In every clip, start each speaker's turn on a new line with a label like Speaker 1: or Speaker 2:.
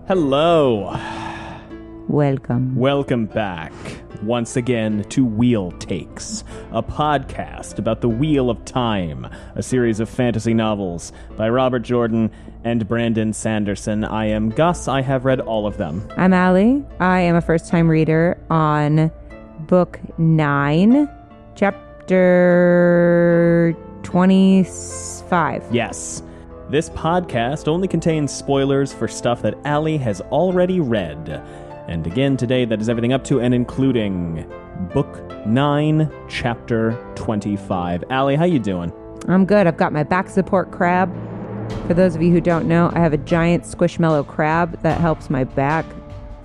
Speaker 1: Hello.
Speaker 2: Welcome
Speaker 1: back once again to Wheel Takes, a podcast about the Wheel of Time, a series of fantasy novels by Robert Jordan and Brandon Sanderson. I am Gus. I have read all of them.
Speaker 2: I'm Allie. I am a first-time reader on book 9, chapter 25.
Speaker 1: Yes. This podcast only contains spoilers for stuff that Allie has already read. And again, today, that is everything up to and including Book 9, Chapter 25. Allie, how you doing?
Speaker 2: I'm good. I've got my back support crab. For those of you who don't know, I have a giant Squishmallow crab that helps my back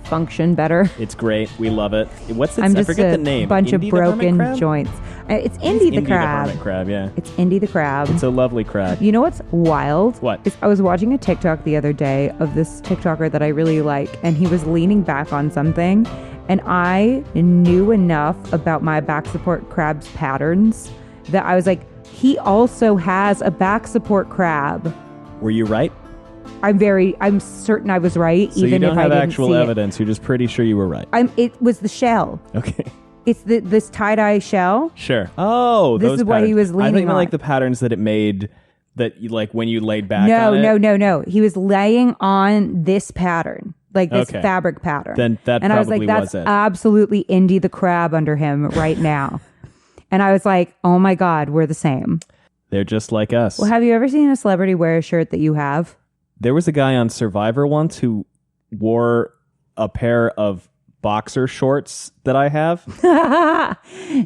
Speaker 2: function better.
Speaker 1: It's great. We love it. What's it?
Speaker 2: I'm
Speaker 1: I
Speaker 2: just
Speaker 1: forget
Speaker 2: a
Speaker 1: the name.
Speaker 2: bunch
Speaker 1: Indy
Speaker 2: of broken joints. It's Indy the crab.
Speaker 1: the hermit crab, yeah.
Speaker 2: It's Indy the crab.
Speaker 1: It's a lovely crab.
Speaker 2: You know what's wild?
Speaker 1: What?
Speaker 2: I was watching a TikTok the other day of this TikToker that I really like, and he was leaning back on something, and I knew enough about my back support crab's patterns that I was like, he also has a back support crab.
Speaker 1: Were you right?
Speaker 2: I'm certain I was right,
Speaker 1: so
Speaker 2: even if I didn't see it.
Speaker 1: you don't have actual evidence. You're just pretty sure you were right.
Speaker 2: It was the shell.
Speaker 1: Okay.
Speaker 2: It's this tie-dye shell.
Speaker 1: Sure. Oh,
Speaker 2: this
Speaker 1: those
Speaker 2: is what he was leaning on.
Speaker 1: I think I like the patterns that it made that you, like when you laid back on it.
Speaker 2: No. He was laying on this pattern, like this fabric pattern.
Speaker 1: Then that
Speaker 2: and
Speaker 1: probably
Speaker 2: I was like, that's absolutely Indy the crab under him right now. And I was like, oh my God, we're the same.
Speaker 1: They're just like us.
Speaker 2: Well, have you ever seen a celebrity wear a shirt that you have?
Speaker 1: There was a guy on Survivor once who wore a pair of boxer shorts that I have.
Speaker 2: and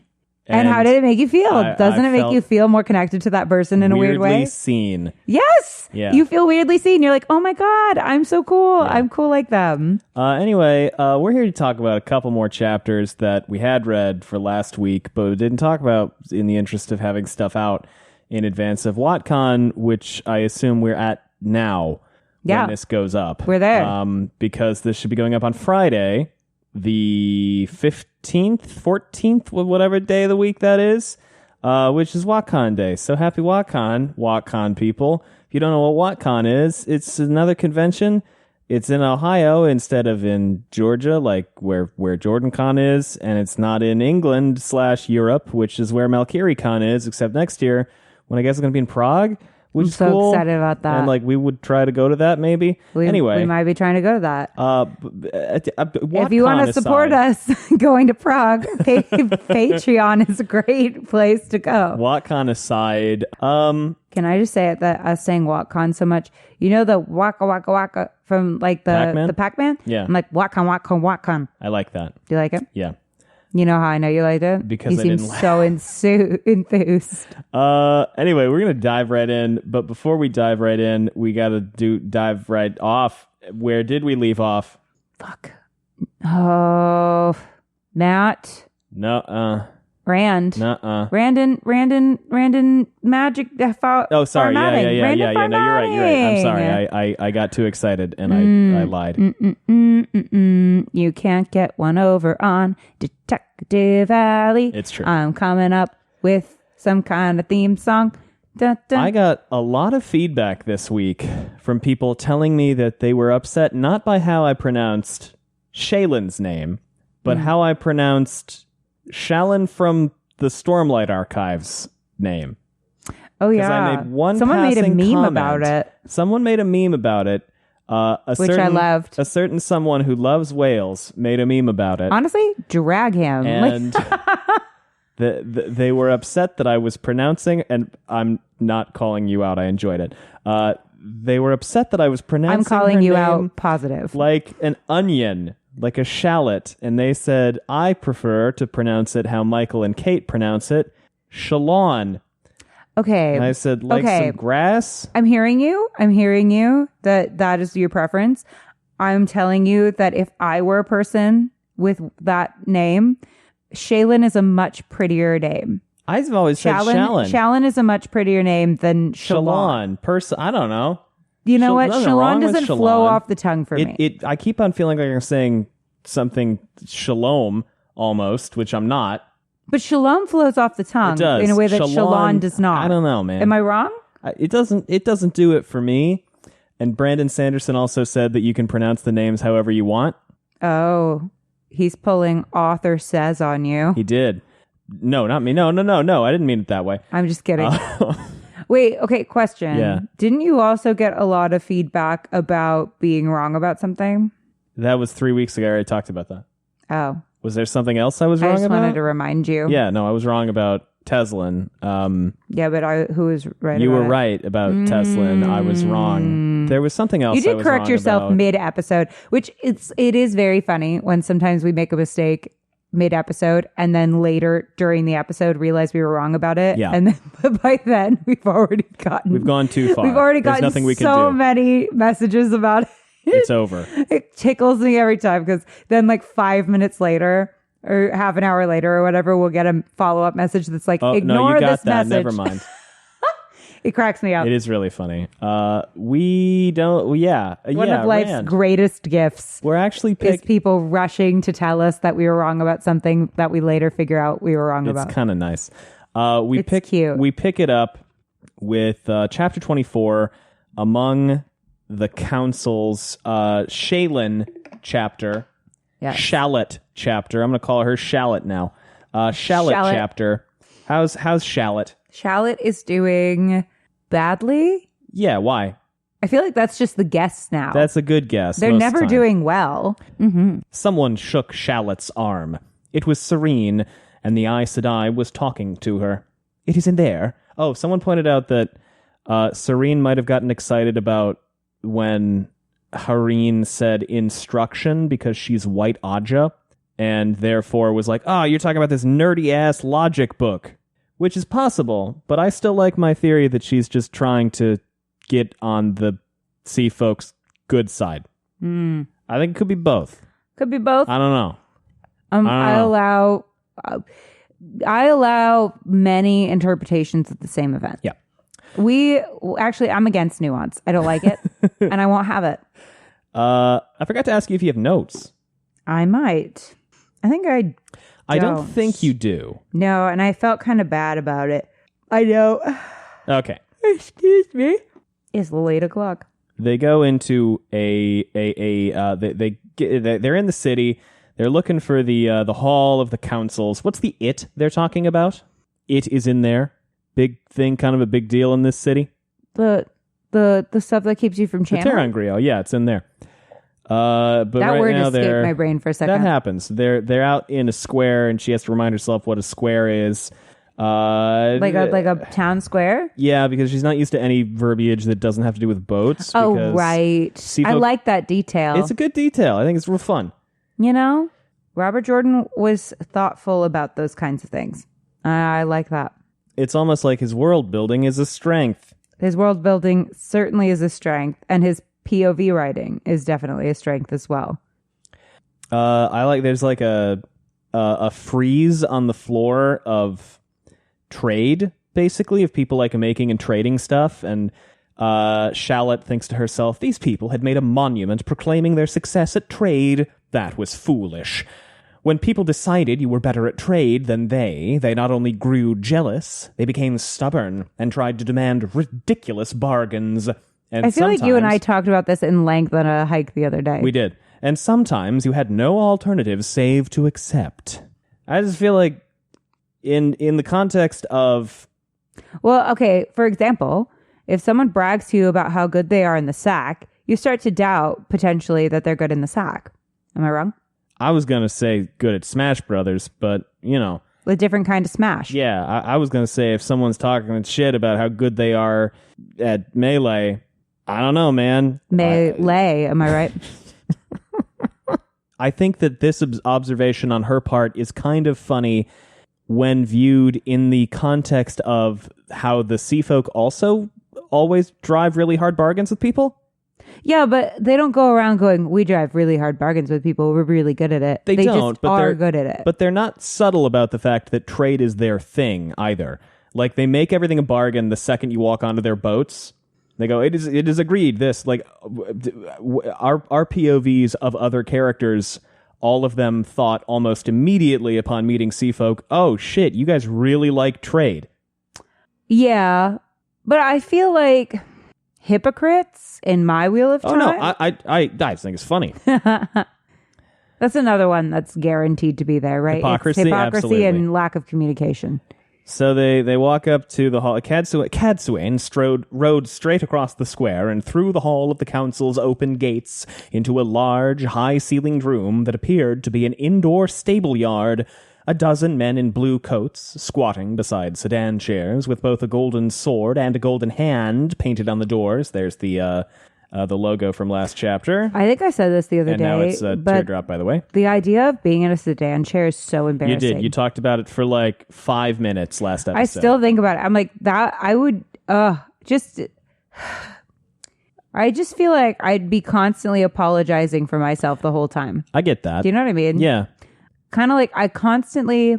Speaker 2: how did it make you feel? Doesn't it make you feel more connected to that person in a weird way?
Speaker 1: Weirdly seen.
Speaker 2: Yes.
Speaker 1: Yeah.
Speaker 2: You feel weirdly seen. You're like, oh my God, I'm so cool.
Speaker 1: Yeah.
Speaker 2: I'm cool like them.
Speaker 1: Anyway, we're here to talk about a couple more chapters that we had read for last week, but we didn't talk about in the interest of having stuff out in advance of WatCon, which I assume we're at now when this goes up.
Speaker 2: We're there.
Speaker 1: Because this should be going up on Friday, the 15th, 14th, whatever day of the week that is, which is WatCon Day. So happy WatCon people. If you don't know what WatCon is, it's another convention. It's in Ohio instead of in Georgia, like where JordanCon is, and it's not in England/Europe, which is where MalkiriCon is, except next year, when I guess it's going to be in Prague. Which
Speaker 2: I'm
Speaker 1: is
Speaker 2: so
Speaker 1: cool.
Speaker 2: excited about that.
Speaker 1: And we would try to go to that maybe. Anyway.
Speaker 2: We might be trying to go to that.
Speaker 1: If
Speaker 2: you want to support us going to Prague, Patreon is a great place to go.
Speaker 1: WatCon aside.
Speaker 2: Can I just say it that us saying WatCon so much? You know the waka waka waka from like the Pac-Man?
Speaker 1: Yeah.
Speaker 2: I'm like WatCon.
Speaker 1: I like that.
Speaker 2: Do you like it?
Speaker 1: Yeah.
Speaker 2: You know how I know you liked it?
Speaker 1: Because
Speaker 2: you seem so enthused.
Speaker 1: Anyway, we're going to dive right in. But before we dive right in, we got to dive right off. Where did we leave off?
Speaker 2: Fuck. Oh, Matt.
Speaker 1: No.
Speaker 2: Rand.
Speaker 1: Nuh-uh.
Speaker 2: Randon Magic.
Speaker 1: Oh, sorry. Yeah. No, you're right. I'm sorry. I got too excited and I lied.
Speaker 2: You can't get one over on Detective Alley.
Speaker 1: It's true.
Speaker 2: I'm coming up with some kind of theme song. Dun, dun.
Speaker 1: I got a lot of feedback this week from people telling me that they were upset not by how I pronounced Shalon's name, but how I pronounced Shalon from the Stormlight Archives name.
Speaker 2: Oh, yeah.
Speaker 1: I made
Speaker 2: Someone made a meme
Speaker 1: comment.
Speaker 2: about it.
Speaker 1: Someone made a meme about it.
Speaker 2: Which I loved.
Speaker 1: A certain someone who loves whales made a meme about it.
Speaker 2: Honestly, drag him.
Speaker 1: And they were upset that I was pronouncing, and I'm not calling you out. I enjoyed it. They were upset that I was pronouncing
Speaker 2: I'm calling
Speaker 1: her
Speaker 2: you
Speaker 1: name
Speaker 2: out positive.
Speaker 1: like an onion, like a shallot. And they said, I prefer to pronounce it how Michael and Kate pronounce it, Shalon.
Speaker 2: Okay.
Speaker 1: And I said, some grass?
Speaker 2: I'm hearing you. That is your preference. I'm telling you that if I were a person with that name, Shalon is a much prettier name.
Speaker 1: I've always said Shalon.
Speaker 2: Shalon is a much prettier name than Shalon.
Speaker 1: I don't know.
Speaker 2: You know what? Shalon doesn't flow off the tongue for me.
Speaker 1: I keep on feeling like I'm saying something shalom almost, which I'm not.
Speaker 2: But shalom flows off the tongue in a way that Shalon does not.
Speaker 1: I don't know, man.
Speaker 2: Am I wrong?
Speaker 1: It doesn't do it for me. And Brandon Sanderson also said that you can pronounce the names however you want.
Speaker 2: Oh, he's pulling author says on you.
Speaker 1: He did. No, not me. No. I didn't mean it that way.
Speaker 2: I'm just kidding. Wait, okay, question.
Speaker 1: Yeah.
Speaker 2: Didn't you also get a lot of feedback about being wrong about something?
Speaker 1: That was 3 weeks ago. I already talked about that.
Speaker 2: Oh.
Speaker 1: Was there something else I was wrong about?
Speaker 2: I just wanted to remind you.
Speaker 1: Yeah, no, I was wrong about Teslin.
Speaker 2: Yeah, but who was right
Speaker 1: You
Speaker 2: about
Speaker 1: were
Speaker 2: it?
Speaker 1: right about Teslin. I was wrong. There was something else
Speaker 2: You did
Speaker 1: I was
Speaker 2: correct
Speaker 1: wrong
Speaker 2: yourself
Speaker 1: about.
Speaker 2: mid-episode, which it is very funny when sometimes we make a mistake mid-episode and then later during the episode realize we were wrong about it.
Speaker 1: Yeah.
Speaker 2: And then, but by then we've
Speaker 1: gone too far.
Speaker 2: We've already
Speaker 1: There's
Speaker 2: gotten
Speaker 1: nothing we can
Speaker 2: so
Speaker 1: do.
Speaker 2: many messages about it.
Speaker 1: It's over.
Speaker 2: It tickles me every time because then like 5 minutes later or half an hour later or whatever, we'll get a follow-up message that's like,
Speaker 1: Oh,
Speaker 2: ignore
Speaker 1: no, you got
Speaker 2: this
Speaker 1: that.
Speaker 2: message.
Speaker 1: Never mind.
Speaker 2: It cracks me up.
Speaker 1: It is really funny. We don't.
Speaker 2: One of life's
Speaker 1: Rand.
Speaker 2: greatest gifts
Speaker 1: We're actually
Speaker 2: is people rushing to tell us that we were wrong about something that we later figure out we were wrong about.
Speaker 1: It's kind of nice.
Speaker 2: It's cute.
Speaker 1: We pick it up with chapter 24 among the council's Shalon chapter.
Speaker 2: Yes.
Speaker 1: Shallot chapter. I'm going to call her Shallot now. Shallot chapter. How's Shallot?
Speaker 2: Shallot is doing badly.
Speaker 1: Yeah, why?
Speaker 2: I feel like that's just the guess now.
Speaker 1: That's a good guess.
Speaker 2: They're
Speaker 1: most
Speaker 2: never
Speaker 1: time.
Speaker 2: doing well. Mm-hmm.
Speaker 1: Someone shook Shallot's arm. It was Serene, and the Aes Sedai was talking to her. It is in there. Oh, someone pointed out that Serene might have gotten excited about when Hareen said instruction because she's white Aja, and therefore was like, oh, you're talking about this nerdy-ass logic book. Which is possible, but I still like my theory that she's just trying to get on the sea folks' good side.
Speaker 2: Mm.
Speaker 1: I think it could be both.
Speaker 2: Could be both.
Speaker 1: I don't know.
Speaker 2: I allow many interpretations of the same event.
Speaker 1: Yeah.
Speaker 2: I'm against nuance. I don't like it, and I won't have it.
Speaker 1: I forgot to ask you if you have notes.
Speaker 2: I might. I think
Speaker 1: I don't think you do.
Speaker 2: No, and I felt kind of bad about it. I know.
Speaker 1: Okay.
Speaker 2: Excuse me. It's late o'clock.
Speaker 1: They go into they're in the city. They're looking for the hall of the councils. What's the it they're talking about? It is in there. Big thing, kind of a big deal in this city.
Speaker 2: The stuff that keeps you from
Speaker 1: The
Speaker 2: channeling.
Speaker 1: Terran Griot, yeah, it's in there. But
Speaker 2: that
Speaker 1: right
Speaker 2: word
Speaker 1: now
Speaker 2: escaped my brain for a second.
Speaker 1: That happens. They're out in a square, and she has to remind herself what a square is.
Speaker 2: Like a town square?
Speaker 1: Yeah, because she's not used to any verbiage that doesn't have to do with boats.
Speaker 2: Oh, right. I like that detail.
Speaker 1: It's a good detail. I think it's real fun.
Speaker 2: You know, Robert Jordan was thoughtful about those kinds of things. I like that.
Speaker 1: It's almost like his world building is a strength.
Speaker 2: His world building certainly is a strength, and his POV writing is definitely a strength as well.
Speaker 1: I like. There's like a frieze on the floor of trade, basically, of people like making and trading stuff. And Shallot thinks to herself, these people had made a monument proclaiming their success at trade. That was foolish. When people decided you were better at trade than they not only grew jealous, they became stubborn and tried to demand ridiculous bargains. And
Speaker 2: I feel like you and I talked about this in length on a hike the other day.
Speaker 1: We did. And sometimes you had no alternative save to accept. I just feel like in the context of...
Speaker 2: Well, okay, for example, if someone brags to you about how good they are in the sack, you start to doubt, potentially, that they're good in the sack. Am I wrong?
Speaker 1: I was going to say good at Smash Brothers, but, you know...
Speaker 2: A different kind of Smash.
Speaker 1: Yeah, I was going to say if someone's talking shit about how good they are at Melee, I don't know, man.
Speaker 2: Melee, am I right?
Speaker 1: I think that this observation on her part is kind of funny when viewed in the context of how the sea folk also always drive really hard bargains with people.
Speaker 2: Yeah, but they don't go around going, we drive really hard bargains with people. We're really good at it.
Speaker 1: They don't,
Speaker 2: just
Speaker 1: but
Speaker 2: are
Speaker 1: they're
Speaker 2: good at it.
Speaker 1: But they're not subtle about the fact that trade is their thing either. Like, they make everything a bargain the second you walk onto their boats. They go, it is agreed. This, like, our POVs of other characters, all of them thought almost immediately upon meeting sea folk, oh shit, you guys really like trade.
Speaker 2: Yeah, but I feel like hypocrites in my Wheel of Time.
Speaker 1: Oh, no, I just think it's funny.
Speaker 2: That's another one that's guaranteed to be there, right?
Speaker 1: Hypocrisy,
Speaker 2: it's hypocrisy
Speaker 1: absolutely.
Speaker 2: and lack of communication.
Speaker 1: So they walk up to the hall. Cadsuane rode straight across the square and through the hall of the council's open gates into a large, high-ceilinged room that appeared to be an indoor stable yard. A dozen men in blue coats, squatting beside sedan chairs, with both a golden sword and a golden hand painted on the doors. There's the logo from last chapter.
Speaker 2: I think I said this the other day.
Speaker 1: And now it's a teardrop, by the way.
Speaker 2: The idea of being in a sedan chair is so embarrassing.
Speaker 1: You did. You talked about it for like 5 minutes last episode.
Speaker 2: I still think about it. I'm like, that, I would, just... I just feel like I'd be constantly apologizing for myself the whole time.
Speaker 1: I get that.
Speaker 2: Do you know what I mean?
Speaker 1: Yeah.
Speaker 2: Kind of like I constantly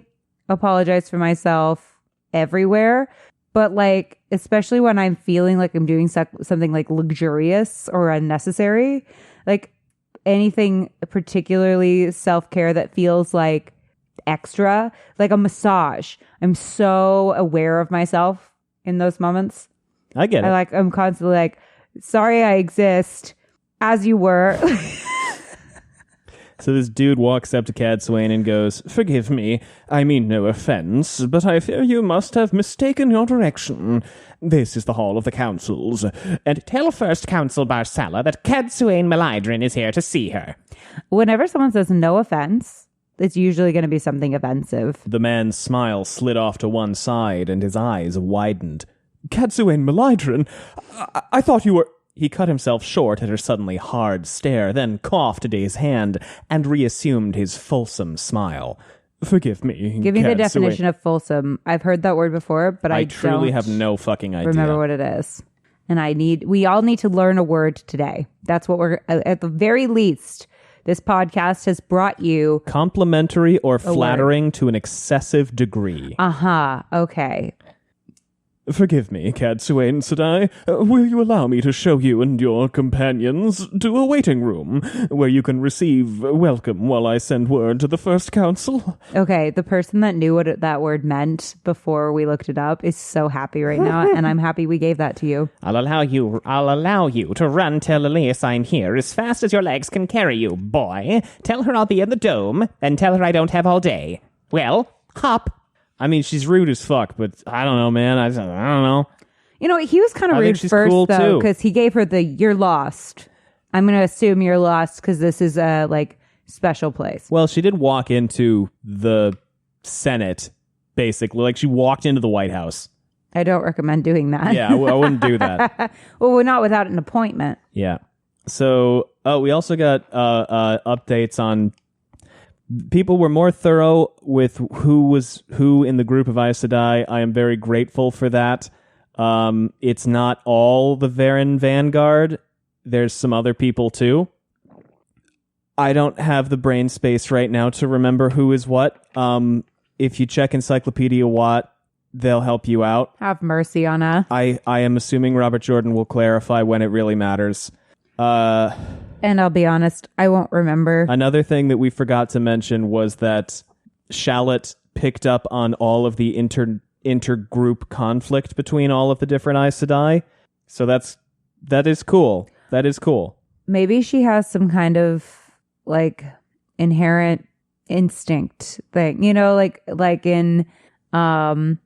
Speaker 2: apologize for myself everywhere, but like especially when I'm feeling like I'm doing something like luxurious or unnecessary, like anything particularly self-care that feels like extra, like a massage. I'm so aware of myself in those moments.
Speaker 1: I get it.
Speaker 2: I'm constantly like, sorry I exist, as you were.
Speaker 1: So this dude walks up to Cadsuane and goes, "Forgive me, I mean no offense, but I fear you must have mistaken your direction. This is the hall of the councils, and tell First Council Barsala that Cadsuane Melydrin is here to see her."
Speaker 2: Whenever someone says no offense, it's usually going to be something offensive.
Speaker 1: The man's smile slid off to one side, and his eyes widened. "Cadsuane Melydrin? I thought you were..." He cut himself short at her suddenly hard stare, then coughed at his hand and reassumed his fulsome smile. "Forgive me,
Speaker 2: Give me the
Speaker 1: Cadsuane."
Speaker 2: definition of fulsome. I've heard that word before, but I
Speaker 1: truly
Speaker 2: don't
Speaker 1: have no fucking idea.
Speaker 2: remember what it is. And we all need to learn a word today. That's what we're, at the very least, this podcast has brought you.
Speaker 1: Complimentary or flattering to an excessive degree.
Speaker 2: Okay.
Speaker 1: "Forgive me, Cadsuane," said I. "Will you allow me to show you and your companions to a waiting room where you can receive welcome while I send word to the First Council?"
Speaker 2: Okay, the person that knew what that word meant before we looked it up is so happy right now, and I'm happy we gave that to you.
Speaker 3: I'll allow you to run till Elias I'm here as fast as your legs can carry you, boy. Tell her I'll be in the dome, and tell her I don't have all day. Well, hop.
Speaker 1: I mean, she's rude as fuck, but I don't know, man. I don't know.
Speaker 2: You know, he was kind of rude
Speaker 1: she's
Speaker 2: first,
Speaker 1: cool,
Speaker 2: though,
Speaker 1: too.
Speaker 2: because he gave her the "you're lost." I'm going to assume you're lost because this is a, like, special place.
Speaker 1: Well, she did walk into the Senate, basically. Like, she walked into the White House.
Speaker 2: I don't recommend doing that.
Speaker 1: Yeah, I wouldn't do that.
Speaker 2: Well, we're not without an appointment.
Speaker 1: Yeah. So, we also got updates on... People were more thorough with who was who in the group of Aes Sedai. I am very grateful for that. It's not all the Verin Vanguard. There's some other people too. I don't have the brain space right now to remember who is what. If you check Encyclopedia Watt, they'll help you out.
Speaker 2: Have mercy on us.
Speaker 1: I am assuming Robert Jordan will clarify when it really matters.
Speaker 2: And I'll be honest, I won't remember.
Speaker 1: Another thing that we forgot to mention was that Shallot picked up on all of the intergroup conflict between all of the different Aes Sedai. So that is cool. That is cool.
Speaker 2: Maybe she has some kind of like inherent instinct thing, you know, like in Ruins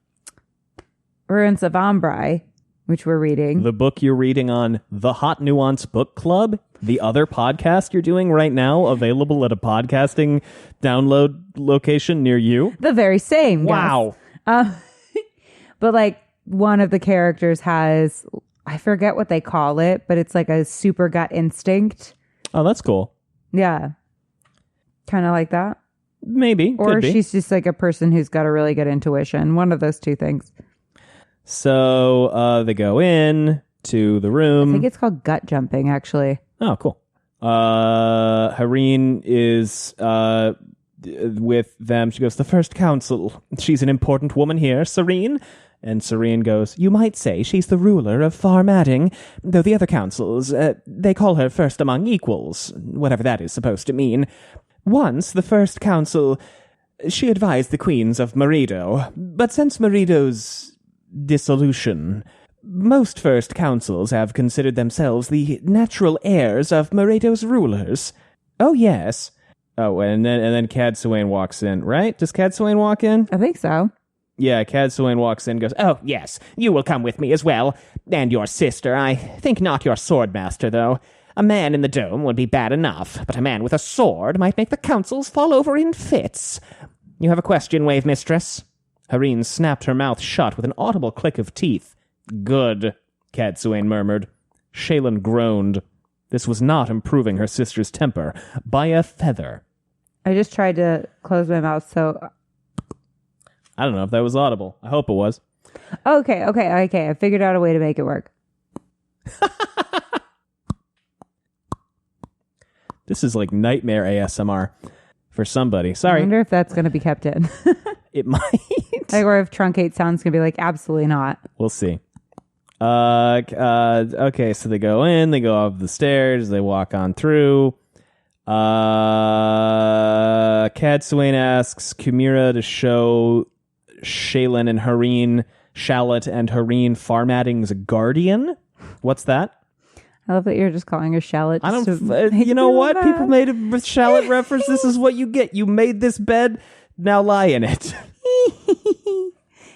Speaker 2: of Ambrai, which we're reading.
Speaker 1: The book you're reading on the Hot Nuance Book Club, the other podcast you're doing right now, available at a podcasting download location near you.
Speaker 2: The very same.
Speaker 1: Wow.
Speaker 2: But like one of the characters has, I forget what they call it, but it's like a super gut instinct.
Speaker 1: Oh, that's cool.
Speaker 2: Yeah. Kind of like that.
Speaker 1: Maybe.
Speaker 2: Or
Speaker 1: could be.
Speaker 2: she's just like a person who's got a really good intuition. One of those two things.
Speaker 1: So they go in to the room.
Speaker 2: I think it's called gut jumping, actually.
Speaker 1: Oh, cool. Hareen is with them. She goes, "The First Council. She's an important woman here, Serene." And Serene goes, "You might say she's the ruler of Farmadding, though the other councils, they call her first among equals, whatever that is supposed to mean. Once, the First Council, she advised the queens of Marido, but since Marido's dissolution,
Speaker 3: most first councils have considered themselves the natural heirs of Moredo's rulers. Oh, yes.
Speaker 1: Oh, and then Cad Swain walks in, right? Does Cad Swain walk in?
Speaker 2: I think so.
Speaker 1: Yeah, Cad Swain walks in and goes,
Speaker 3: Oh, yes, you will come with me as well. And your sister. I think not your swordmaster, though. A man in the dome would be bad enough, but a man with a sword might make the councils fall over in fits. You have a question, Wave Mistress?
Speaker 1: Verin snapped her mouth shut with an audible click of teeth. Good, Cad Swain murmured. Shalon groaned. This was not improving her sister's temper by a feather.
Speaker 2: I just tried to close my mouth, so...
Speaker 1: I don't know if that was audible. I hope it was.
Speaker 2: Okay. I figured out a way to make it work.
Speaker 1: This is like nightmare ASMR for somebody. Sorry.
Speaker 2: I wonder if that's going to be kept in.
Speaker 1: It might.
Speaker 2: Like, or if truncate sounds going to be like, absolutely not.
Speaker 1: We'll see. Okay, so they go in, they go up the stairs, they walk on through. Cad Swain asks Chimera to show Shalon and Verin, Shallot and Verin Farmadding's guardian. What's that?
Speaker 2: I love that you're just calling her Shallot.
Speaker 1: I don't. You know what? People made a Shallot reference. This is what you get. You made this bed. Now lie in it.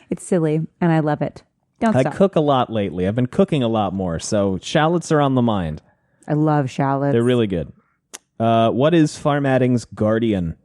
Speaker 2: It's silly, and I love it. Don't stop.
Speaker 1: I cook a lot lately. I've been cooking a lot more, so shallots are on the mind.
Speaker 2: I love shallots.
Speaker 1: They're really good. What is Farmadding's guardian?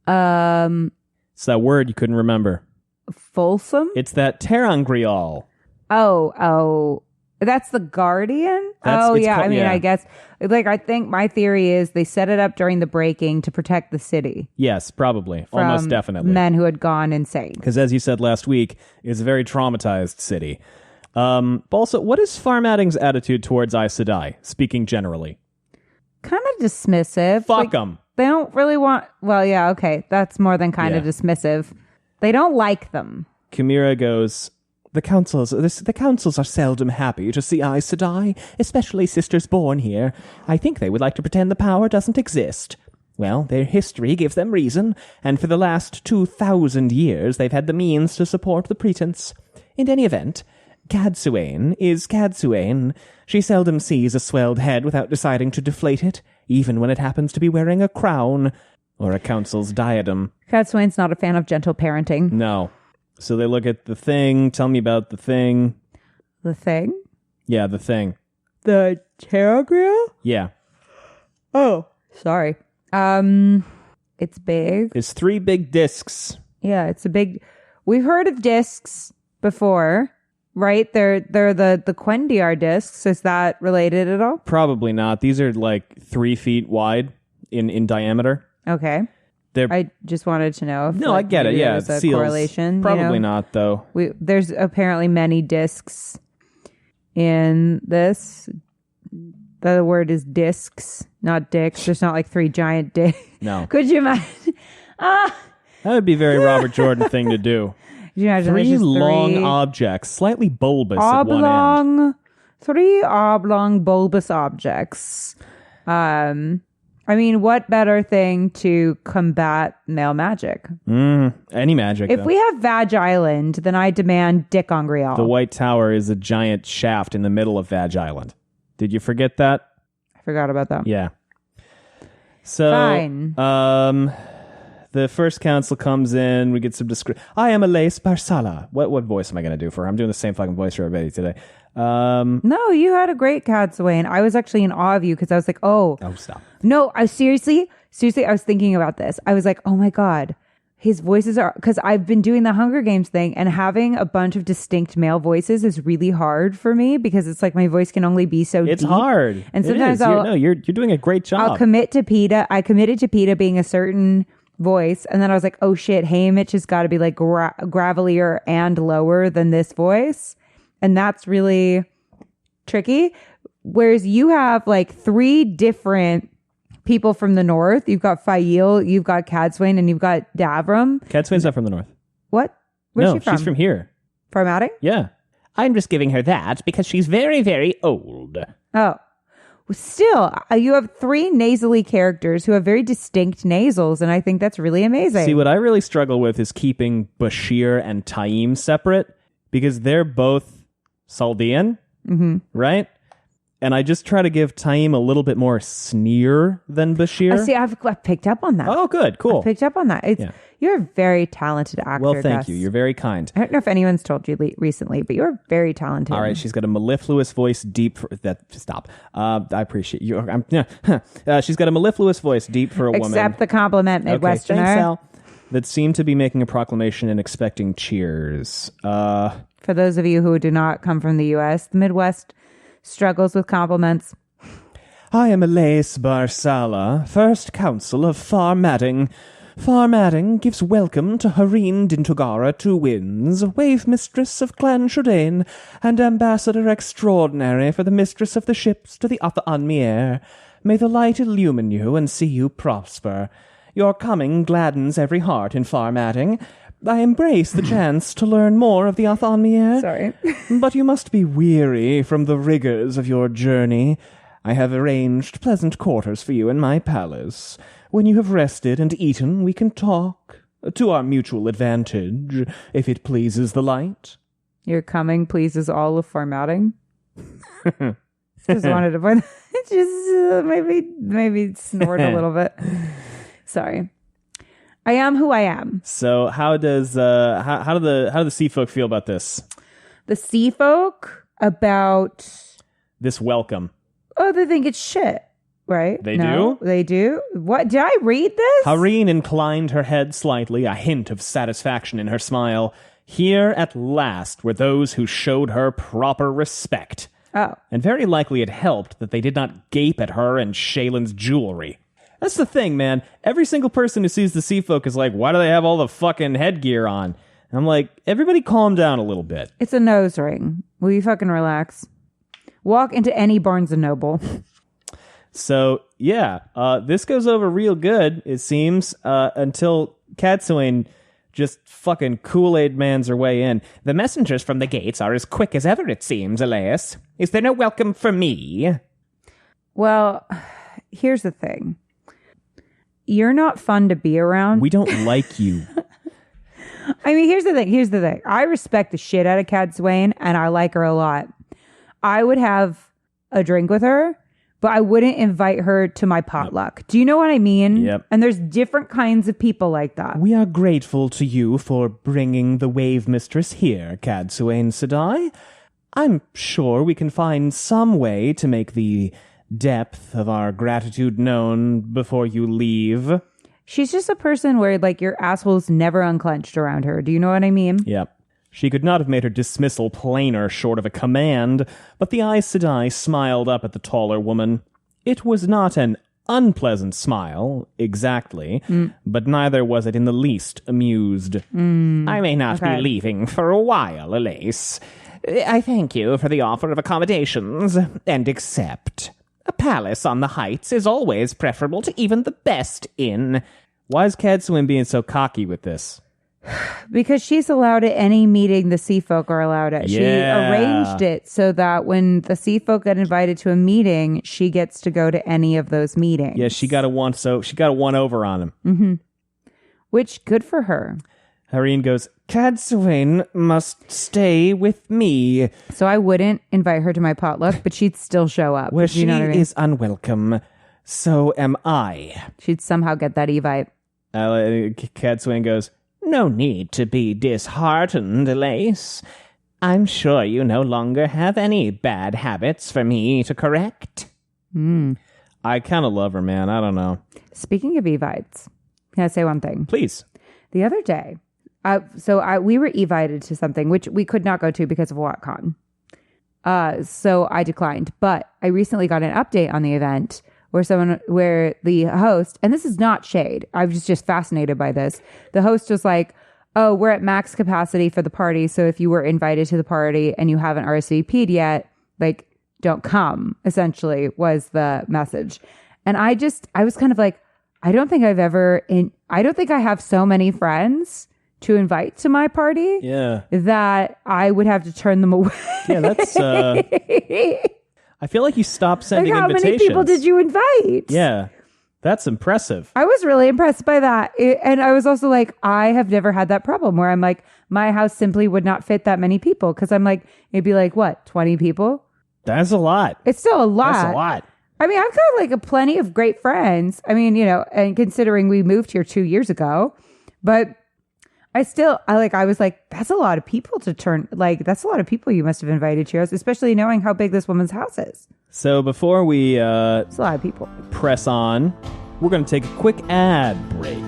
Speaker 1: It's that word you couldn't remember.
Speaker 2: Folsom?
Speaker 1: It's that Terangrial.
Speaker 2: Oh. That's the Guardian? I guess. Like, I think my theory is they set it up during the breaking to protect the city.
Speaker 1: Yes, probably. Almost definitely.
Speaker 2: Men who had gone insane.
Speaker 1: Because as you said last week, it's a very traumatized city. Also, what is Farmadding's attitude towards Aes Sedai, speaking generally?
Speaker 2: Kind of dismissive.
Speaker 1: Fuck them.
Speaker 2: They don't really want... Well, yeah, okay. That's more than kind of dismissive. They don't like them.
Speaker 1: Chimera goes... The councils are seldom happy to see Aes Sedai, especially sisters born here. I think they would like to pretend the power doesn't exist. Well, their history gives them reason, and for the last 2,000 years they've had the means to support the pretense. In any event, Cad Swain is Cad Swain. She seldom sees a swelled head without deciding to deflate it, even when it happens to be wearing a crown or a council's diadem.
Speaker 2: Cad Swain's not a fan of gentle parenting.
Speaker 1: No. So they look at the thing. Tell me about the thing.
Speaker 2: The thing?
Speaker 1: Yeah, the thing.
Speaker 2: The Terangrial?
Speaker 1: Yeah.
Speaker 2: Oh, sorry. It's big.
Speaker 1: It's 3 big discs.
Speaker 2: Yeah, it's a big... We've heard of discs before, right? They're the Quendiar discs. Is that related at all?
Speaker 1: Probably not. These are like 3 feet wide in diameter.
Speaker 2: Okay. I just wanted to know if
Speaker 1: I get it. Yeah,
Speaker 2: there's a
Speaker 1: seals.
Speaker 2: correlation.
Speaker 1: Probably not, though.
Speaker 2: There's apparently many discs in this. The word is discs, not dicks. There's not like 3 giant dicks.
Speaker 1: No.
Speaker 2: Could you imagine?
Speaker 1: That would be a very Robert Jordan thing to do.
Speaker 2: Could you imagine
Speaker 1: 3 long objects, slightly bulbous at one end.
Speaker 2: 3 oblong bulbous objects. I mean, what better thing to combat male magic?
Speaker 1: Any magic,
Speaker 2: If
Speaker 1: though.
Speaker 2: we have Vag Island, then I demand Dick on Grial.
Speaker 1: The White Tower is a giant shaft in the middle of Vag Island. Did you forget that?
Speaker 2: I forgot about that.
Speaker 1: Yeah. So,
Speaker 2: Fine.
Speaker 1: The first council comes in. We get some I am Elais Barsala. What voice am I going to do for her? I'm doing the same fucking voice for everybody today.
Speaker 2: No, you had a great Cad Swain. I was actually in awe of you because I was like, oh,
Speaker 1: stop.
Speaker 2: No, I seriously, I was thinking about this. I was like, oh my God, his voices are, because I've been doing the Hunger Games thing and having a bunch of distinct male voices is really hard for me because it's like my voice can only be so deep.
Speaker 1: It's hard.
Speaker 2: And sometimes
Speaker 1: you're doing a great job.
Speaker 2: I'll commit to PETA. I committed to PETA being a certain voice. And then I was like, oh shit, Haymitch has got to be like gravelier and lower than this voice. And that's really tricky. Whereas you have like 3 different people from the north. You've got Fail, you've got Cad Swain, and you've got Davram.
Speaker 1: Cad Swain's not from the north.
Speaker 2: What? Where's she from?
Speaker 1: She's from here.
Speaker 2: Farmadding?
Speaker 1: Yeah.
Speaker 3: I'm just giving her that because she's very, very old.
Speaker 2: Oh. Still, you have 3 nasally characters who have very distinct nasals, and I think that's really amazing.
Speaker 1: See, what I really struggle with is keeping Bashir and Taim separate because they're both Saldean, right? And I just try to give Taim a little bit more sneer than Bashir.
Speaker 2: See, I've picked up on that.
Speaker 1: Oh, good. Cool.
Speaker 2: I've picked up on that. You're a very talented actor.
Speaker 1: Well, thank
Speaker 2: Gus.
Speaker 1: you. You're very kind.
Speaker 2: I don't know if anyone's told you recently, but you're very talented.
Speaker 1: All right, she's got a mellifluous voice deep for that. Stop. I appreciate you. She's got a mellifluous voice deep for a woman.
Speaker 2: Accept the compliment, Midwesterner.
Speaker 1: Okay, thanks, Al. That seemed to be making a proclamation and expecting cheers.
Speaker 2: For those of you who do not come from the U.S., the Midwest struggles with compliments.
Speaker 1: I am Elais Barsala, First Council of Farmadding. Farmadding gives welcome to Hareen Dintogara Two Winds, Wave Mistress of Clan Shudain, and Ambassador Extraordinary for the Mistress of the Ships to the Atha Anmier. May the light illumine you and see you prosper. Your coming gladdens every heart in Farmadding. I embrace the chance to learn more of the Atha Anmier.
Speaker 2: Sorry.
Speaker 1: But you must be weary from the rigors of your journey. I have arranged pleasant quarters for you in my palace. When you have rested and eaten, we can talk. To our mutual advantage, if it pleases the light.
Speaker 2: Your coming pleases all of Farmadding. Just wanted to point just maybe snort a little bit. Sorry. I am who I am.
Speaker 1: So how does how do the sea folk feel about this?
Speaker 2: The sea folk about
Speaker 1: this welcome.
Speaker 2: Oh, they think it's shit, right?
Speaker 1: They do?
Speaker 2: They do? What? Did I read this?
Speaker 1: Hareen inclined her head slightly, a hint of satisfaction in her smile. Here at last were those who showed her proper respect.
Speaker 2: Oh.
Speaker 1: And very likely it helped that they did not gape at her and Shaylin's jewelry. That's the thing, man. Every single person who sees the sea folk is like, why do they have all the fucking headgear on? And I'm like, everybody calm down a little bit.
Speaker 2: It's a nose ring. Will you fucking relax? Walk into any Barnes & Noble.
Speaker 1: So, yeah, this goes over real good, it seems, until Katsuin just fucking Kool-Aid mans her way in.
Speaker 3: The messengers from the gates are as quick as ever, it seems, Elias. Is there no welcome for me?
Speaker 2: Well, here's the thing. You're not fun to be around.
Speaker 1: We don't like you.
Speaker 2: I mean, here's the thing. I respect the shit out of Kat Swain, and I like her a lot. I would have a drink with her, but I wouldn't invite her to my potluck. Nope. Do you know what I mean?
Speaker 1: Yep.
Speaker 2: And there's different kinds of people like that.
Speaker 1: We are grateful to you for bringing the Wave Mistress here, Cadsuane Sedai. I'm sure we can find some way to make the depth of our gratitude known before you leave.
Speaker 2: She's just a person where, like, your asshole's never unclenched around her. Do you know what I mean?
Speaker 1: Yep. She could not have made her dismissal plainer short of a command, but the Aes Sedai smiled up at the taller woman. It was not an unpleasant smile, exactly, but neither was it in the least amused.
Speaker 3: I may not be leaving for a while, Elise. I thank you for the offer of accommodations, and accept. A palace on the heights is always preferable to even the best inn.
Speaker 1: Why is Cadsuin being so cocky with this?
Speaker 2: Because she's allowed at any meeting the sea folk are allowed at.
Speaker 1: Yeah.
Speaker 2: She arranged it so that when the sea folk get invited to a meeting, she gets to go to any of those meetings.
Speaker 1: Yeah, she got a one over on him.
Speaker 2: Mm-hmm. Which, good for her.
Speaker 1: Hareen goes, Cadsuin must stay with me.
Speaker 2: So I wouldn't invite her to my potluck, but she'd still show up.
Speaker 1: Where she is unwelcome, so am I.
Speaker 2: She'd somehow get that evite.
Speaker 1: Cadsuin goes,
Speaker 3: No need to be disheartened, Elise. I'm sure you no longer have any bad habits for me to correct.
Speaker 1: I kind of love her, man. I don't know.
Speaker 2: Speaking of evites, can I say one thing?
Speaker 1: Please.
Speaker 2: The other day, we were evited to something, which we could not go to because of WatCon. So I declined. But I recently got an update on the event where the host, and this is not shade, I was just fascinated by this. The host was like, oh, we're at max capacity for the party. So if you were invited to the party and you haven't RSVP'd yet, like, don't come, essentially was the message. And I was kind of like, I don't think I have so many friends to invite to my party that I would have to turn them away.
Speaker 1: Yeah, that's, I feel like you stopped sending
Speaker 2: how
Speaker 1: invitations.
Speaker 2: Many people did you invite?
Speaker 1: Yeah. That's impressive.
Speaker 2: I was really impressed by that. And I was also like, I have never had that problem where I'm like, my house simply would not fit that many people. Because I'm like, it'd be like, what, 20 people?
Speaker 1: That's a lot.
Speaker 2: It's still a lot.
Speaker 1: That's a lot.
Speaker 2: I mean, I've got like a plenty of great friends. I mean, and considering we moved here 2 years ago, but I was like, that's a lot of people to turn, like, that's a lot of people you must have invited to your house, especially knowing how big this woman's house is.
Speaker 1: So before we
Speaker 2: It's a lot of people.
Speaker 1: press on, we're going to take a quick ad break.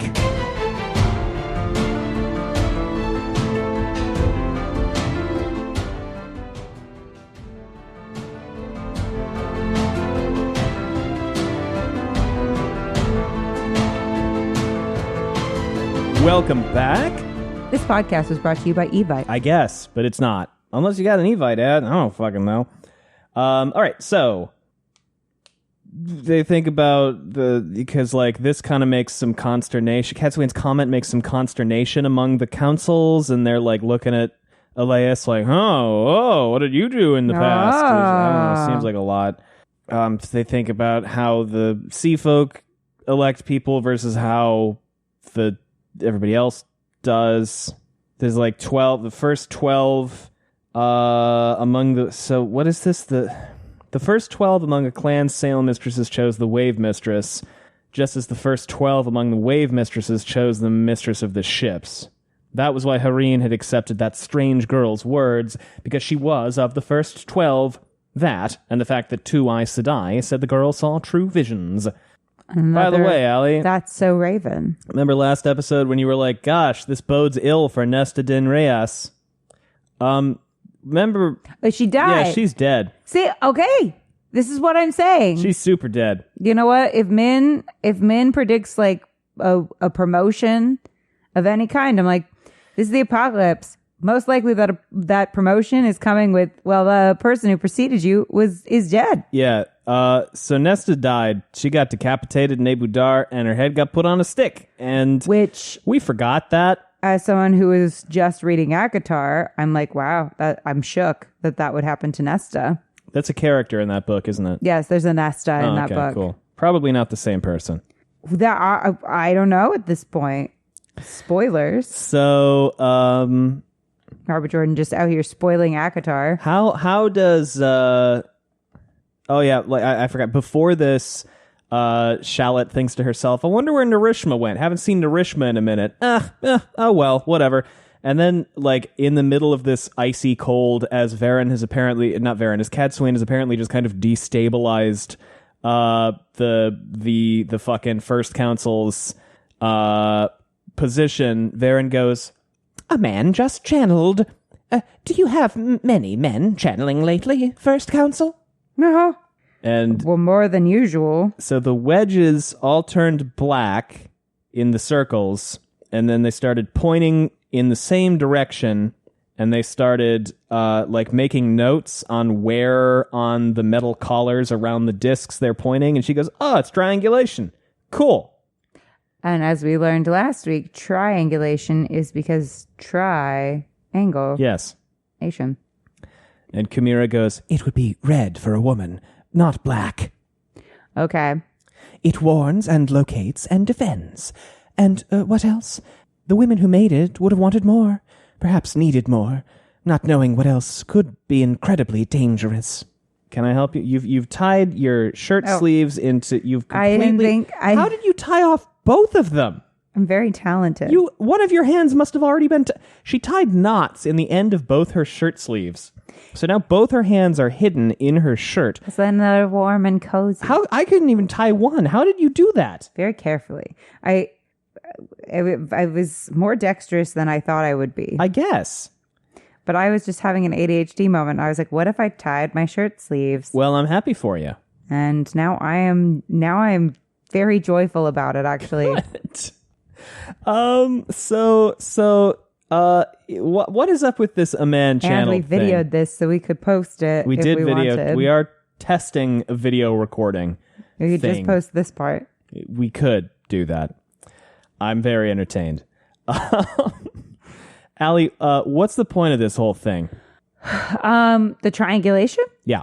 Speaker 1: Welcome back.
Speaker 2: This podcast was brought to you by Evite.
Speaker 1: I guess, but it's not. Unless you got an Evite ad. I don't fucking know. All right, so they think about because like this kind of makes some consternation. Katswin's comment makes some consternation among the councils, and they're like looking at Elias like, oh, what did you do in the past? I don't know, it seems like a lot. They think about how the sea folk elect people versus how everybody else does. There's like 12, the first 12 among the, so what is this? The first 12 among a clan's sail mistresses chose the wave mistress, just as the first 12 among the wave mistresses chose the mistress of the ships. That was why Verin had accepted that strange girl's words, because she was of the first 12. That, and the fact that 2 Aes Sedai said the girl saw true visions. By the way, Allie.
Speaker 2: That's so Raven.
Speaker 1: Remember last episode when you were like, gosh, this bodes ill for Nesta Din Reyes? Remember?
Speaker 2: She died.
Speaker 1: Yeah, she's dead.
Speaker 2: See, okay. This is what I'm saying.
Speaker 1: She's super dead.
Speaker 2: You know what? If Min predicts like a promotion of any kind, I'm like, this is the apocalypse. Most likely that promotion is coming with, well, the person who preceded you is dead.
Speaker 1: Yeah. So Nesta died. She got decapitated in Abu Dar, and her head got put on a stick. And
Speaker 2: Which
Speaker 1: we forgot that.
Speaker 2: As someone who was just reading Akatar, I'm like, wow, I'm shook that would happen to Nesta.
Speaker 1: That's a character in that book, isn't it?
Speaker 2: Yes, there's a Nesta in that book.
Speaker 1: Cool. Probably not the same person.
Speaker 2: I don't know at this point. Spoilers.
Speaker 1: So,
Speaker 2: Robert Jordan just out here spoiling Akatar.
Speaker 1: How does oh yeah, like I forgot. Before this, Shallot thinks to herself, I wonder where Narishma went. Haven't seen Narishma in a minute. Oh well, whatever. And then, like, in the middle of this icy cold, as Verin has apparently, not Verin, as Katswin has apparently just kind of destabilized the fucking First Council's position, Verin goes,
Speaker 3: A man just channeled. Do you have many men channeling lately, First Council?
Speaker 2: No.
Speaker 1: and
Speaker 2: Well, more than usual.
Speaker 1: so the wedges all turned black in the circles, and then they started pointing in the same direction, and they started like making notes on where on the metal collars around the discs they're pointing, and she goes, oh, it's triangulation. Cool.
Speaker 2: And as we learned last week, triangulation is because triangle
Speaker 1: Yes.
Speaker 2: nation.
Speaker 1: And Chimera goes,
Speaker 3: It would be red for a woman, not black.
Speaker 2: Okay.
Speaker 3: It warns and locates and defends. And what else? The women who made it would have wanted more, perhaps needed more, not knowing what else could be incredibly dangerous.
Speaker 1: can I help you? You've tied your shirt sleeves into, you've
Speaker 2: I
Speaker 1: completely...
Speaker 2: didn't think...
Speaker 1: How did you tie off both of them?
Speaker 2: I'm very talented.
Speaker 1: One of your hands must have already been... She tied knots in the end of both her shirt sleeves. So now both her hands are hidden in her shirt.
Speaker 2: So then they're warm and cozy.
Speaker 1: How? I couldn't even tie one. How did you do that?
Speaker 2: Very carefully. I was more dexterous than I thought I would be.
Speaker 1: I guess.
Speaker 2: But I was just having an ADHD moment. I was like, what if I tied my shirt sleeves?
Speaker 1: Well, I'm happy for you.
Speaker 2: And now I am very joyful about it, actually.
Speaker 1: What is up with this a man channel
Speaker 2: And we videoed this so we could post it.
Speaker 1: We
Speaker 2: if
Speaker 1: did
Speaker 2: we
Speaker 1: video.
Speaker 2: wanted.
Speaker 1: We are testing a video recording.
Speaker 2: We could just
Speaker 1: thing.
Speaker 2: post this part.
Speaker 1: We could do that. I'm very entertained. Allie, what's the point of this whole thing?
Speaker 2: The triangulation?
Speaker 1: Yeah.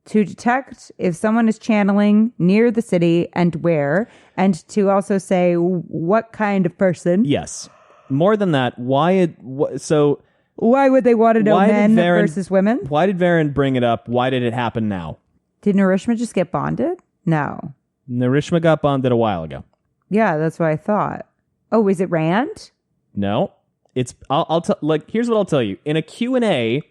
Speaker 2: to detect if someone is channeling near the city and where, and to also say what kind of person.
Speaker 1: Yes. More than that, why would they want to know men versus women? Why did Verin bring it up? Why did it happen now?
Speaker 2: Did Narishma just get bonded? No.
Speaker 1: Narishma got bonded a while ago.
Speaker 2: Yeah, that's what I thought. Oh, is it Rand?
Speaker 1: No. It's here's what I'll tell you. In a Q&A,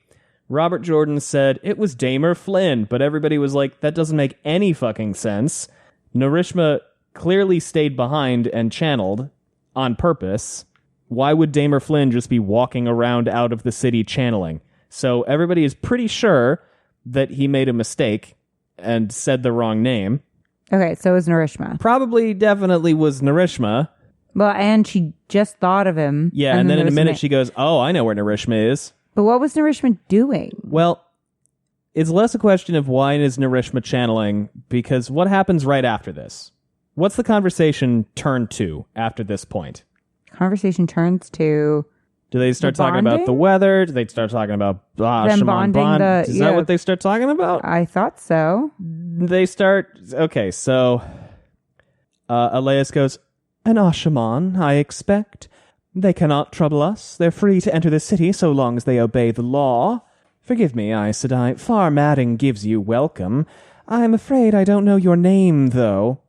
Speaker 1: Robert Jordan said it was Damer Flynn, but everybody was like, that doesn't make any fucking sense. Narishma clearly stayed behind and channeled on purpose. Why would Damer Flynn just be walking around out of the city channeling? So everybody is pretty sure that he made a mistake and said the wrong name.
Speaker 2: Okay, so is Narishma.
Speaker 1: Probably definitely was Narishma.
Speaker 2: Well, and she just thought of him.
Speaker 1: Yeah, and then in a minute she goes, oh, I know where Narishma is.
Speaker 2: But what was Narishma doing?
Speaker 1: Well, it's less a question of why is Narishma channeling, because what happens right after this? What's the conversation turn to after this point?
Speaker 2: Conversation turns to...
Speaker 1: Do they start talking about the weather? Do they start talking about
Speaker 2: them
Speaker 1: Shimon
Speaker 2: bonding?
Speaker 1: Is that what they start talking about?
Speaker 2: I thought so.
Speaker 1: They start... Okay, so... Elias goes, an Ashaman, I expect. They cannot trouble us. They're free to enter the city so long as they obey the law. Forgive me, Aes Sedai. Farmading gives you welcome. I'm afraid I don't know your name, though.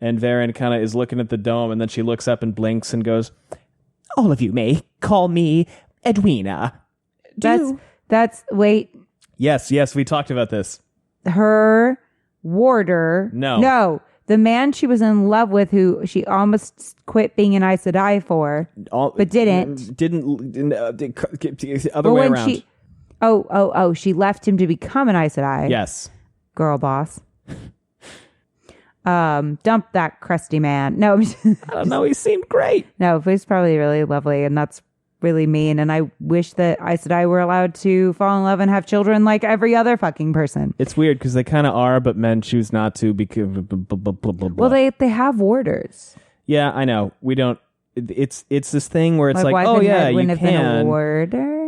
Speaker 1: And Verin kind of is looking at the dome, and then she looks up and blinks and goes,
Speaker 3: all of you may call me Edwina.
Speaker 2: Wait.
Speaker 1: Yes, we talked about this.
Speaker 2: Her warder. No. The man she was in love with, who she almost quit being an Aes Sedai for, but didn't.
Speaker 1: The other way around.
Speaker 2: She left him to become an Aes Sedai.
Speaker 1: Yes.
Speaker 2: Girl boss. Dump that crusty man. No,
Speaker 1: I don't know. He seemed great.
Speaker 2: No, he's probably really lovely, and that's really mean. And I wish that Aes Sedai were allowed to fall in love and have children like every other fucking person.
Speaker 1: It's weird because they kind of are, but men choose not to because.
Speaker 2: Well, they have warders.
Speaker 1: Yeah, I know. We don't. It's this thing where it's like,
Speaker 2: oh
Speaker 1: yeah, you
Speaker 2: have
Speaker 1: can.
Speaker 2: Been a warder?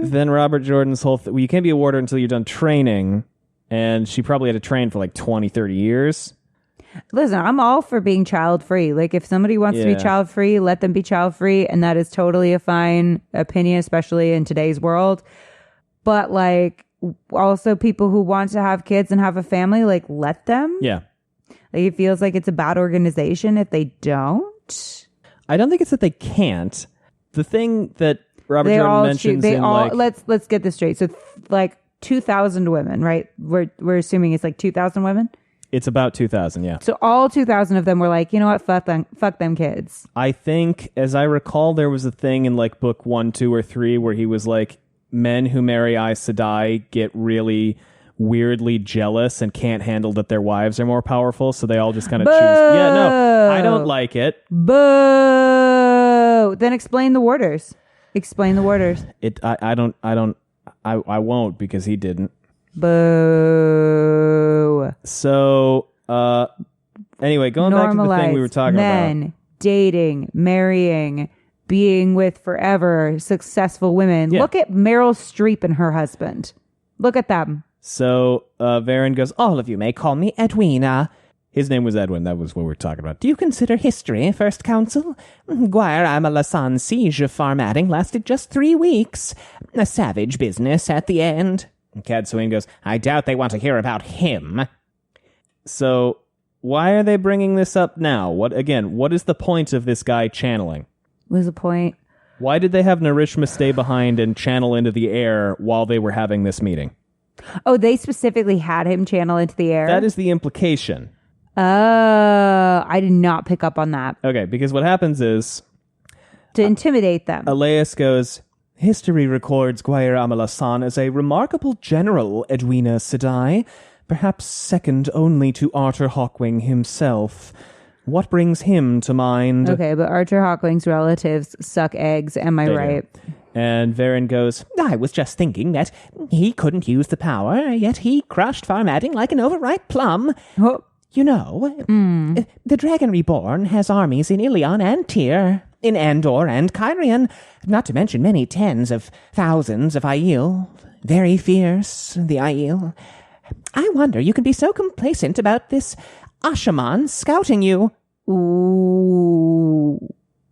Speaker 1: Then Robert Jordan's whole thing. Well, you can't be a warder until you're done training, and she probably had to train for like 20, 30 years.
Speaker 2: Listen, I'm all for being child-free. Like, if somebody wants to be child-free, let them be child-free, and that is totally a fine opinion, especially in today's world. But, like, also people who want to have kids and have a family, like, let them.
Speaker 1: Yeah.
Speaker 2: Like, it feels like it's a bad organization if they don't.
Speaker 1: I don't think it's that they can't. The thing that Robert Jordan mentions
Speaker 2: let's get this straight. So, like, 2,000 women, right? We're assuming it's like 2,000 women?
Speaker 1: It's about 2,000, yeah.
Speaker 2: So all 2,000 of them were like, you know what, fuck them kids.
Speaker 1: I think, as I recall, there was a thing in like book 1, 2, or 3 where he was like, men who marry Aes Sedai get really weirdly jealous and can't handle that their wives are more powerful, so they all just kind of choose. Yeah, no, I don't like it.
Speaker 2: Boo! Then explain the warders. Explain the warders.
Speaker 1: I won't because he didn't.
Speaker 2: Boo.
Speaker 1: So, anyway, going back to the thing we were talking about.
Speaker 2: Men, dating, marrying, being with forever, successful women. Yeah. Look at Meryl Streep and her husband. Look at them.
Speaker 1: So, Verin goes,
Speaker 3: all of you may call me Edwina.
Speaker 1: His name was Edwin. That was what we were talking about.
Speaker 3: Do you consider history, First Council? Gwyer Amalasan's siege of Farmading lasted just 3 weeks. A savage business at the end.
Speaker 1: Cadsuane goes,
Speaker 3: I doubt they want to hear about him.
Speaker 1: So, why are they bringing this up now? What is the point of this guy channeling?
Speaker 2: What was the point?
Speaker 1: Why did they have Narishma stay behind and channel into the air while they were having this meeting?
Speaker 2: Oh, they specifically had him channel into the air?
Speaker 1: That is the implication.
Speaker 2: I did not pick up on that.
Speaker 1: Okay, because what happens is...
Speaker 2: To intimidate them.
Speaker 1: Elias goes... History records Gwyer Amalasan as a remarkable general, Edwina Sedai, perhaps second only to Arthur Hawkwing himself. What brings him to mind?
Speaker 2: Okay, but Arthur Hawkwing's relatives suck eggs, am I right?
Speaker 1: And Verin goes,
Speaker 3: I was just thinking that he couldn't use the power, yet he crushed Farmading like an overripe plum.
Speaker 2: Oh.
Speaker 3: You know, the Dragon Reborn has armies in Ilion and Tyr, in Andor and Kyrian, not to mention many tens of thousands of Aiel. Very fierce, the Aiel. I wonder you can be so complacent about this Ashaman scouting you.
Speaker 2: Ooh.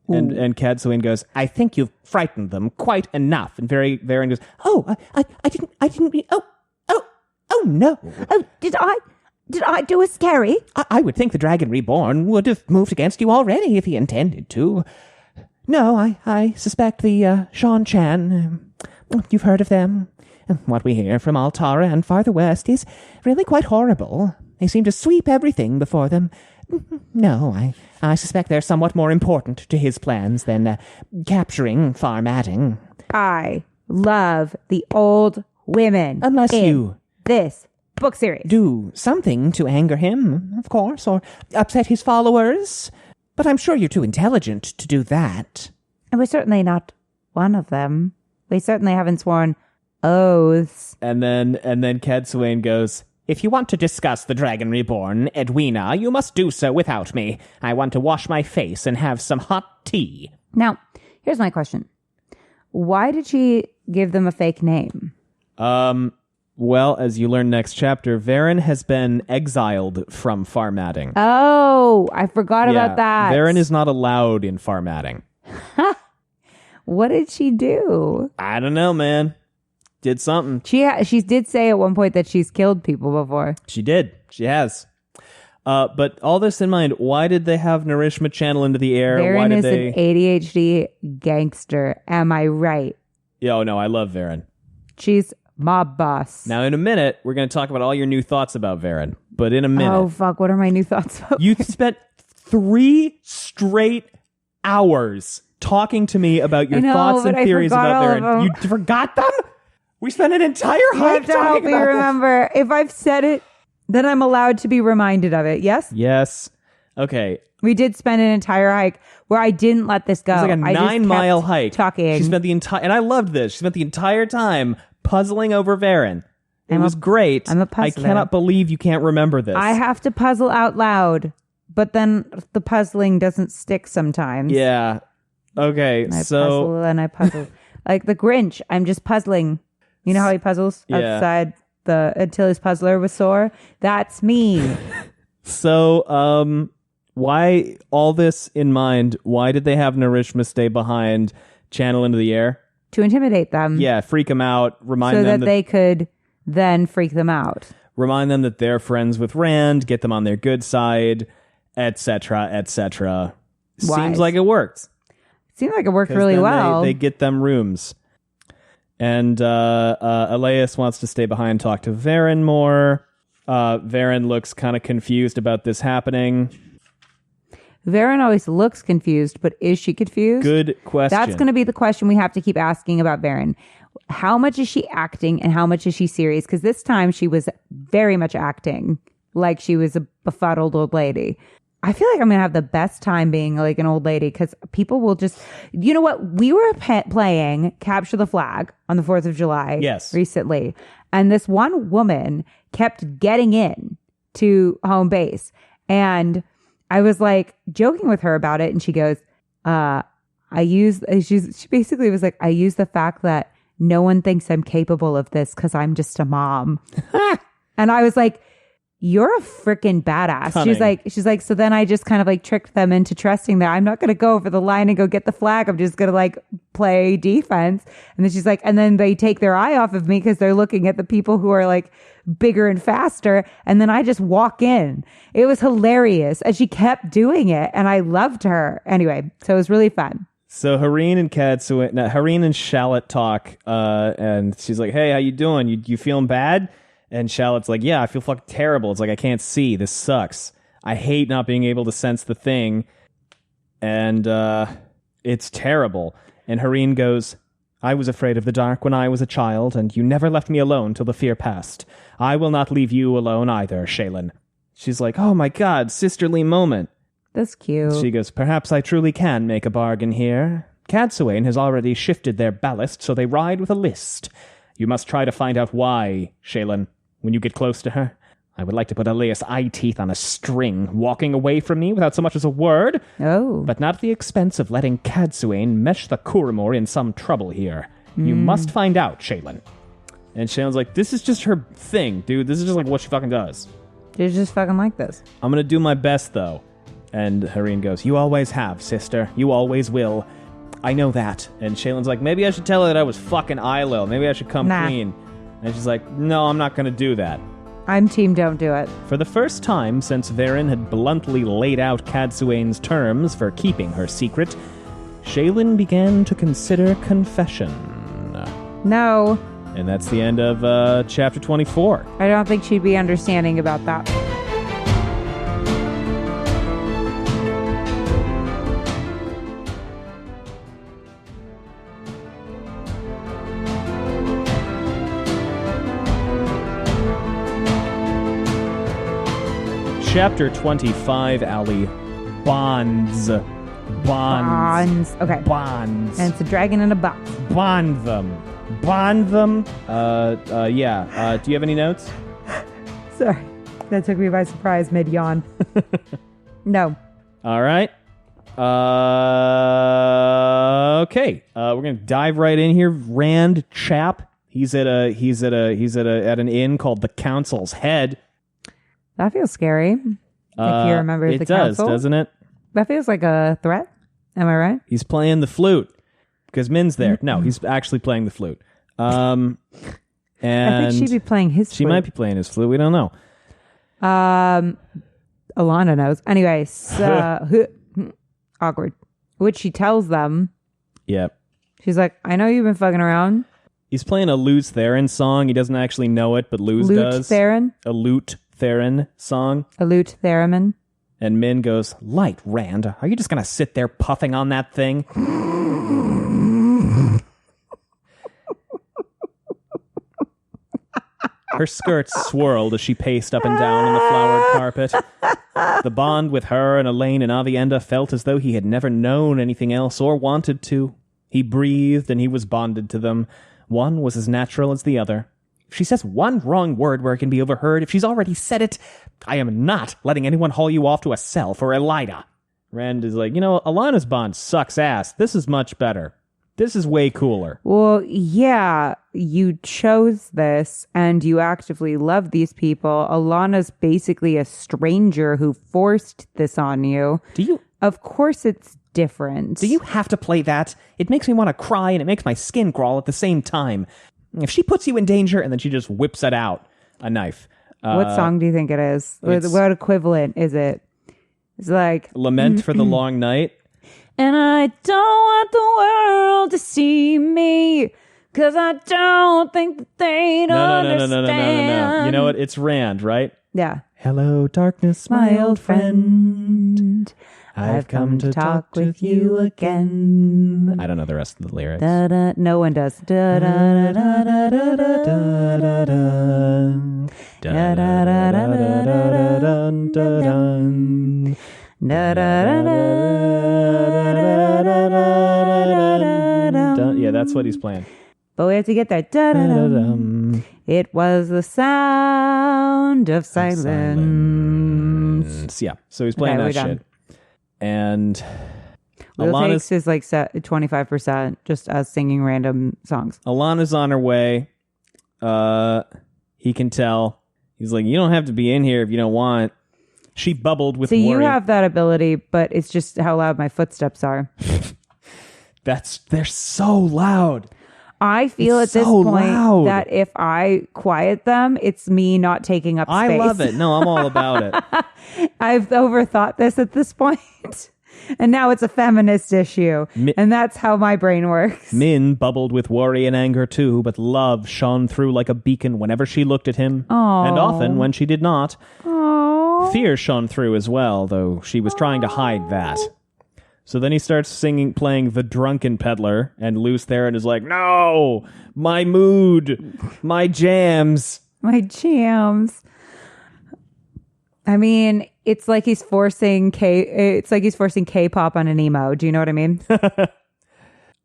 Speaker 1: And Cadsuane goes,
Speaker 3: I think you've frightened them quite enough. And Verin goes, oh, I didn't mean, oh, no.
Speaker 2: Oh, did I do a scary?
Speaker 3: I would think the Dragon Reborn would have moved against you already if he intended to. No, I suspect the Sean Chan, you've heard of them. What we hear from Altara and farther west is really quite horrible. They seem to sweep everything before them. No, I suspect they're somewhat more important to his plans than capturing Farmadding.
Speaker 2: I love the old women.
Speaker 3: Unless you
Speaker 2: this book series.
Speaker 3: do something to anger him, of course, or upset his followers. But I'm sure you're too intelligent to do that.
Speaker 2: And we're certainly not one of them. We certainly haven't sworn oaths.
Speaker 1: and then Cadsuane goes,
Speaker 3: If you want to discuss the Dragon Reborn, Edwina, you must do so without me. I want to wash my face and have some hot tea.
Speaker 2: Now, here's my question. Why did she give them a fake name?
Speaker 1: well, as you learn next chapter, Verin has been exiled from Farmadding.
Speaker 2: Oh, I forgot about that.
Speaker 1: Verin is not allowed in Farmadding.
Speaker 2: What did she do?
Speaker 1: I don't know, man. Did something.
Speaker 2: She did say at one point that she's killed people before.
Speaker 1: She did. She has. But all this in mind, why did they have Narishma channel into the air?
Speaker 2: Verin
Speaker 1: Why did
Speaker 2: is
Speaker 1: they...
Speaker 2: an ADHD gangster. Am I right?
Speaker 1: Oh, no, I love Verin.
Speaker 2: She's mob boss.
Speaker 1: Now, in a minute, we're going to talk about all your new thoughts about Verin. But in a minute...
Speaker 2: Oh, fuck. What are my new thoughts about
Speaker 1: You spent 3 straight hours talking to me about your thoughts and theories about Verin. You forgot them? We spent an entire
Speaker 2: You
Speaker 1: hike
Speaker 2: have to help me remember. If I've said it, then I'm allowed to be reminded of it. Yes?
Speaker 1: Yes. Okay.
Speaker 2: We did spend an entire hike where I didn't let this go.
Speaker 1: It was like a 9-mile hike.
Speaker 2: Talking.
Speaker 1: She spent the entire... And I loved this. She spent the entire time puzzling over Verin. It was great.
Speaker 2: I'm a puzzler.
Speaker 1: I cannot believe you can't remember this.
Speaker 2: I have to puzzle out loud, but then the puzzling doesn't stick sometimes.
Speaker 1: Yeah. Okay,
Speaker 2: And I
Speaker 1: so...
Speaker 2: puzzle and I puzzle. Like the Grinch, I'm just puzzling. You know how he puzzles outside until his puzzler was sore? That's me.
Speaker 1: So, why, all this in mind, why did they have Narishma stay behind, channel into the air?
Speaker 2: To intimidate them.
Speaker 1: Yeah, freak them out, remind
Speaker 2: So
Speaker 1: them
Speaker 2: that they could then freak them out.
Speaker 1: Remind them that they're friends with Rand, get them on their good side, etc., etc. Seems like it worked.
Speaker 2: Seemed like it worked really well.
Speaker 1: They get them rooms. And Elias wants to stay behind and talk to Verin more. Verin looks kind of confused about this happening.
Speaker 2: Verin always looks confused, but is she confused?
Speaker 1: Good question.
Speaker 2: That's going to be the question we have to keep asking about Verin. How much is she acting and how much is she serious? Because this time she was very much acting like she was a befuddled old lady. I feel like I'm going to have the best time being like an old lady because people will just... You know what? We were playing Capture the Flag on the 4th of July recently. And this one woman kept getting in to home base. And I was like joking with her about it. And she goes, she basically was like, I use the fact that no one thinks I'm capable of this because I'm just a mom. And I was like, you're a freaking badass.
Speaker 1: Cunning.
Speaker 2: She's like, so then I just kind of like tricked them into trusting that I'm not going to go over the line and go get the flag. I'm just going to like play defense. And then she's like, and then they take their eye off of me because they're looking at the people who are like bigger and faster. And then I just walk in. It was hilarious. And she kept doing it. And I loved her. Anyway, so it was really fun.
Speaker 1: So Hareen and Shallot talk, and she's like, hey, how you doing? You feeling bad? And Shallot's like, yeah, I feel fucking terrible. It's like, I can't see. This sucks. I hate not being able to sense the thing. And it's terrible. And Hareen goes, I was afraid of the dark when I was a child, and you never left me alone till the fear passed. I will not leave you alone either, Shalon. She's like, oh my god, sisterly moment.
Speaker 2: That's cute.
Speaker 1: She goes, perhaps I truly can make a bargain here. Cadsuane has already shifted their ballast, so they ride with a list. You must try to find out why, Shalon. When you get close to her, I would like to put Elias' eye teeth on a string, walking away from me without so much as a word.
Speaker 2: Oh.
Speaker 1: But not at the expense of letting Cadsuane mesh the Kuramor in some trouble here. You must find out, Shalon. And Shalon's like, this is just her thing, dude. This is just like what she fucking does.
Speaker 2: She's just fucking like this.
Speaker 1: I'm going to do my best, though. And Verin goes, you always have, sister. You always will. I know that. And Shalon's like, maybe I should tell her that I was fucking Ilil. Maybe I should come clean. And she's like, no, I'm not going to do that.
Speaker 2: I'm team don't do it.
Speaker 1: For the first time since Verin had bluntly laid out Cadsuane's terms for keeping her secret, Shalon began to consider confession.
Speaker 2: No.
Speaker 1: And that's the end of chapter 24.
Speaker 2: I don't think she'd be understanding about that.
Speaker 1: Chapter 25, Allie. Bonds.
Speaker 2: Okay.
Speaker 1: Bonds.
Speaker 2: And it's a dragon in a box.
Speaker 1: Bond them. Bond them. Yeah. Do you have any notes?
Speaker 2: Sorry. That took me by surprise mid-yawn. No.
Speaker 1: All right. Okay. We're gonna dive right in here. Rand chap. He's at an inn called the Council's Head.
Speaker 2: That feels scary. If you remember the council.
Speaker 1: It does, doesn't it?
Speaker 2: That feels like a threat. Am I right?
Speaker 1: He's playing the flute because Min's there. No, he's actually playing the flute. And
Speaker 2: I think she'd be playing his flute.
Speaker 1: She might be playing his flute. We don't know.
Speaker 2: Alana knows. Anyway, so awkward. Which she tells them.
Speaker 1: Yep.
Speaker 2: She's like, I know you've been fucking around.
Speaker 1: He's playing a Luz Theron song. He doesn't actually know it, but Luz does.
Speaker 2: Theron?
Speaker 1: A Lute Theron song.
Speaker 2: A Lute Theremin.
Speaker 1: And Min goes, light, Rand. Are you just going to sit there puffing on that thing? Her skirts swirled as she paced up and down on the flowered carpet. The bond with her and Elaine and Avienda felt as though he had never known anything else or wanted to. He breathed and he was bonded to them. One was as natural as the other. If she says one wrong word where it can be overheard, if she's already said it, I am not letting anyone haul you off to a cell for Elida. Rand is like, Alana's bond sucks ass. This is much better. This is way cooler.
Speaker 2: Well, yeah, you chose this and you actively love these people. Alana's basically a stranger who forced this on you. Of course it's different.
Speaker 3: Do you have to play that? It makes me want to cry and it makes my skin crawl at the same time. If she puts you in danger
Speaker 1: and then she just whips it out, a knife.
Speaker 2: What song do you think it is? What equivalent is it? It's like...
Speaker 1: Lament for the Long Night.
Speaker 2: And I don't want the world to see me, because I don't think that they'd understand.
Speaker 1: No. You know what? It's Rand, right?
Speaker 2: Yeah.
Speaker 1: Hello, darkness, my old friend. I've come to talk with you again. I don't know the rest of the lyrics.
Speaker 2: Da, da, no one does. Da, da, da, da, da, da, da, da, da, da.
Speaker 1: Yeah, that's what he's playing.
Speaker 2: But we have to get there. It was the sound of silence.
Speaker 1: Yeah, so he's playing that shit. And
Speaker 2: Wheel Takes is like 25% just as singing random songs.
Speaker 1: Alana's on her way. He can tell. He's like, you don't have to be in here if you don't want. She bubbled with worry.
Speaker 2: So you have that ability, but it's just how loud my footsteps are.
Speaker 1: They're so loud.
Speaker 2: I feel at this point that if I quiet them, it's me not taking up space.
Speaker 1: I love it. No, I'm all about it.
Speaker 2: I've overthought this at this point. And now it's a feminist issue. And that's how my brain works.
Speaker 1: Min bubbled with worry and anger too, but love shone through like a beacon whenever she looked at him.
Speaker 2: Aww.
Speaker 1: And often when she did not.
Speaker 2: Aww.
Speaker 1: Fear shone through as well, though she was trying to hide that. So then he starts playing The Drunken Peddler, and Luz Theron is like, no, my mood, my jams.
Speaker 2: My jams. I mean, it's like he's forcing K-pop on an emo. Do you know what I mean?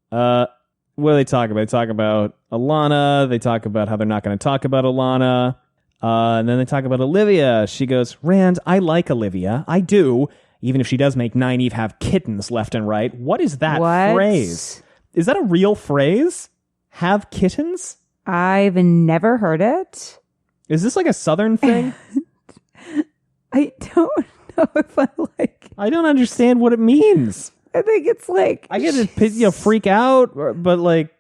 Speaker 1: What do they talk about? They talk about Alana. They talk about how they're not going to talk about Alana. And then they talk about Olivia. She goes, Rand, I like Olivia. I do. Even if she does make Nynaeve have kittens left and right. What is that phrase? Is that a real phrase? Have kittens?
Speaker 2: I've never heard it.
Speaker 1: Is this like a Southern thing?
Speaker 2: I don't know if I like.
Speaker 1: I don't understand what it means.
Speaker 2: I think it's like
Speaker 1: I get to freak out, but like,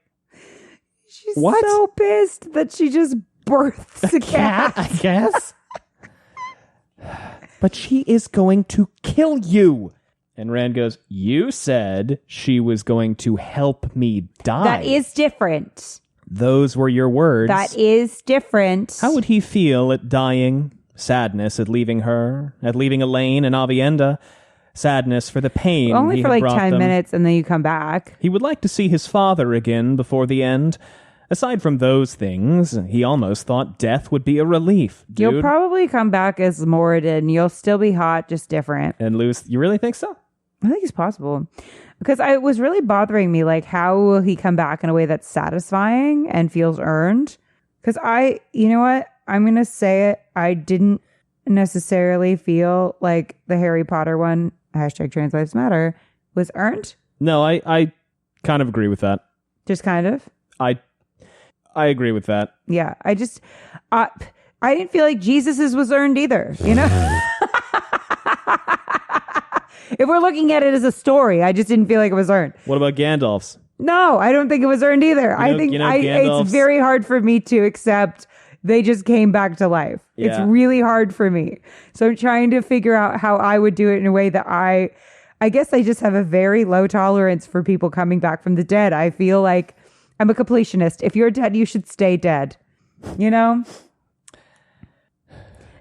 Speaker 2: she's
Speaker 1: what?
Speaker 2: so pissed that she just births a cat.
Speaker 1: I guess. But she is going to kill you. And Rand goes, you said she was going to help me die.
Speaker 2: That is different.
Speaker 1: Those were your words.
Speaker 2: That is different.
Speaker 1: How would he feel at dying? Sadness at leaving her, at leaving Elaine and Avienda. Sadness for the pain.
Speaker 2: Only
Speaker 1: he
Speaker 2: for
Speaker 1: had
Speaker 2: like
Speaker 1: brought
Speaker 2: 10
Speaker 1: them.
Speaker 2: minutes and then you come back.
Speaker 1: He would like to see his father again before the end. Aside from those things, he almost thought death would be a relief. Dude.
Speaker 2: You'll probably come back as Moradin. You'll still be hot, just different.
Speaker 1: And Luce, you really think so?
Speaker 2: I think it's possible. Because it was really bothering me, like, how will he come back in a way that's satisfying and feels earned? Because you know what? I'm going to say it. I didn't necessarily feel like the Harry Potter one, #Trans Lives Matter, was earned.
Speaker 1: No, I kind of agree with that.
Speaker 2: Just kind of.
Speaker 1: I agree with that.
Speaker 2: Yeah. I didn't feel like Jesus's was earned either, you know? If we're looking at it as a story, I just didn't feel like it was earned.
Speaker 1: What about Gandalf's?
Speaker 2: No, I don't think it was earned either. I think it's very hard for me to accept they just came back to life.
Speaker 1: Yeah.
Speaker 2: It's really hard for me. So I'm trying to figure out how I would do it in a way that I guess I just have a very low tolerance for people coming back from the dead. I feel like I'm a completionist. If you're dead, you should stay dead, you know?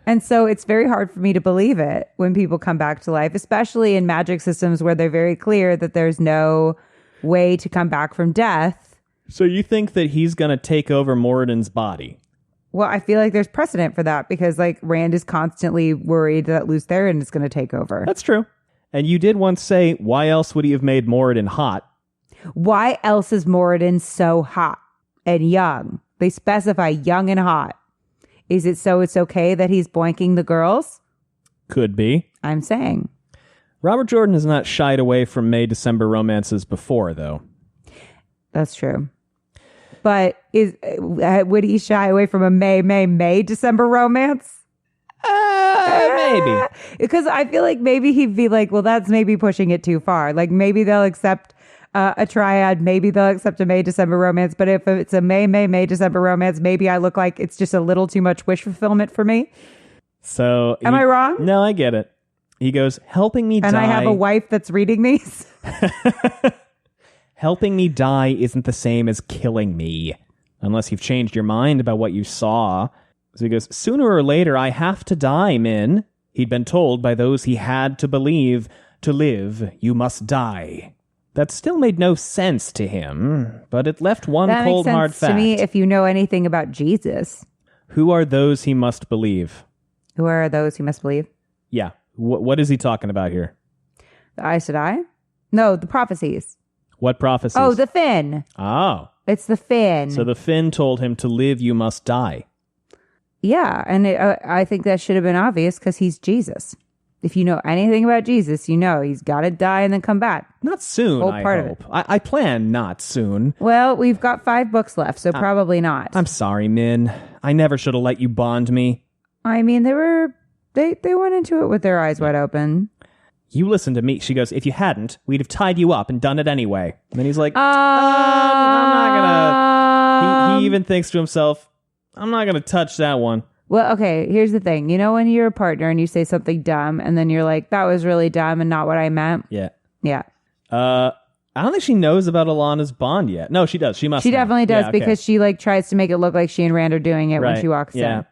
Speaker 2: And so it's very hard for me to believe it when people come back to life, especially in magic systems where they're very clear that there's no way to come back from death.
Speaker 1: So you think that he's going to take over Moradin's body?
Speaker 2: Well, I feel like there's precedent for that because like Rand is constantly worried that Lews Therin is going to take over.
Speaker 1: That's true. And you did once say, why else would he have made Moradin hot?
Speaker 2: Why else is Moradin so hot and young? They specify young and hot. Is it so it's okay that he's boinking the girls?
Speaker 1: Could be.
Speaker 2: I'm saying.
Speaker 1: Robert Jordan has not shied away from May-December romances before, though.
Speaker 2: That's true. But would he shy away from a May-December romance?
Speaker 1: Maybe.
Speaker 2: Because I feel like maybe he'd be like, well, that's maybe pushing it too far. Like maybe they'll accept a triad. Maybe they'll accept a May-December romance. But if it's a May-December romance, maybe I look like it's just a little too much wish fulfillment for me.
Speaker 1: So
Speaker 2: am I wrong?
Speaker 1: No, I get it. He goes, helping me die.
Speaker 2: And I have a wife that's reading these.
Speaker 1: Helping me die isn't the same as killing me. Unless you've changed your mind about what you saw. So he goes, sooner or later, I have to die, Min. He'd been told by those he had to believe, to live, you must die. That still made no sense to him, but it left one
Speaker 2: that
Speaker 1: cold,
Speaker 2: makes
Speaker 1: hard
Speaker 2: sense
Speaker 1: fact.
Speaker 2: to me if you know anything about Jesus.
Speaker 1: Who are those he must believe?
Speaker 2: Who are those he must believe?
Speaker 1: Yeah. What is he talking about here?
Speaker 2: The Aes Sedai? No, the prophecies.
Speaker 1: What prophecies?
Speaker 2: Oh, the Finn.
Speaker 1: Oh.
Speaker 2: It's the Finn.
Speaker 1: So the Finn told him to live, you must die.
Speaker 2: Yeah, and I think that should have been obvious because he's Jesus. If you know anything about Jesus, you know he's got to die and then come back.
Speaker 1: Not soon,
Speaker 2: Whole
Speaker 1: I
Speaker 2: part of
Speaker 1: hope. I plan not soon.
Speaker 2: Well, we've got 5 books left, so probably not.
Speaker 1: I'm sorry, Min. I never should have let you bond me.
Speaker 2: I mean, they went into it with their eyes wide open.
Speaker 1: You listen to me. She goes, if you hadn't, we'd have tied you up and done it anyway. And then he's like, I'm not gonna... He even thinks to himself, I'm not gonna touch that one.
Speaker 2: Well, okay, here's the thing. You know when you're a partner and you say something dumb and then you're like, that was really dumb and not what I meant?
Speaker 1: Yeah.
Speaker 2: Yeah.
Speaker 1: I don't think she knows about Alana's bond yet. No, she does. She must.
Speaker 2: She
Speaker 1: know.
Speaker 2: definitely does
Speaker 1: Yeah, okay.
Speaker 2: because she like tries to make it look like she and Rand are doing it when she walks
Speaker 1: yeah.
Speaker 2: in.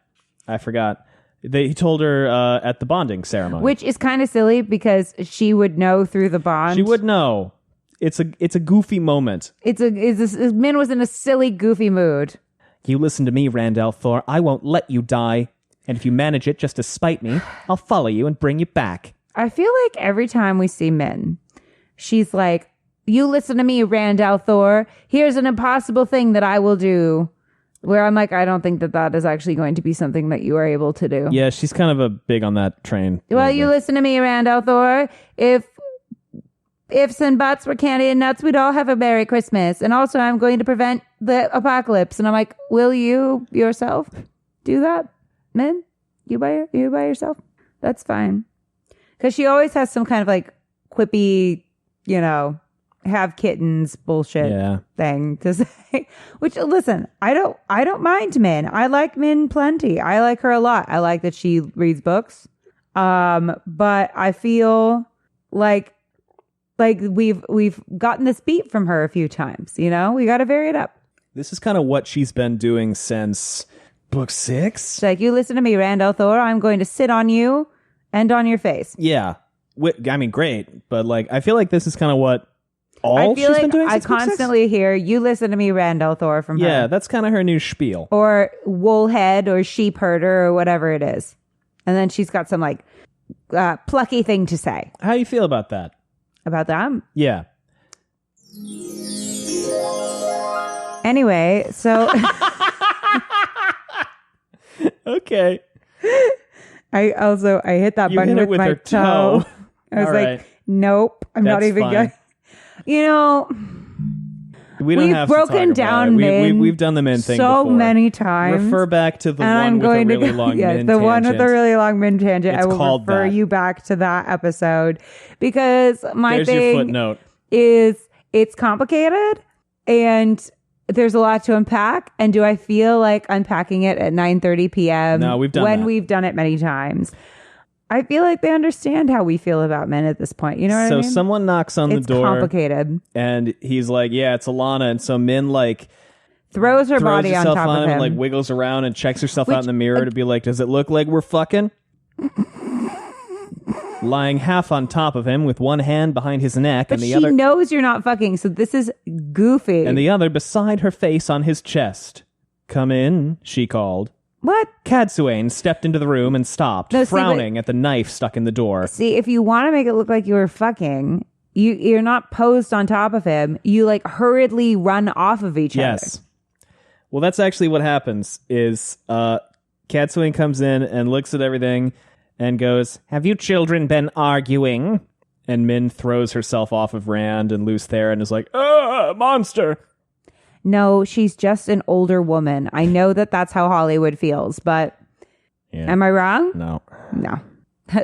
Speaker 1: I forgot. He told her at the bonding ceremony.
Speaker 2: Which is kind of silly because she would know through the bond.
Speaker 1: She would know. It's a goofy moment.
Speaker 2: Min was in a silly, goofy mood.
Speaker 1: You listen to me, Randall Thor. I won't let you die. And if you manage it just to spite me, I'll follow you and bring you back.
Speaker 2: I feel like every time we see Min, she's like, you listen to me, Randall Thor. Here's an impossible thing that I will do. Where I'm like, I don't think that is actually going to be something that you are able to do.
Speaker 1: Yeah, she's kind of big on that train.
Speaker 2: Well, you listen to me, Randall Thor. If ifs and buts were candy and nuts, we'd all have a Merry Christmas. And also, I'm going to prevent the apocalypse. And I'm like, will you yourself do that, Min? You by yourself? That's fine. Because she always has some kind of like quippy, have kittens bullshit thing to say. Which, listen, I don't mind Min. I like Min plenty. I like her a lot. I like that she reads books. But I feel like we've gotten this beat from her a few times. We got to vary it up.
Speaker 1: This is kind of what she's been doing since book 6.
Speaker 2: She's like, you listen to me, Randall Thor. I'm going to sit on you and on your face.
Speaker 1: Yeah. I mean, great. But like, I feel like this is kind of what she's been doing since book 6?
Speaker 2: Constantly hear, you listen to me, Randall Thor from her.
Speaker 1: Yeah, that's kind of her new spiel.
Speaker 2: Or woolhead or sheep herder or whatever it is. And then she's got some like plucky thing to say.
Speaker 1: How do you feel about that?
Speaker 2: About them?
Speaker 1: Yeah.
Speaker 2: Anyway, so...
Speaker 1: Okay.
Speaker 2: I hit that button with my toe. I was like, nope, I'm not even going.
Speaker 1: We don't have
Speaker 2: broken
Speaker 1: to talk
Speaker 2: down
Speaker 1: about it.
Speaker 2: Min
Speaker 1: We've done the Min thing
Speaker 2: so
Speaker 1: before.
Speaker 2: many times.
Speaker 1: Refer back to the one with a really long Min tangent.
Speaker 2: The one with the really long Min tangent. I will refer you back to that episode because
Speaker 1: There's your footnote.
Speaker 2: Is it's complicated and there's a lot to unpack. And do I feel like unpacking it at 9:30 p.m.?
Speaker 1: No, we've done that.
Speaker 2: We've done it many times. I feel like they understand how we feel about men at this point. You know what I mean?
Speaker 1: So someone knocks on the door.
Speaker 2: It's complicated.
Speaker 1: And he's like, yeah, it's Alana. And so Min
Speaker 2: throws her body on top of him.
Speaker 1: And like wiggles around and checks herself out in the mirror to be like, does it look like we're fucking? Lying half on top of him with one hand behind his neck
Speaker 2: but
Speaker 1: and the other.
Speaker 2: She knows you're not fucking, so this is goofy.
Speaker 1: And the other beside her face on his chest. Come in, she called.
Speaker 2: What?
Speaker 1: Cadsuane stepped into the room and stopped, frowning at the knife stuck in the door.
Speaker 2: See, if you want to make it look like you were fucking, you're not posed on top of him. You like hurriedly run off of each other.
Speaker 1: Yes. Well, that's actually what happens is Cadsuane comes in and looks at everything and goes, have you children been arguing? And Min throws herself off of Rand and Luce there and is like, monster.
Speaker 2: No, she's just an older woman. I know that that's how Hollywood feels, but am I wrong?
Speaker 1: No.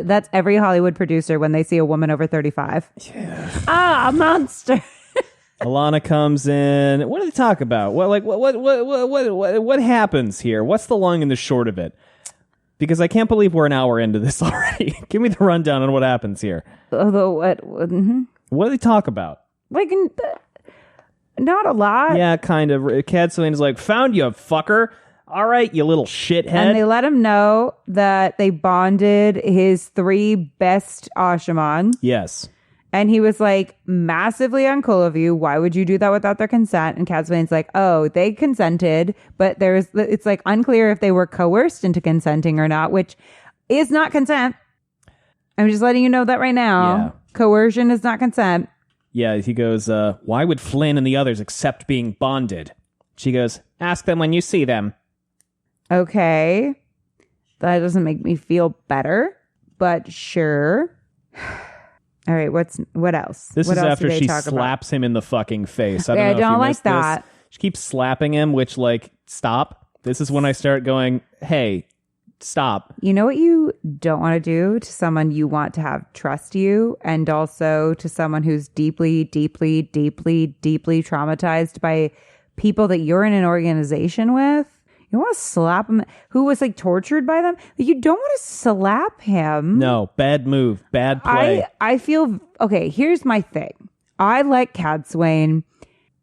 Speaker 2: That's every Hollywood producer when they see a woman over 35. Yeah. A monster.
Speaker 1: Alana comes in. What do they talk about? What happens here? What's the long and the short of it? Because I can't believe we're an hour into this already. Give me the rundown on what happens here.
Speaker 2: Although what? Mm-hmm.
Speaker 1: What do they talk about?
Speaker 2: Like, not a lot.
Speaker 1: Yeah, kind of. Cadsuane's like, found you, fucker. All right, you little shithead.
Speaker 2: And they let him know that they bonded his 3 best Ashaman.
Speaker 1: Yes.
Speaker 2: And he was like, massively uncool of you. Why would you do that without their consent? And Cadsuane's like, oh, they consented, but it's like unclear if they were coerced into consenting or not, which is not consent. I'm just letting you know that right now.
Speaker 1: Yeah.
Speaker 2: Coercion is not consent.
Speaker 1: Yeah, he goes, why would Flynn and the others accept being bonded? She goes, ask them when you see them.
Speaker 2: Okay. That doesn't make me feel better, but sure. All right, what else?
Speaker 1: This
Speaker 2: what
Speaker 1: is
Speaker 2: else
Speaker 1: after she slaps him in the fucking face. I don't know if you
Speaker 2: like
Speaker 1: missed
Speaker 2: that.
Speaker 1: This. She keeps slapping him, which, like, stop. This is when I start going, hey, stop.
Speaker 2: You know what you don't want to do to someone you want to have trust you, and also to someone who's deeply, deeply, deeply, deeply traumatized by people that you're in an organization with? You want to slap him, who was like tortured by them? You don't want to slap him.
Speaker 1: No, bad move, bad play.
Speaker 2: I feel, okay, here's my thing. I like Cadsuane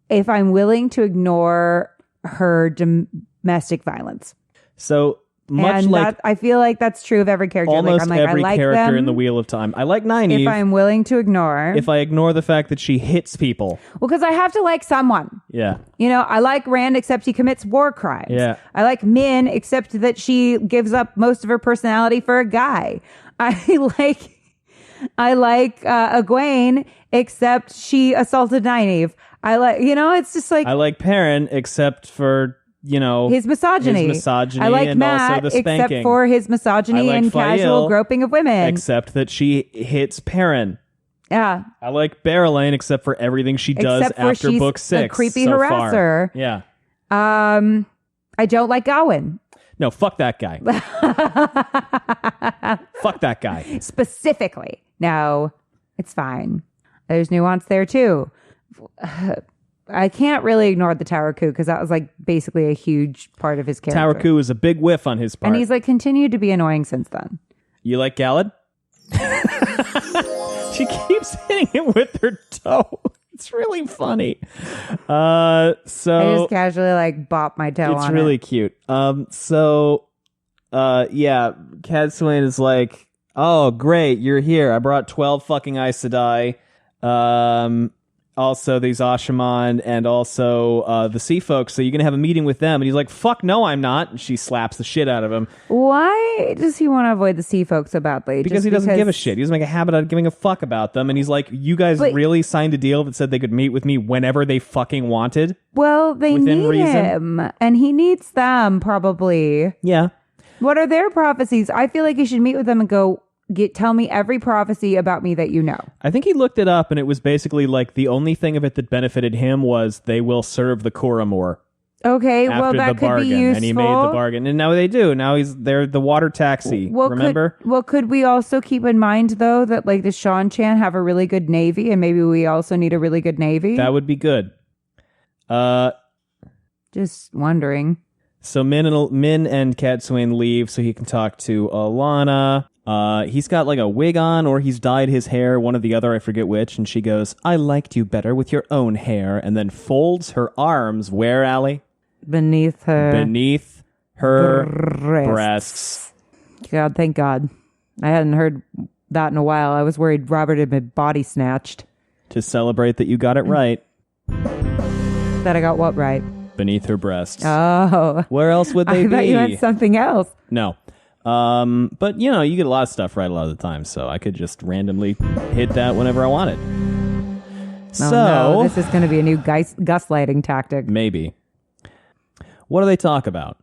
Speaker 2: if I'm willing to ignore her domestic violence.
Speaker 1: So much
Speaker 2: and
Speaker 1: like
Speaker 2: I feel like that's true of every character.
Speaker 1: Almost every
Speaker 2: I like
Speaker 1: character
Speaker 2: them
Speaker 1: in the Wheel of Time. I like Nynaeve.
Speaker 2: if I'm willing to ignore.
Speaker 1: If I ignore the fact that she hits people.
Speaker 2: Well, because I have to like someone.
Speaker 1: Yeah.
Speaker 2: You know, I like Rand except he commits war crimes.
Speaker 1: Yeah.
Speaker 2: I like Min except that she gives up most of her personality for a guy. I like Egwene except she assaulted Nynaeve. It's just like
Speaker 1: I like Perrin except for
Speaker 2: his misogyny. I like
Speaker 1: and
Speaker 2: Matt
Speaker 1: also the spanking.
Speaker 2: except for his misogyny
Speaker 1: I like
Speaker 2: and
Speaker 1: Fael,
Speaker 2: casual groping of women.
Speaker 1: Except that she hits Perrin.
Speaker 2: Yeah.
Speaker 1: I like Barrelane except for everything she does
Speaker 2: Except for
Speaker 1: after
Speaker 2: she's
Speaker 1: book 6.
Speaker 2: a creepy
Speaker 1: so
Speaker 2: harasser.
Speaker 1: Far. Yeah.
Speaker 2: I don't like Gawain.
Speaker 1: No, fuck that guy. Fuck that guy.
Speaker 2: Specifically. No, it's fine. There's nuance there too. I can't really ignore the Tower Coup because that was like basically a huge part of his character.
Speaker 1: Tower Coup is a big whiff on his part.
Speaker 2: And he's like continued to be annoying since then.
Speaker 1: You like Galad? She keeps hitting it with her toe. It's really funny.
Speaker 2: I just casually like bop my toe on it.
Speaker 1: It's really cute. Yeah, Cadsuane is like, oh, great, you're here. I brought 12 fucking Aes Sedai. Also these Ashaman and also the Sea Folks. So you're going to have a meeting with them. And he's like, fuck no, I'm not. And she slaps the shit out of him.
Speaker 2: Why does he want to avoid the Sea Folks so badly?
Speaker 1: Because he doesn't give a shit. He doesn't make a habit out of giving a fuck about them. And he's like, you guys really signed a deal that said they could meet with me whenever they fucking wanted?
Speaker 2: Well, they need him. And he needs them, probably.
Speaker 1: Yeah.
Speaker 2: What are their prophecies? I feel like you should meet with them and go, tell me every prophecy about me that you know.
Speaker 1: I think he looked it up, and it was basically like the only thing of it that benefited him was they will serve the Koramor.
Speaker 2: Okay, well, that could be useful.
Speaker 1: And he made the bargain. And now they do. Now they're the water taxi, remember?
Speaker 2: Could we also keep in mind, though, that like the Shan-Chan have a really good navy, and maybe we also need a really good navy?
Speaker 1: That would be good.
Speaker 2: Just wondering.
Speaker 1: So Min and Cadsuane leave so he can talk to Alana. He's got like a wig on or he's dyed his hair, one or the other, I forget which. And she goes, I liked you better with your own hair. And then folds her arms where, Allie?
Speaker 2: Beneath her
Speaker 1: breasts.
Speaker 2: God, thank God. I hadn't heard that in a while. I was worried Robert had been body snatched.
Speaker 1: To celebrate that you got it right.
Speaker 2: That I got what right?
Speaker 1: Beneath her breasts.
Speaker 2: Oh.
Speaker 1: Where else would they be?
Speaker 2: I thought you meant something else.
Speaker 1: No. But you know, you get a lot of stuff right a lot of the time, so I could just randomly hit that whenever I wanted.
Speaker 2: No, this is going to be a new gaslighting tactic.
Speaker 1: Maybe. What do they talk about?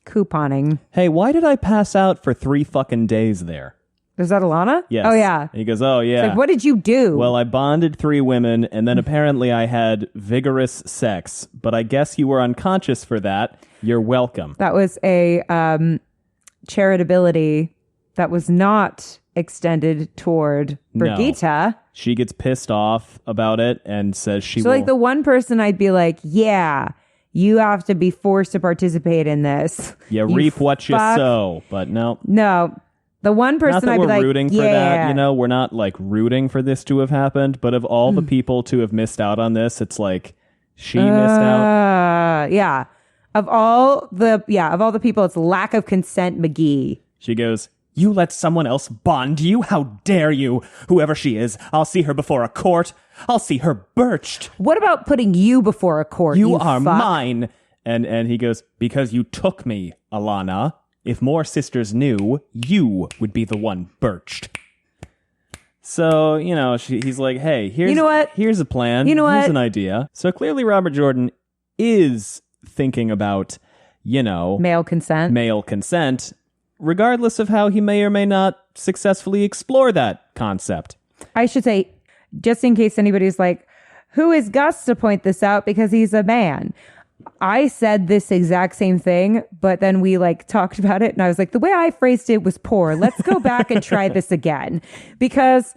Speaker 2: Couponing.
Speaker 1: Hey, why did I pass out for 3 fucking days there?
Speaker 2: Is that Alana?
Speaker 1: Yes.
Speaker 2: Oh, yeah.
Speaker 1: And he goes, oh, yeah.
Speaker 2: It's like, what did you do?
Speaker 1: Well, I bonded 3 women, and then apparently I had vigorous sex. But I guess you were unconscious for that. You're welcome.
Speaker 2: That was a charitability that was not extended toward Brigitte.
Speaker 1: No. She gets pissed off about it and says she will...
Speaker 2: So, like, the one person I'd be like, yeah, you have to be forced to participate in this.
Speaker 1: You reap what you sow. But no.
Speaker 2: No. The one person I'd be like,
Speaker 1: rooting for that, you know, we're not like rooting for this to have happened, but of all the people to have missed out on this, it's like she missed out.
Speaker 2: Yeah. Of all the people, it's lack of consent, McGee.
Speaker 1: She goes, you let someone else bond you? How dare you? Whoever she is, I'll see her before a court. I'll see her birched.
Speaker 2: What about putting you before a court?
Speaker 1: You are mine. And he goes, because you took me, Alana. If more sisters knew, you would be the one birched. So, you know, he's like, hey, here's a plan. Here's an idea. So clearly Robert Jordan is thinking about, you know... Male consent, regardless of how he may or may not successfully explore that concept.
Speaker 2: I should say, just in case anybody's like, who is Gus to point this out because he's a man? I said this exact same thing, but then we like talked about it and I was like, the way I phrased it was poor. Let's go back and try this again, because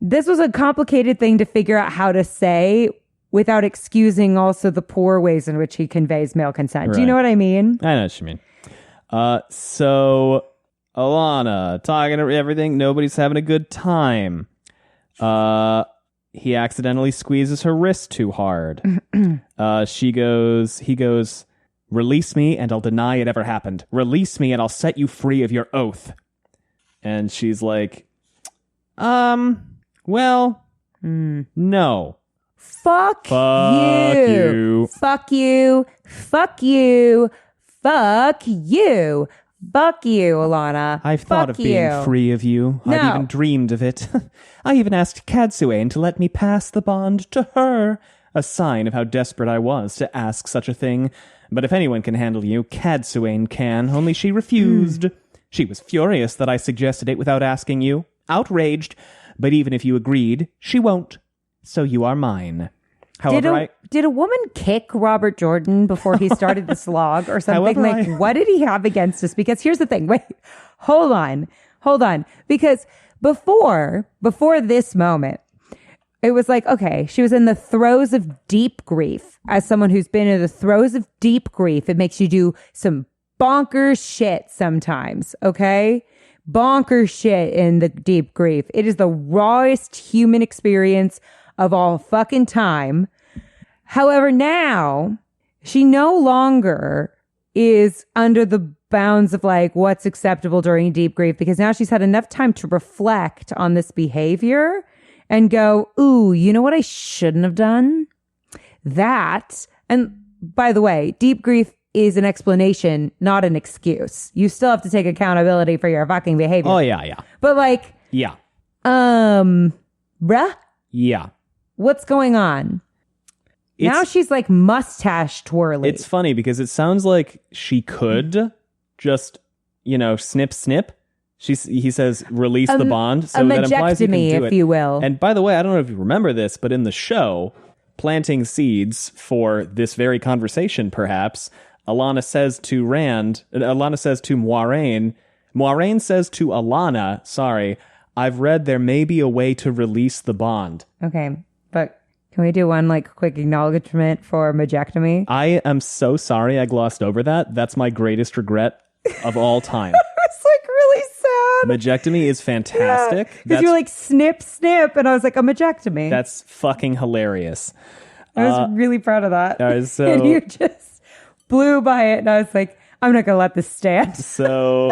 Speaker 2: this was a complicated thing to figure out how to say without excusing also the poor ways in which he conveys male consent. Right. Do you know what I mean?
Speaker 1: I know what you mean. So Alana talking to everything. Nobody's having a good time. He accidentally squeezes her wrist too hard. He goes, release me and I'll deny it ever happened. Release me and I'll set you free of your oath. And she's like, well, no.
Speaker 2: Fuck you. Fuck you. Fuck you. Fuck you. Fuck you, Alana.
Speaker 1: I've thought of being free of you. No. I've even dreamed of it. I even asked Cadsuane to let me pass the bond to her. A sign of how desperate I was to ask such a thing. But if anyone can handle you, Cadsuane can. Only she refused. She was furious that I suggested it without asking you. Outraged. But even if you agreed, she won't. So you are mine. However,
Speaker 2: did a woman kick Robert Jordan before he started the slog or something?
Speaker 1: However,
Speaker 2: what did he have against us? Because here's the thing. Wait, hold on. Because before this moment, it was like, okay, she was in the throes of deep grief. As someone who's been in the throes of deep grief, it makes you do some bonkers shit sometimes, okay? Bonkers shit in the deep grief. It is the rawest human experience of all fucking time. However, now she no longer is under the bounds of like what's acceptable during deep grief, because now she's had enough time to reflect on this behavior and go, ooh, you know what I shouldn't have done? That. And by the way, deep grief is an explanation, not an excuse. You still have to take accountability for your fucking behavior.
Speaker 1: Oh, yeah.
Speaker 2: But like,
Speaker 1: Yeah.
Speaker 2: bruh,
Speaker 1: Yeah.
Speaker 2: what's going on? Now she's like mustache twirly.
Speaker 1: It's funny because it sounds like she could just, snip, snip. He says, release the bond. So that implies he can do
Speaker 2: if you will.
Speaker 1: And by the way, I don't know if you remember this, but in the show, planting seeds for this very conversation, perhaps, Alana says to Moiraine says to Alana, sorry, I've read there may be a way to release the bond.
Speaker 2: Okay, but can we do one like quick acknowledgement for majectomy?
Speaker 1: I am so sorry I glossed over that. That's my greatest regret of all time.
Speaker 2: It's like really sad.
Speaker 1: Majectomy is fantastic.
Speaker 2: Because you're like snip, snip, and I was like, a majectomy.
Speaker 1: That's fucking hilarious.
Speaker 2: I was really proud of that.
Speaker 1: So,
Speaker 2: and you just blew by it, and I was like, I'm not gonna let this stand.
Speaker 1: So,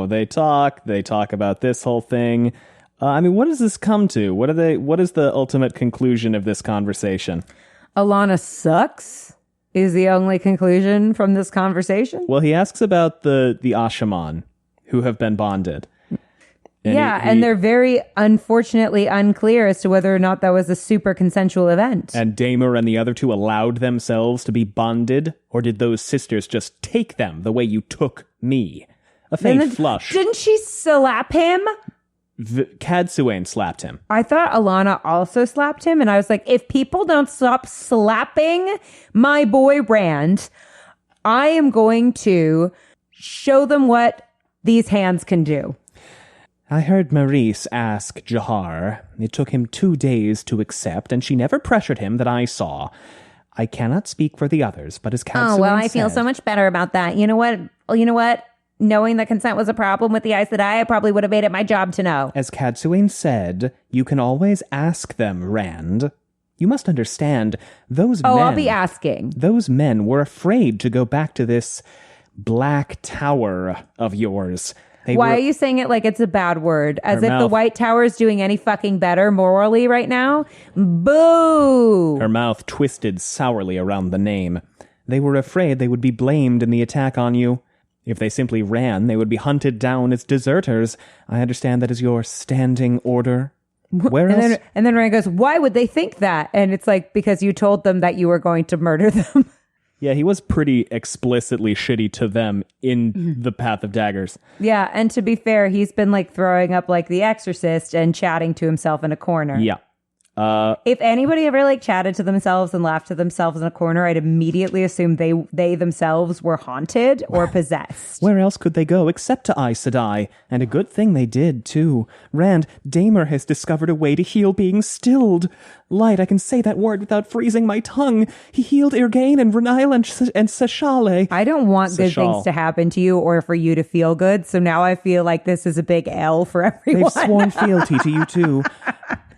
Speaker 1: they talk about this whole thing. What does this come to? What is the ultimate conclusion of this conversation?
Speaker 2: Alana sucks is the only conclusion from this conversation.
Speaker 1: Well, he asks about the Ashaman who have been bonded.
Speaker 2: And they're very unfortunately unclear as to whether or not that was a super consensual event.
Speaker 1: And Damer and the other two allowed themselves to be bonded, or did those sisters just take them the way you took me? A faint flush.
Speaker 2: Didn't she slap him?
Speaker 1: Cadsuane slapped him.
Speaker 2: I thought Alana also slapped him, and I was like, if people don't stop slapping my boy Rand, I am going to show them what these hands can do.
Speaker 1: I heard Maurice ask Jahar. It took him 2 days to accept, and she never pressured him that I saw. I cannot speak for the others, but as Cadsuane
Speaker 2: I feel so much better about that. You know what? Knowing that consent was a problem with the Aes Sedai, I probably would have made it my job to know.
Speaker 1: As Cadsuane said, you can always ask them, Rand. You must understand, those men...
Speaker 2: I'll be asking.
Speaker 1: Those men were afraid to go back to this black tower of yours.
Speaker 2: Why are you saying it like it's a bad word? As if
Speaker 1: mouth.
Speaker 2: the White Tower is doing any fucking better morally right now? Boo!
Speaker 1: Her mouth twisted sourly around the name. They were afraid they would be blamed in the attack on you. If they simply ran, they would be hunted down as deserters. I understand that is your standing order. Where else?
Speaker 2: And then Rand goes, why would they think that? And it's like, because you told them that you were going to murder them.
Speaker 1: Yeah, he was pretty explicitly shitty to them in The Path of Daggers.
Speaker 2: Yeah, and to be fair, he's been like throwing up like The Exorcist and chatting to himself in a corner.
Speaker 1: Yeah.
Speaker 2: If anybody ever like chatted to themselves and laughed to themselves in a corner, I'd immediately assume they themselves were haunted or possessed.
Speaker 1: Where else could they go except to Aes Sedai? And a good thing they did, too. Rand, Damer has discovered a way to heal being stilled. Light, I can say that word without freezing my tongue. He healed Irgain and Renail and Seshale.
Speaker 2: I don't want good things to happen to you or for you to feel good, so now I feel like this is a big L for everyone.
Speaker 1: They've sworn fealty to you, too.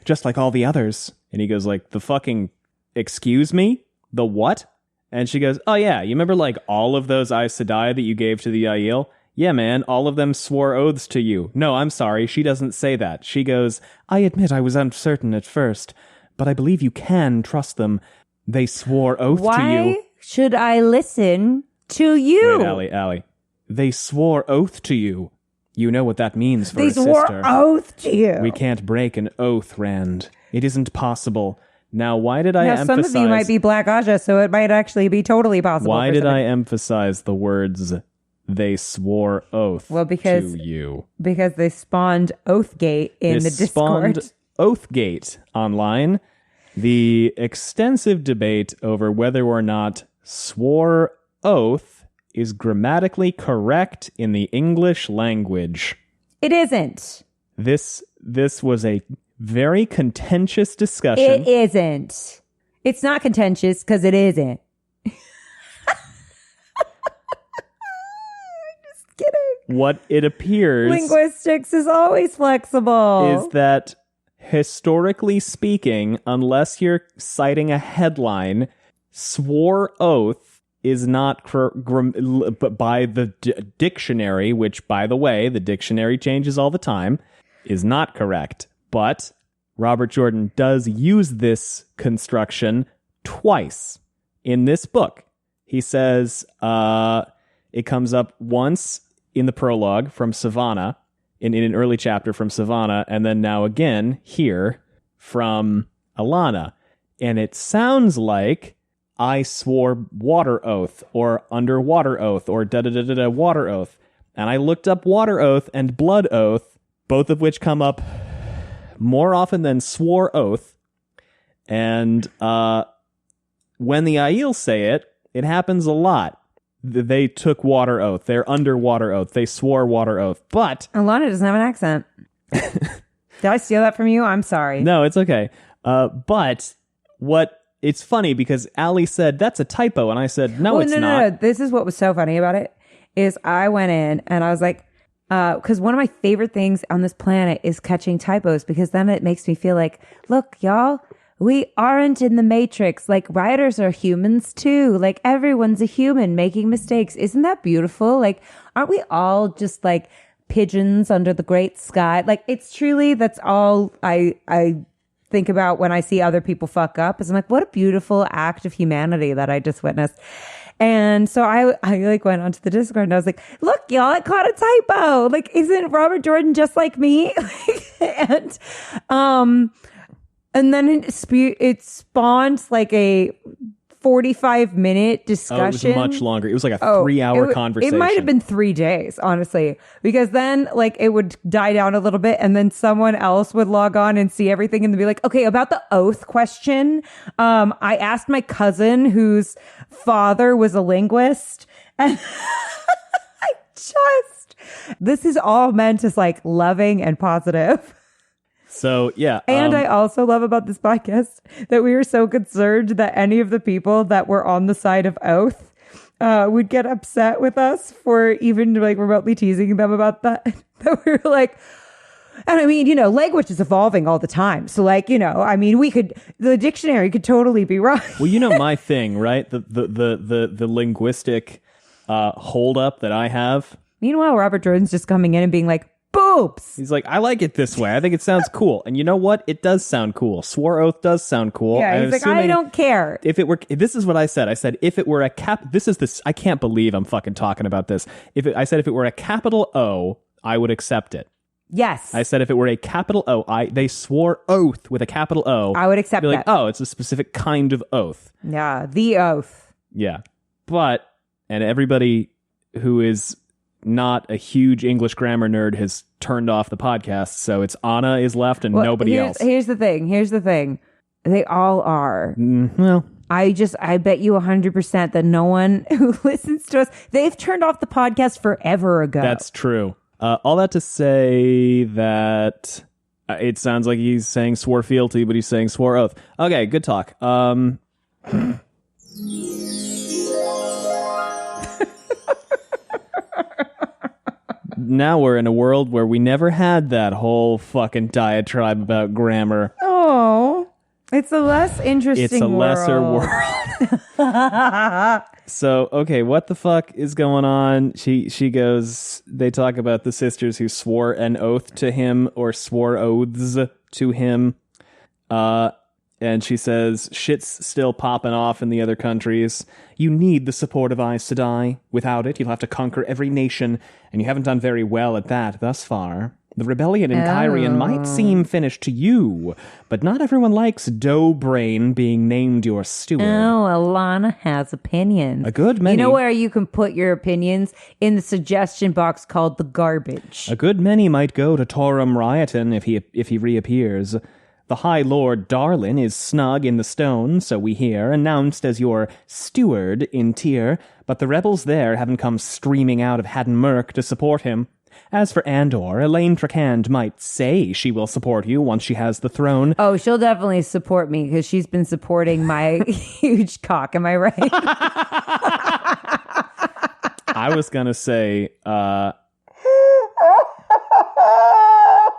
Speaker 1: Just like all the others. And he goes like, the fucking, excuse me? The what? And she goes, oh yeah, you remember like all of those Aes Sedai that you gave to the Aiel? Yeah, man, all of them swore oaths to you. No, I'm sorry, she doesn't say that. She goes, I admit I was uncertain at first, but I believe you can trust them. They swore oath to you.
Speaker 2: Why should I listen to you?
Speaker 1: Wait, Allie. They swore oath to you. You know what that means for a sister.
Speaker 2: They swore oath to you.
Speaker 1: We can't break an oath, Rand. It isn't possible. Now, why did I emphasize...
Speaker 2: Some of you might be Black Aja, so it might actually be totally possible.
Speaker 1: Why did I emphasize the words, they swore oath
Speaker 2: because
Speaker 1: to you.
Speaker 2: Because they spawned Oathgate in the Discord.
Speaker 1: Spawned Oathgate online. The extensive debate over whether or not swore oath is grammatically correct in the English language.
Speaker 2: It isn't.
Speaker 1: This was a very contentious discussion.
Speaker 2: It isn't. It's not contentious because it isn't. Just kidding.
Speaker 1: What it appears
Speaker 2: Linguistics is always flexible.
Speaker 1: is that historically speaking, unless you're citing a headline, swore oath is not by the dictionary, which, by the way, the dictionary changes all the time, is not correct. But Robert Jordan does use this construction twice in this book. He says it comes up once in the prologue from Savannah, in an early chapter from Savannah, and then now again here from Alana. And it sounds like I swore water oath or underwater oath or da-da-da-da-da water oath. And I looked up water oath and blood oath, both of which come up more often than swore oath. And when the Aiel say it, it happens a lot. They took water oath. They're underwater oath. They swore water oath. But
Speaker 2: Alana doesn't have an accent. Did I steal that from you? I'm sorry.
Speaker 1: No, it's okay. But it's funny because Allie said, that's a typo. And I said, no, it's not.
Speaker 2: No. This is what was so funny about it is I went in and I was like, because one of my favorite things on this planet is catching typos because then it makes me feel like, look, y'all, we aren't in the Matrix. Like, writers are humans too. Like, everyone's a human making mistakes. Isn't that beautiful? Like, aren't we all just like pigeons under the great sky? Like, it's truly, that's all I think about when I see other people fuck up. Is I'm like, what a beautiful act of humanity that I just witnessed. And so I like went onto the Discord and I was like, look, y'all, I caught a typo. Like, isn't Robert Jordan just like me? And then it spawned like a 45-minute discussion.
Speaker 1: Oh, it was much longer. It was like a 3-hour conversation.
Speaker 2: It might have been 3 days, honestly, because then like it would die down a little bit and then someone else would log on and see everything and be like, okay, about the oath question. I asked my cousin whose father was a linguist and this is all meant as like loving and positive.
Speaker 1: So, yeah.
Speaker 2: And I also love about this podcast that we were so concerned that any of the people that were on the side of oath would get upset with us for even like remotely teasing them about that. That we were like, and I mean, you know, language is evolving all the time. So like, you know, I mean, the dictionary could totally be wrong.
Speaker 1: Well, you know my thing, right? The linguistic hold up that I have.
Speaker 2: Meanwhile, Robert Jordan's just coming in and being like, boobs.
Speaker 1: He's like, I like it this way. I think it sounds cool. And you know what? It does sound cool. Swore oath does sound cool.
Speaker 2: Yeah, he's like, I don't care.
Speaker 1: If this is what I said. I said, if it were a I can't believe I'm fucking talking about this. I said, if it were a capital O, I would accept it.
Speaker 2: Yes.
Speaker 1: I said, if it were a capital O, they swore oath with a capital O.
Speaker 2: I would accept
Speaker 1: be like,
Speaker 2: that.
Speaker 1: oh, it's a specific kind of oath.
Speaker 2: Yeah, the oath.
Speaker 1: Yeah. And everybody who is not a huge English grammar nerd has turned off the podcast, so it's Anna is left and nobody else.
Speaker 2: Here's the thing. They all are.
Speaker 1: Well,
Speaker 2: I bet you 100% that no one who listens to us, they've turned off the podcast forever ago.
Speaker 1: That's true. All that to say that it sounds like he's saying swore fealty, but he's saying swore oath. Okay, good talk. Now we're in a world where we never had that whole fucking diatribe about grammar.
Speaker 2: Oh, it's a less interesting
Speaker 1: It's a lesser world. So, okay, what the fuck is going on? She goes, they talk about the sisters who swore an oath to him or swore oaths to him. And she says, shit's still popping off in the other countries. You need the support of Aes Sedai. Without it, you'll have to conquer every nation, and you haven't done very well at that thus far. The rebellion in Kyrian might seem finished to you, but not everyone likes Dough Brain being named your steward.
Speaker 2: Oh, Alana has opinions.
Speaker 1: A good many.
Speaker 2: You know where you can put your opinions? In the suggestion box called the garbage.
Speaker 1: A good many might go to Torum Rioton if he reappears. The High Lord Darlin is snug in the stone, so we hear, announced as your steward in Tyr, but the rebels there haven't come streaming out of Haddon Merk to support him. As for Andor, Elaine Trakand might say she will support you once she has the throne.
Speaker 2: Oh, she'll definitely support me because she's been supporting my huge cock. Am I right?
Speaker 1: I was going to say, I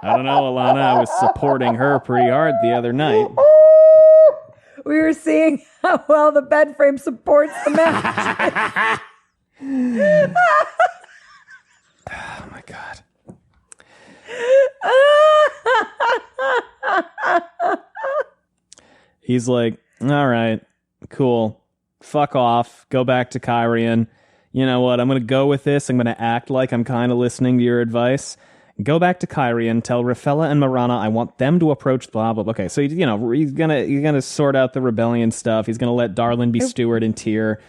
Speaker 1: don't know, Alana. I was supporting her pretty hard the other night.
Speaker 2: We were seeing how well the bed frame supports the match.
Speaker 1: Oh, my God. He's like, all right, cool. Fuck off. Go back to Kyrian. You know what? I'm going to go with this. I'm going to act like I'm kind of listening to your advice. Go back to Kyrian. Tell Raphella and Marana I want them to approach blah, blah, blah. Okay, so, you know, he's gonna sort out the rebellion stuff. He's going to let Darlin be steward in Tyr.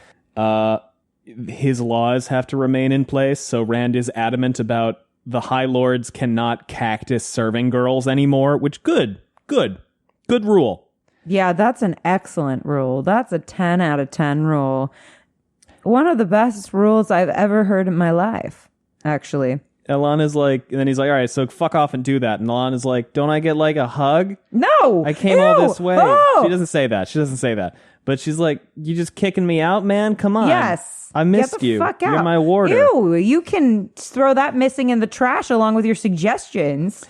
Speaker 1: His laws have to remain in place, so Rand is adamant about the High Lords cannot cactus serving girls anymore, which good rule.
Speaker 2: Yeah, that's an excellent rule. That's a 10 out of 10 rule. One of the best rules I've ever heard in my life, actually.
Speaker 1: Alana's like, and then he's like, all right, so fuck off and do that. And Alana's like, don't I get like a hug?
Speaker 2: No!
Speaker 1: I came all this way.
Speaker 2: Oh!
Speaker 1: She doesn't say that. But she's like, you just kicking me out, man? Come on.
Speaker 2: Yes.
Speaker 1: I missed
Speaker 2: Get the
Speaker 1: you.
Speaker 2: fuck out.
Speaker 1: You're my warder.
Speaker 2: Ew, you can throw that missing in the trash along with your suggestions.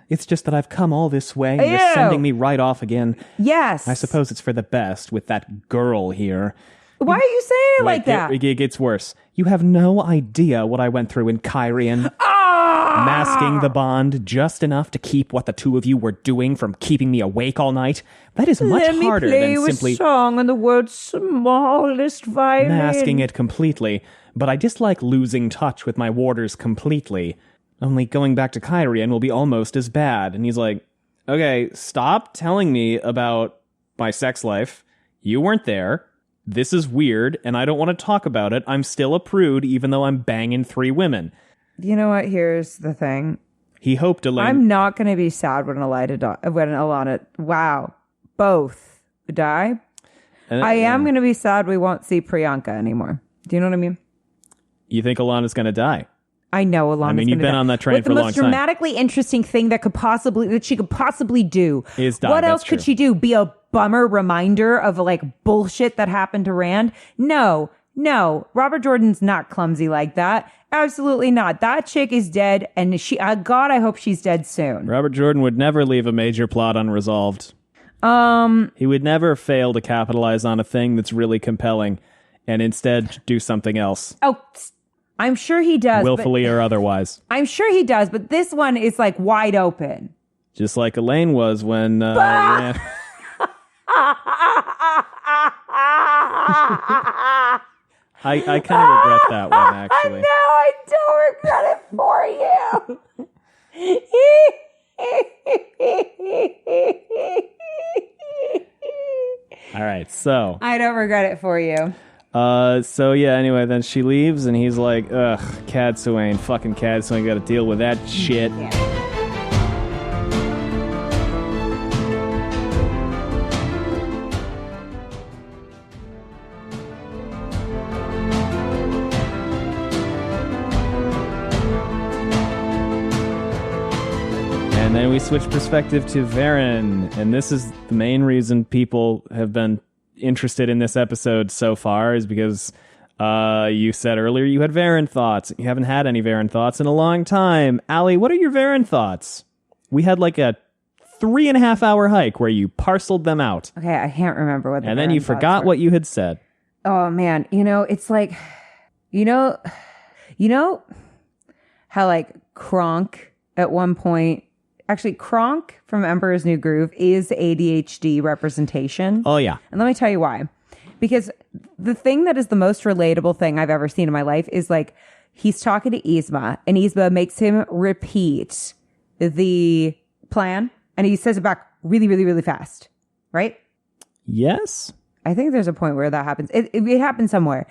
Speaker 1: It's just that I've come all this way and
Speaker 2: Ew.
Speaker 1: you're sending me right off again.
Speaker 2: Yes.
Speaker 1: I suppose it's for the best with that girl here.
Speaker 2: Why are you saying it like that?
Speaker 1: It gets worse. You have no idea what I went through in Kyrian. Masking the bond just enough to keep what the two of you were doing from keeping me awake all night. That is much harder than simply
Speaker 2: song on the world's smallest violin.
Speaker 1: masking it completely. But I dislike losing touch with my warders completely. Only going back to Kyrian will be almost as bad. And he's like, okay, stop telling me about my sex life. You weren't there. This is weird, and I don't want to talk about it. I'm still a prude, even though I'm banging 3 women.
Speaker 2: You know what? Here's the thing.
Speaker 1: He hoped Elaine...
Speaker 2: I'm not going to be sad when Alana... Wow. Both die. I am going to be sad we won't see Priyanka anymore. Do you know what I mean?
Speaker 1: You think Alana's going to die?
Speaker 2: I know Alana's going to die.
Speaker 1: I mean, you've been on that train for a long time.
Speaker 2: The most dramatically interesting thing that she could possibly do
Speaker 1: is die.
Speaker 2: What else could she do? Be a bummer reminder of like bullshit that happened to Rand? No. Robert Jordan's not clumsy like that. Absolutely not. That chick is dead, and God, I hope she's dead soon.
Speaker 1: Robert Jordan would never leave a major plot unresolved. He would never fail to capitalize on a thing that's really compelling and instead do something else.
Speaker 2: Oh, I'm sure he does.
Speaker 1: Willfully or otherwise.
Speaker 2: I'm sure he does, but this one is like wide open.
Speaker 1: Just like Elaine was when... I kind of regret that one, actually.
Speaker 2: No, I don't regret it for you.
Speaker 1: All right, so...
Speaker 2: I don't regret it for you.
Speaker 1: So yeah, anyway, then she leaves, and he's like, ugh, Cadsuane, fucking Cadsuane, gotta deal with that shit.
Speaker 2: Yeah.
Speaker 1: And then we switch perspective to Verin, and this is the main reason people have been interested in this episode so far, is because you said earlier you had Verin thoughts. You haven't had any Verin thoughts in a long time. Allie, what are your Verin thoughts? We had like a 3.5 hour hike where you parceled them out.
Speaker 2: Okay, I can't remember what the
Speaker 1: And then you forgot what you had said.
Speaker 2: Oh man, it's like, you know how like Kronk at one point, actually Kronk from Emperor's New Groove is ADHD representation.
Speaker 1: Oh yeah.
Speaker 2: And let me tell you why. Because the thing that is the most relatable thing I've ever seen in my life is like, he's talking to Yzma, and Yzma makes him repeat the plan, and he says it back really, really, really fast, right?
Speaker 1: Yes.
Speaker 2: I think there's a point where that happens. It happens somewhere.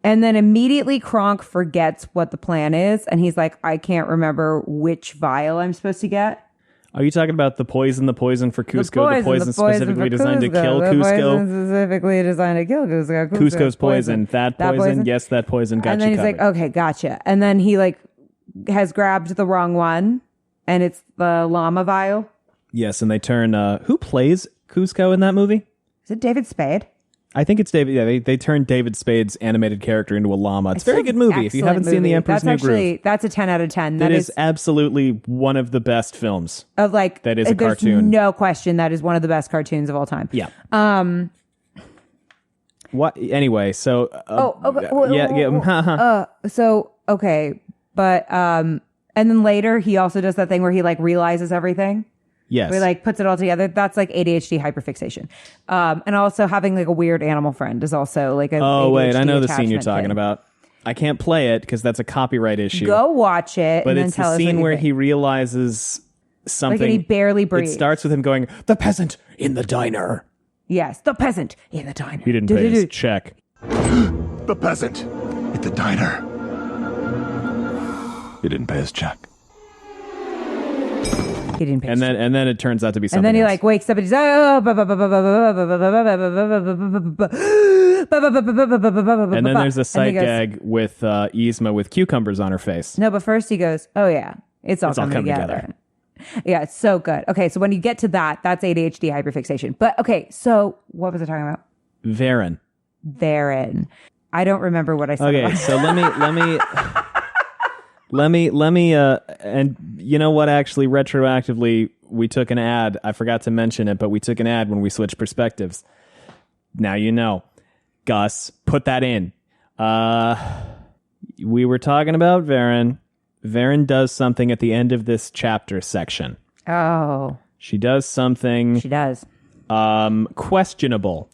Speaker 2: And then immediately Kronk forgets what the plan is. And he's like, I can't remember which vial I'm supposed to get.
Speaker 1: Are you talking about the poison for Cusco? The poison specifically designed to kill Cusco?
Speaker 2: The poison specifically designed to kill Cusco.
Speaker 1: Cusco's poison. That poison? Yes, that poison got
Speaker 2: and then
Speaker 1: you
Speaker 2: he's
Speaker 1: covered.
Speaker 2: like, okay, gotcha. And then he like has grabbed the wrong one. And it's the llama vial.
Speaker 1: Yes, and they turn... who plays Cusco in that movie?
Speaker 2: Is it David Spade?
Speaker 1: I think it's David. Yeah, they turned David Spade's animated character into a llama. It's a very good movie. If you haven't seen The Emperor's New Groove,
Speaker 2: that's a 10 out of 10.
Speaker 1: That is absolutely one of the best films.
Speaker 2: Of like
Speaker 1: that is a
Speaker 2: there's
Speaker 1: cartoon.
Speaker 2: No question that is one of the best cartoons of all time.
Speaker 1: Yeah. What? Anyway, so.
Speaker 2: So okay, but and then later he also does that thing where he like realizes everything.
Speaker 1: Yes.
Speaker 2: Where he like puts it all together. That's like ADHD hyperfixation. And also having like a weird animal friend is also like a
Speaker 1: Oh,
Speaker 2: ADHD
Speaker 1: wait, I know the scene you're
Speaker 2: attachment
Speaker 1: talking
Speaker 2: thing.
Speaker 1: about. I can't play it because that's a copyright issue.
Speaker 2: Go watch it.
Speaker 1: But
Speaker 2: and
Speaker 1: it's
Speaker 2: then tell
Speaker 1: the
Speaker 2: us what
Speaker 1: scene
Speaker 2: you
Speaker 1: where
Speaker 2: think.
Speaker 1: he realizes something.
Speaker 2: Like, and he barely breathes.
Speaker 1: It starts with him going, "The peasant in the diner."
Speaker 2: Yes, the peasant in the diner.
Speaker 1: He didn't pay his check.
Speaker 4: The peasant at the diner. He didn't pay his check.
Speaker 2: He didn't pay.
Speaker 1: And then it turns out to be something.
Speaker 2: And then he
Speaker 1: else.
Speaker 2: like wakes up and he's and
Speaker 1: And then there's a sight gag with Yzma with cucumbers on her face.
Speaker 2: No, but first he goes, "Oh yeah, it's all coming together." Yeah, it's so good. Okay, so when you get to that, that's ADHD hyperfixation. But okay, so what was I talking about?
Speaker 1: Verin.
Speaker 2: I don't remember what I said.
Speaker 1: Okay, so let me and you know what, actually retroactively we took an ad. I forgot to mention it, but we took an ad when we switched perspectives. Now you know. Gus, put that in. We were talking about Verin. Verin does something at the end of this chapter section.
Speaker 2: Oh.
Speaker 1: She does something
Speaker 2: She does.
Speaker 1: questionable.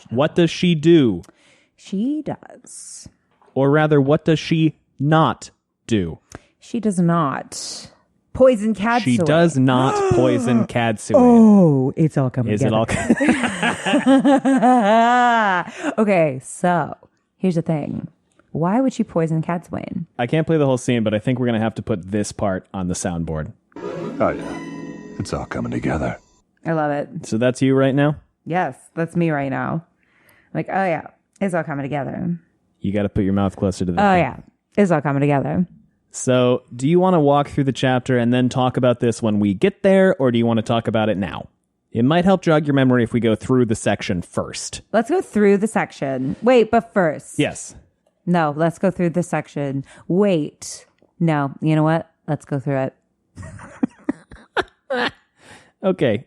Speaker 1: What does she do?
Speaker 2: She does.
Speaker 1: Or rather, what does she not do?
Speaker 2: She does not poison Katsue.
Speaker 1: She does not poison Katsue.
Speaker 2: Oh, it's all coming
Speaker 1: Is
Speaker 2: together.
Speaker 1: it all?
Speaker 2: Okay, so here's the thing. Why would she poison Katsue?
Speaker 1: I can't play the whole scene, but I think we're going to have to put this part on the soundboard.
Speaker 4: Oh, yeah. It's all coming together.
Speaker 2: I love it.
Speaker 1: So that's you right now?
Speaker 2: Yes, that's me right now. Like, oh yeah, it's all coming together.
Speaker 1: You got to put your mouth closer to the
Speaker 2: Oh
Speaker 1: thing.
Speaker 2: yeah, it's all coming together.
Speaker 1: So do you want to walk through the chapter and then talk about this when we get there, or do you want to talk about it now? It might help jog your memory if we go through the section first.
Speaker 2: Let's go through the section. Wait, but first.
Speaker 1: Yes.
Speaker 2: No, let's go through the section. Wait. No, you know what? Let's go through it.
Speaker 1: Okay.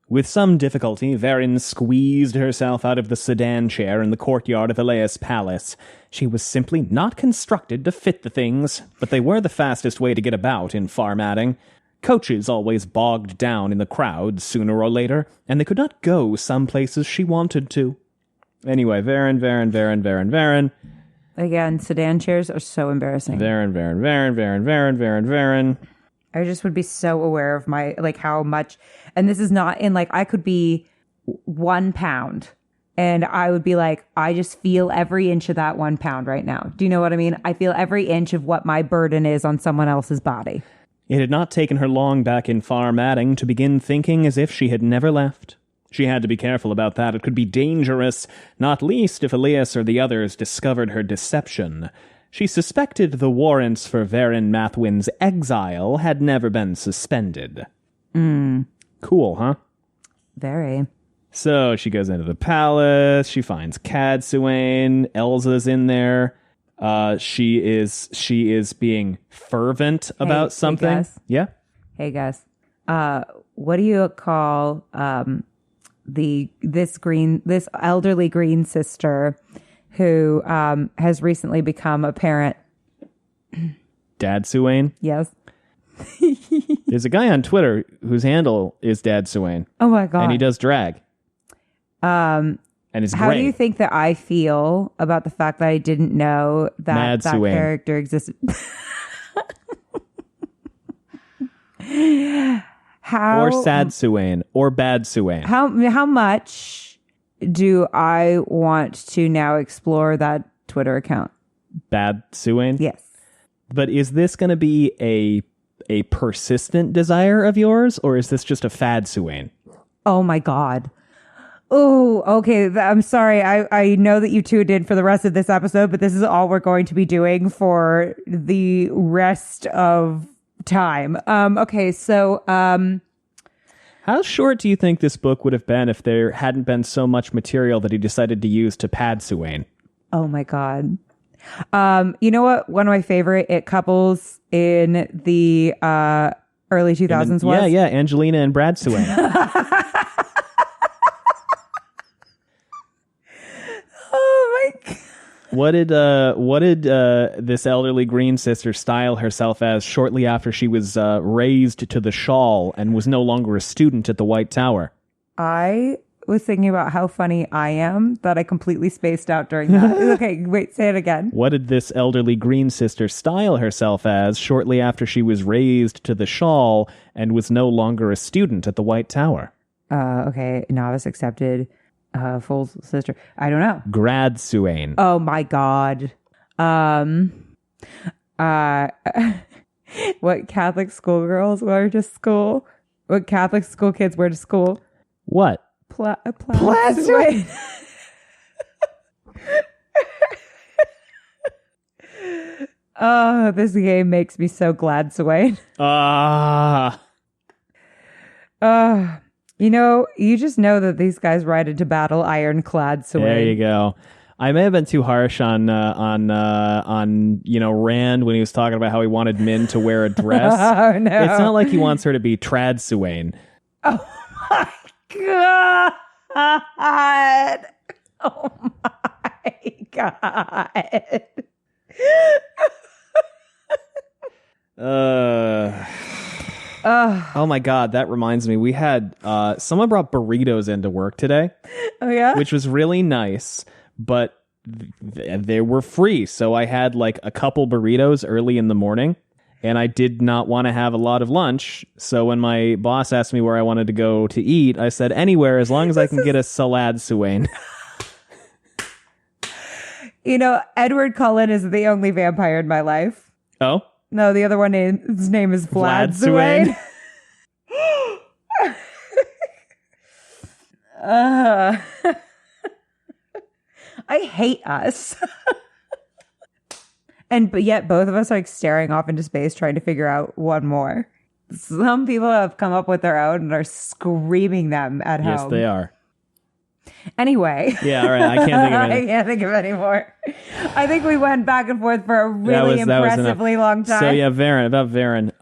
Speaker 1: With some difficulty, Verin squeezed herself out of the sedan chair in the courtyard of Elias Palace. She was simply not constructed to fit the things, but they were the fastest way to get about in Farmadding. Coaches always bogged down in the crowd sooner or later, and they could not go some places she wanted to. Anyway, Verin.
Speaker 2: Again, sedan chairs are so embarrassing.
Speaker 1: Verin.
Speaker 2: I just would be so aware of my, like, how much, and this is not in, like, I could be 1 pound and I would be like, I just feel every inch of that 1 pound right now. Do you know what I mean? I feel every inch of what my burden is on someone else's body.
Speaker 1: It had not taken her long back in Farmadding to begin thinking as if she had never left. She had to be careful about that. It could be dangerous, not least if Elias or the others discovered her deception. She suspected the warrants for Verin Mathwin's exile had never been suspended. Cool, huh?
Speaker 2: Very.
Speaker 1: So she goes into the palace. She finds Katsue. Elsa's in there. She is being fervent about something.
Speaker 2: Hey, Gus.
Speaker 1: Yeah.
Speaker 2: Hey, Gus. What do you call this elderly green sister who has recently become a parent?
Speaker 1: Dadsue.
Speaker 2: Yes.
Speaker 1: There's a guy on Twitter whose handle is Dadsue.
Speaker 2: Oh my god.
Speaker 1: And he does drag. And it's
Speaker 2: How
Speaker 1: great.
Speaker 2: do you think that I feel about the fact that I didn't know that
Speaker 1: Mad
Speaker 2: that
Speaker 1: Sue-Ann.
Speaker 2: character existed? How
Speaker 1: or sad Suwain or bad Suwain.
Speaker 2: how much do I want to now explore that Twitter account?
Speaker 1: Bad Suwain?
Speaker 2: Yes.
Speaker 1: But is this going to be a persistent desire of yours, or is this just a fad Suwain?
Speaker 2: Oh my God. Oh, okay. I'm sorry. I know that you tuned in for the rest of this episode, but this is all we're going to be doing for the rest of time. Okay. So,
Speaker 1: How short do you think this book would have been if there hadn't been so much material that he decided to use to pad Suwain?
Speaker 2: oh my God. You know what? One of my favorite it couples in the early 2000s was?
Speaker 1: Yeah, Angelina and Brad Suwain.
Speaker 2: Oh my God.
Speaker 1: What did this elderly green sister style herself as shortly after she was raised to the shawl and was no longer a student at the White Tower?
Speaker 2: I was thinking about how funny I am that I completely spaced out during that. Okay, wait, say it again.
Speaker 1: What did this elderly green sister style herself as shortly after she was raised to the shawl and was no longer a student at the White Tower?
Speaker 2: Okay, novice accepted. Full sister. I don't know.
Speaker 1: Grad Suwain.
Speaker 2: Oh my God. What Catholic schoolgirls wear to school? What Catholic school kids wear to school?
Speaker 1: What?
Speaker 2: Plaid. Oh, this game makes me so glad, Swain. You know, you just know that these guys ride into battle ironclad, Swain.
Speaker 1: There you go. I may have been too harsh on Rand when he was talking about how he wanted Min to wear a dress.
Speaker 2: Oh, no.
Speaker 1: It's not like he wants her to be trad Suwain.
Speaker 2: Oh my God. Oh my God.
Speaker 1: Oh my God, that reminds me. We had someone brought burritos into work today.
Speaker 2: Oh yeah?
Speaker 1: Which was really nice, but they were free. So I had like a couple burritos early in the morning, and I did not want to have a lot of lunch. So when my boss asked me where I wanted to go to eat, I said anywhere as long as I can get a salad Suwain.
Speaker 2: You know, Edward Cullen is the only vampire in my life.
Speaker 1: Oh?
Speaker 2: No, the other one, his name is Vlad Suwain. I hate us. But yet both of us are like staring off into space trying to figure out one more. Some people have come up with their own and are screaming them at home.
Speaker 1: Yes, they are.
Speaker 2: Anyway.
Speaker 1: Yeah, all right. I can't think of
Speaker 2: I
Speaker 1: anything.
Speaker 2: can't think of any more. I think we went back and forth for a really impressively long time.
Speaker 1: So yeah, Verin.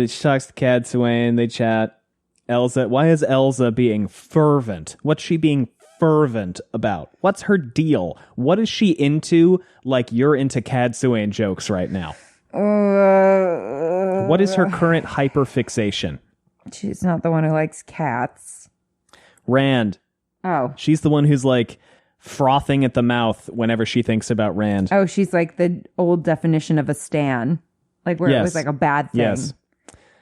Speaker 1: She talks to Cad Suwain. They chat. Elsa. Why is Elsa being fervent? What's she being fervent about? What's her deal? What is she into? Like you're into Cad Suwain jokes right now. What is her current hyperfixation?
Speaker 2: She's not the one who likes cats.
Speaker 1: Rand.
Speaker 2: Oh.
Speaker 1: She's the one who's like frothing at the mouth whenever she thinks about Rand.
Speaker 2: Oh, she's like the old definition of a stan. Like where it was like a bad thing.
Speaker 1: Yes.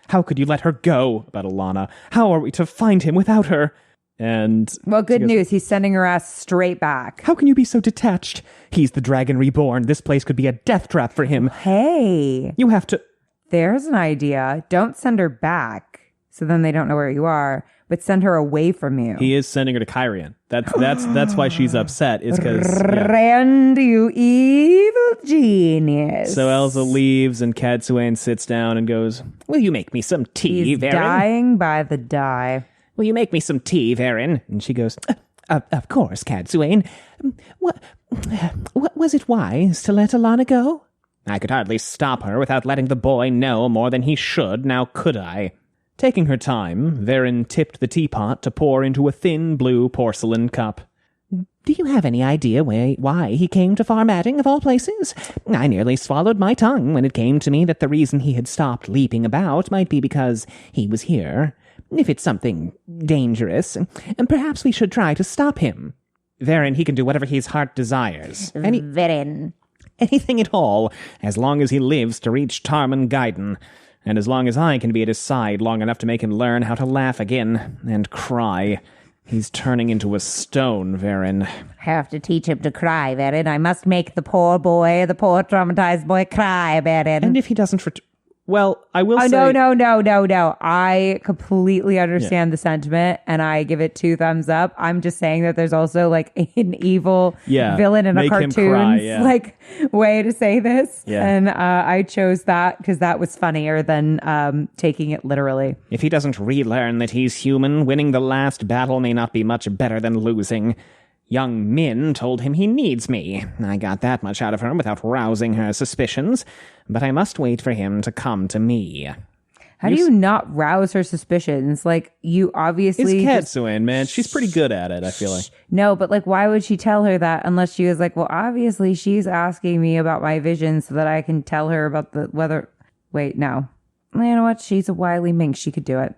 Speaker 1: How could you let her go? About Alana. How are we to find him without her? And
Speaker 2: well, good news. He's sending her ass straight back.
Speaker 3: How can you be so detached? He's the dragon reborn. This place could be a death trap for him.
Speaker 2: Hey.
Speaker 3: You have to...
Speaker 2: There's an idea. Don't send her back, so then they don't know where you are, but send her away from you.
Speaker 1: He is sending her to Kyrian. That's why she's upset. Is because
Speaker 2: Rand, you evil genius.
Speaker 1: So Elsa leaves, and Cad Suwain sits down and goes,
Speaker 3: Will you make me some tea,
Speaker 2: He's
Speaker 3: Verin?
Speaker 2: dying by the die.
Speaker 3: Will you make me some tea, Verin? And she goes, Of course, Cad Suwain. What was it wise to let Alana go? I could hardly stop her without letting the boy know more than he should, now could I?
Speaker 1: Taking her time, Verin tipped the teapot to pour into a thin blue porcelain cup.
Speaker 3: Do you have any idea why he came to Farm Adding, of all places? I nearly swallowed my tongue when it came to me that the reason he had stopped leaping about might be because he was here. If it's something dangerous, perhaps we should try to stop him.
Speaker 1: Verin, he can do whatever his heart desires.
Speaker 2: Verin.
Speaker 3: Anything at all, as long as he lives to reach Tarman Gaiden. And as long as I can be at his side long enough to make him learn how to laugh again and cry, he's turning into a stone, Verin.
Speaker 2: Have to teach him to cry, Verin. I must make the poor traumatized boy cry, Verin.
Speaker 3: And if he doesn't well, I will say...
Speaker 2: No. I completely understand the sentiment, and I give it 2 thumbs up. I'm just saying that there's also like an evil villain in a cartoon like way to say this. Yeah. And I chose that because that was funnier than taking it literally.
Speaker 3: If he doesn't relearn that he's human, winning the last battle may not be much better than losing. Young Min told him he needs me. I got that much out of her without rousing her suspicions, but I must wait for him to come to me.
Speaker 2: How do you not rouse her suspicions? Like, you obviously...
Speaker 1: It's Katsuen, man. She's pretty good at it, I feel like.
Speaker 2: No, but like, why would she tell her that unless she was like, well, obviously she's asking me about my vision so that I can tell her about the weather... Wait, no. You know what? She's a wily minx. She could do it.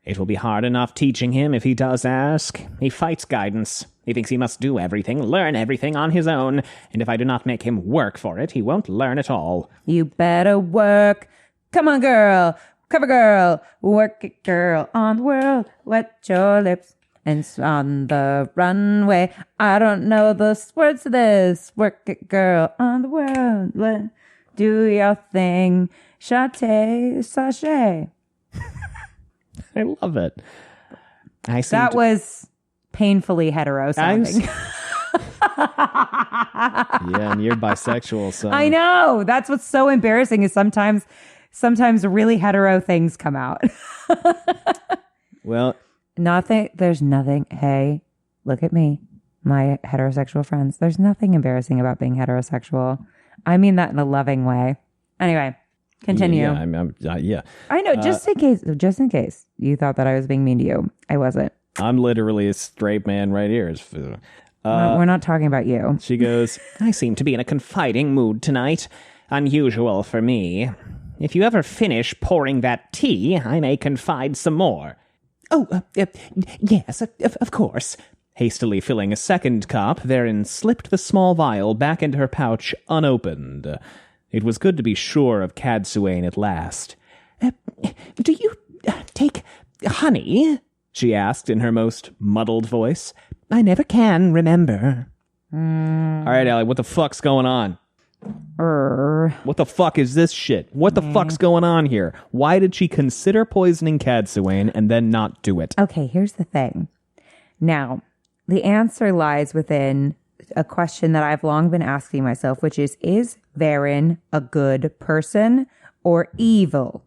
Speaker 3: It will be hard enough teaching him if he does ask. He fights guidance. He thinks he must do everything, learn everything on his own, and if I do not make him work for it, he won't learn at all.
Speaker 2: You better work. Come on, girl. Cover girl. Work it, girl. On the world. Wet your lips. And on the runway. I don't know the words to this. Work it, girl. On the world. Do your thing. Chate, sachet.
Speaker 1: I love it.
Speaker 2: That was painfully hetero sounding.
Speaker 1: Yeah, and you're bisexual, so
Speaker 2: I know. That's what's so embarrassing is sometimes really hetero things come out.
Speaker 1: Well,
Speaker 2: there's nothing. Hey, look at me. My heterosexual friends. There's nothing embarrassing about being heterosexual. I mean that in a loving way. Anyway, continue.
Speaker 1: Yeah,
Speaker 2: I know, just in case you thought that I was being mean to you. I wasn't.
Speaker 1: I'm literally a straight man right here.
Speaker 2: We're not talking about you.
Speaker 1: She goes,
Speaker 3: I seem to be in a confiding mood tonight. Unusual for me. If you ever finish pouring that tea, I may confide some more. Yes, of course.
Speaker 1: Hastily filling a second cup, Verin slipped the small vial back into her pouch unopened. It was good to be sure of Katsuen at last.
Speaker 3: Do you take honey?
Speaker 1: She asked in her most muddled voice.
Speaker 3: I never can remember.
Speaker 1: All right, Allie, what the fuck's going on? What the fuck is this shit? What the fuck's going on here? Why did she consider poisoning Katsuen and then not do it?
Speaker 2: Okay, here's the thing. Now, the answer lies within a question that I've long been asking myself, which is Verin a good person or evil?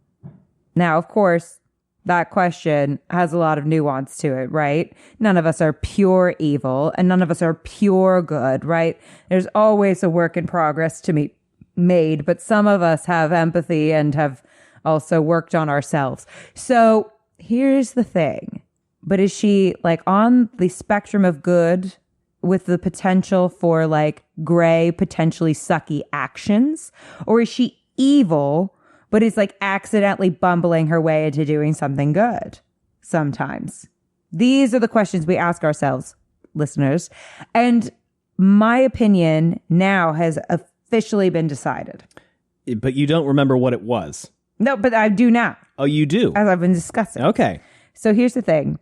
Speaker 2: Now, of course, that question has a lot of nuance to it, right? None of us are pure evil and none of us are pure good, right? There's always a work in progress to be made, but some of us have empathy and have also worked on ourselves. So here's the thing. But is she like on the spectrum of good with the potential for like gray, potentially sucky actions? Or is she evil, but is like accidentally bumbling her way into doing something good sometimes? These are the questions we ask ourselves, listeners. And my opinion now has officially been decided.
Speaker 1: But you don't remember what it was.
Speaker 2: No, but I do now.
Speaker 1: Oh, you do?
Speaker 2: As I've been discussing.
Speaker 1: Okay.
Speaker 2: So here's the thing.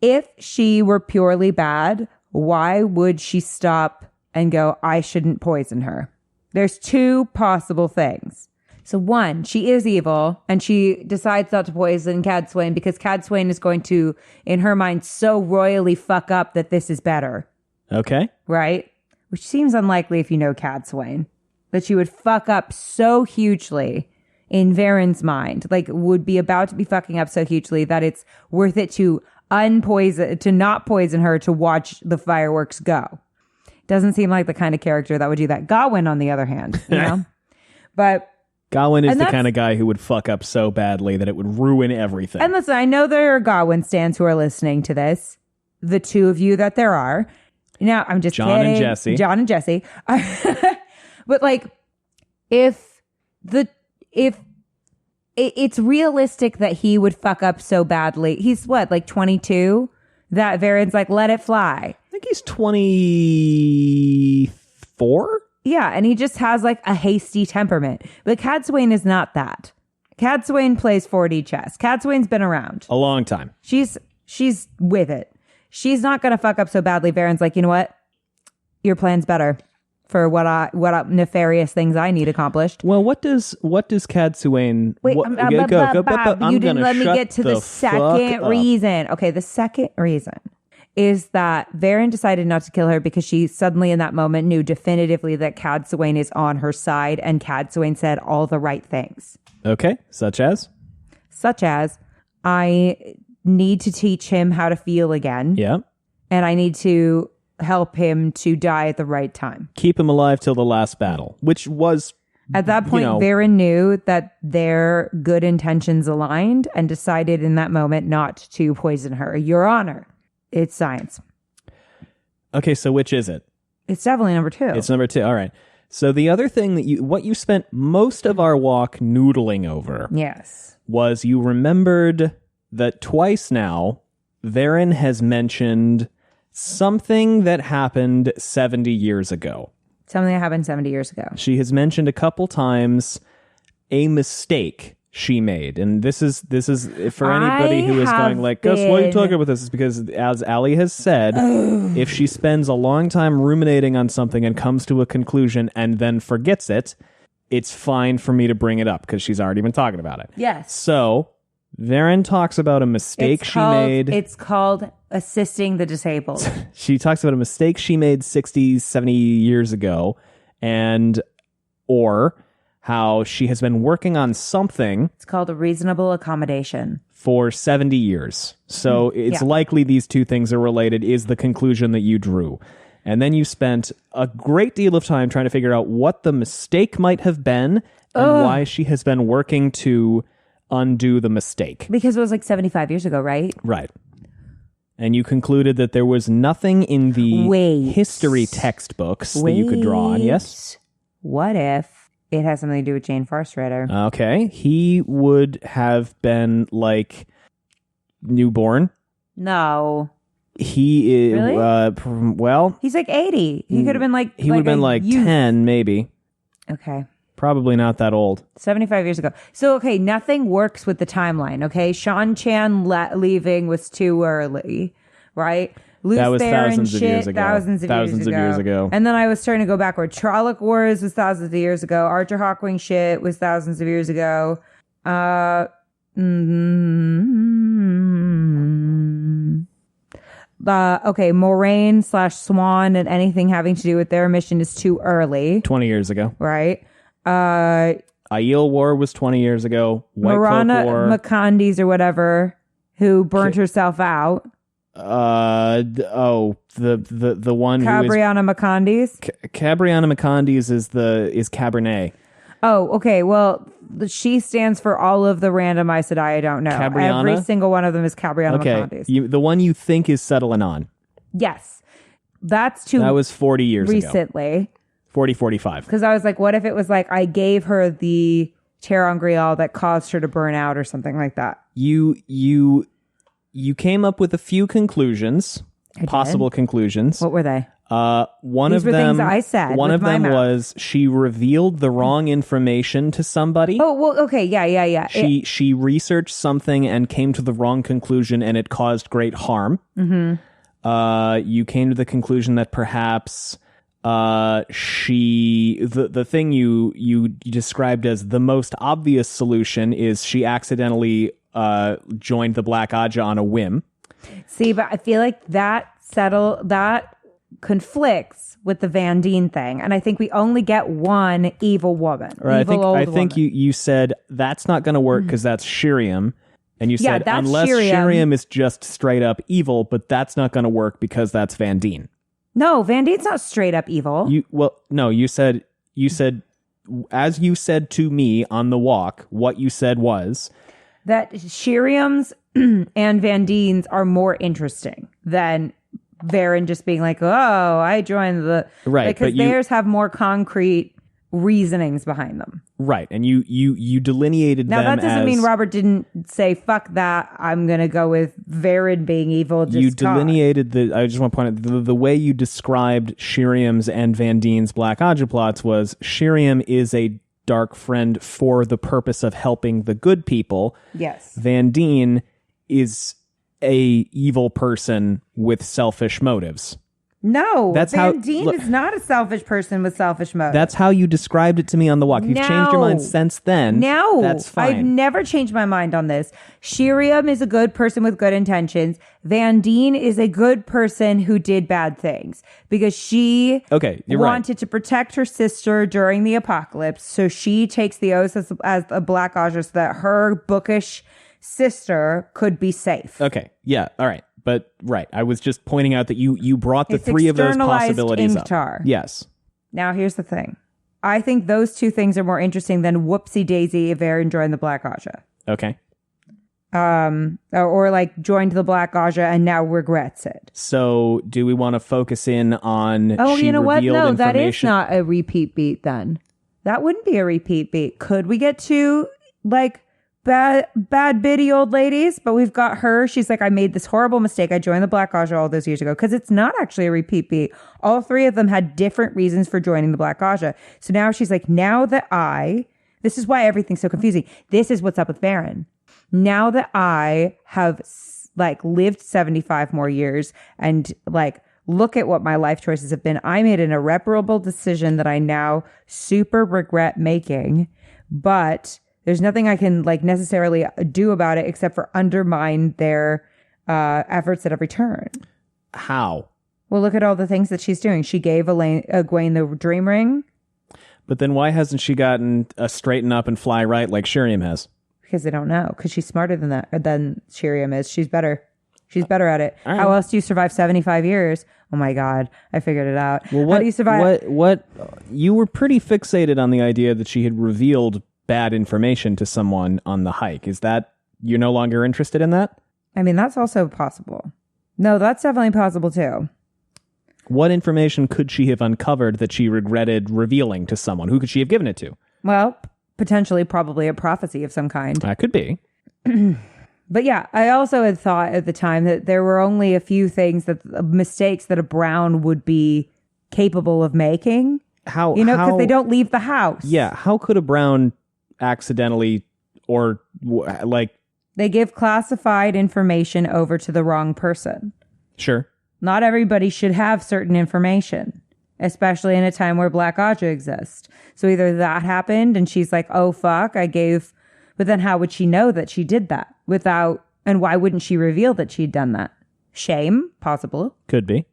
Speaker 2: If she were purely bad, why would she stop and go, I shouldn't poison her? There's 2 possible things. So 1, she is evil and she decides not to poison Katsuen because Katsuen is going to, in her mind, so royally fuck up that this is better.
Speaker 1: Okay.
Speaker 2: Right? Which seems unlikely if you know Katsuen. That she would fuck up so hugely in Verin's mind. Like, would be about to be fucking up so hugely that it's worth it to not poison her to watch the fireworks go. Doesn't seem like the kind of character that would do that. Gawain, on the other hand, you know? But
Speaker 1: Gawain is the kind of guy who would fuck up so badly that it would ruin everything.
Speaker 2: And listen, I know there are Gawain stans who are listening to this. The 2 of you that there are. Now, I'm just
Speaker 1: John
Speaker 2: kidding.
Speaker 1: John and
Speaker 2: Jesse. But like, if it's realistic that he would fuck up so badly. He's what, like 22? That Verin's like, let it fly.
Speaker 1: I think he's 24?
Speaker 2: Yeah, and he just has like a hasty temperament. But Katsuen is not that. Cadsuane plays 4D chess. Cadsuane's been around.
Speaker 1: A long time.
Speaker 2: She's with it. She's not going to fuck up so badly. Verin's like, you know what? Your plan's better for what nefarious things I need accomplished.
Speaker 1: Well, what does Cadsuane...
Speaker 2: Wait,
Speaker 1: go.
Speaker 2: you didn't let me get to the second reason. Okay, the second reason is that Verin decided not to kill her because she suddenly in that moment knew definitively that Cadsuane is on her side, and Cadsuane said all the right things.
Speaker 1: Okay, such as,
Speaker 2: I need to teach him how to feel again.
Speaker 1: Yeah.
Speaker 2: And I need to help him to die at the right time.
Speaker 1: Keep him alive till the last battle, which was...
Speaker 2: At that point, Verin knew that their good intentions aligned and decided in that moment not to poison her. Your Honor, it's science.
Speaker 1: Okay, so which is it?
Speaker 2: It's definitely number 2.
Speaker 1: It's number 2. All right. So the other thing that you spent most of our walk noodling over,
Speaker 2: yes,
Speaker 1: was you remembered that twice now, Verin has mentioned something that happened 70 years ago.
Speaker 2: Something that happened 70 years ago.
Speaker 1: She has mentioned a couple times a mistake she made. And this is for anybody who is going like, Gus, why are you talking about this? Is because, as Allie has said, if she spends a long time ruminating on something and comes to a conclusion and then forgets it, it's fine for me to bring it up because she's already been talking about it.
Speaker 2: Yes.
Speaker 1: So Verin talks about a mistake she made.
Speaker 2: It's called assisting the disabled.
Speaker 1: She talks about a mistake she made 60, 70 years ago, or how she has been working on something.
Speaker 2: It's called a reasonable accommodation.
Speaker 1: For 70 years. So it's likely these two things are related, is the conclusion that you drew. And then you spent a great deal of time trying to figure out what the mistake might have been and why she has been working to undo the mistake.
Speaker 2: Because it was like 75 years ago, right?
Speaker 1: Right. And you concluded that there was nothing in the history textbooks that you could draw on. Yes?
Speaker 2: What if it has something to do with Jane Farstrader?
Speaker 1: Okay. He would have been like newborn.
Speaker 2: No.
Speaker 1: He is,
Speaker 2: really?
Speaker 1: Well,
Speaker 2: he's like 80. He could have been like,
Speaker 1: he would have been like 10, maybe.
Speaker 2: Okay.
Speaker 1: Probably not that old.
Speaker 2: 75 years ago. So, okay, nothing works with the timeline, okay? Sean Chan leaving was too early, right?
Speaker 1: That was thousands of years ago.
Speaker 2: Thousands of years ago. And then I was starting to go backward. Trolloc Wars was thousands of years ago. Archer Hawkwing shit was thousands of years ago. Okay, Moraine / Swan and anything having to do with their mission is too early.
Speaker 1: 20 years ago.
Speaker 2: Right.
Speaker 1: Aiel War was 20 years ago. White
Speaker 2: Marana
Speaker 1: Cloak War.
Speaker 2: Macondes or whatever, who burnt herself out.
Speaker 1: The one
Speaker 2: Cabriana Macondes.
Speaker 1: Cabriana Macondes is Cabernet.
Speaker 2: Oh, okay. Well, she stands for all of the random Aes Sedai I don't know.
Speaker 1: Cabriana?
Speaker 2: Every single one of them is Cabriana Macondes.
Speaker 1: The one you think is settling on.
Speaker 2: Yes. That was 40 years
Speaker 1: recently.
Speaker 2: Ago.
Speaker 1: 40, 45.
Speaker 2: Because I was like, what if it was like I gave her the Terangrial that caused her to burn out or something like that?
Speaker 1: You came up with a few conclusions, possible conclusions.
Speaker 2: What were they?
Speaker 1: One
Speaker 2: These
Speaker 1: of
Speaker 2: were
Speaker 1: them,
Speaker 2: things I said.
Speaker 1: One of them was she revealed the wrong information to somebody.
Speaker 2: Oh, well, okay, yeah.
Speaker 1: She researched something and came to the wrong conclusion, and it caused great harm. Mm-hmm. You came to the conclusion that perhaps the thing you described as the most obvious solution is she accidentally joined the Black Aja on a whim.
Speaker 2: See, but I feel like that conflicts with the Van Dien thing, and I think we only get one evil woman.
Speaker 1: Right, I think you said that's not going to work because that's Shiriam, and you said unless Shiriam is just straight up evil, but that's not going to work because that's Van Dien.
Speaker 2: No, Van Dien's not straight up evil.
Speaker 1: You said as you said to me on the walk, what you said was
Speaker 2: that Shiriam's and Van Dien's are more interesting than Verin just being like, oh, I joined the...
Speaker 1: Right.
Speaker 2: Because theirs have more concrete reasonings behind them.
Speaker 1: Right. And you delineated them as...
Speaker 2: Now, that doesn't mean Robert didn't say, fuck that, I'm going to go with Verin being evil.
Speaker 1: You delineated I just want to point out, the way you described Shiriam's and Van Dien's Black Aja plots was Shiriam is a dark friend for the purpose of helping the good people.
Speaker 2: Yes.
Speaker 1: Van Dien is a evil person with selfish motives.
Speaker 2: No,
Speaker 1: That's
Speaker 2: Van
Speaker 1: how-
Speaker 2: Dien
Speaker 1: look-
Speaker 2: is not a selfish person with selfish motives.
Speaker 1: That's how you described it to me on the walk. You've changed your mind
Speaker 2: No.
Speaker 1: since then.
Speaker 2: No,
Speaker 1: That's fine.
Speaker 2: I've never changed my mind on this. Shiriam is a good person with good intentions. Van Dien is a good person who did bad things because she
Speaker 1: Okay, you're right.
Speaker 2: wanted to protect her sister during the apocalypse. So she takes the oath as a Black Aja so that her bookish sister could be safe.
Speaker 1: Okay, yeah, all right. But, right, I was just pointing out that you brought the
Speaker 2: It's
Speaker 1: three of those
Speaker 2: externalized
Speaker 1: possibilities
Speaker 2: Ingtar.
Speaker 1: up. Yes.
Speaker 2: Now, here's the thing. I think those two things are more interesting than whoopsie daisy if Verin joined the Black Aja.
Speaker 1: Okay.
Speaker 2: Or like joined the Black Aja and now regrets it.
Speaker 1: So, do we want to focus in on
Speaker 2: Oh,
Speaker 1: she
Speaker 2: you know what?
Speaker 1: revealed
Speaker 2: No, that is
Speaker 1: information?
Speaker 2: not a repeat beat then. That wouldn't be a repeat beat. Could we get to like bad biddy old ladies? But we've got her. She's like, I made this horrible mistake. I joined the Black Aja all those years ago because it's not actually a repeat beat. All three of them had different reasons for joining the Black Aja. So now she's like, this is why everything's so confusing. This is what's up with Verin. Now that I have like lived 75 more years and like look at what my life choices have been, I made an irreparable decision that I now super regret making, but there's nothing I can like necessarily do about it except for undermine their efforts at every turn.
Speaker 1: How?
Speaker 2: Well, look at all the things that she's doing. She gave Egwene the dream ring.
Speaker 1: But then why hasn't she gotten a straighten up and fly right like Shiriam has?
Speaker 2: Because they don't know. Because she's smarter than Shiriam is. She's better. She's better at it.
Speaker 1: All right.
Speaker 2: How else do you survive 75 years? Oh my God. I figured it out.
Speaker 1: Well,
Speaker 2: How do you survive?
Speaker 1: What? You were pretty fixated on the idea that she had revealed bad information to someone on the hike. Is that you're no longer interested in that?
Speaker 2: I mean, that's also possible. No, that's definitely possible too.
Speaker 1: What information could she have uncovered that she regretted revealing to someone? Who could she have given it to?
Speaker 2: Well, potentially probably a prophecy of some kind.
Speaker 1: That could be.
Speaker 2: But yeah, I also had thought at the time that there were only a few things mistakes that a Brown would be capable of making.
Speaker 1: How?
Speaker 2: Because they don't leave the house.
Speaker 1: Yeah. How could a Brown accidentally or like?
Speaker 2: They give classified information over to the wrong person.
Speaker 1: Sure.
Speaker 2: Not everybody should have certain information, especially in a time where Black Aja exists. So either that happened and she's like, oh, fuck, but then how would she know that she did that and why wouldn't she reveal that she'd done that? Shame, possible.
Speaker 1: Could be.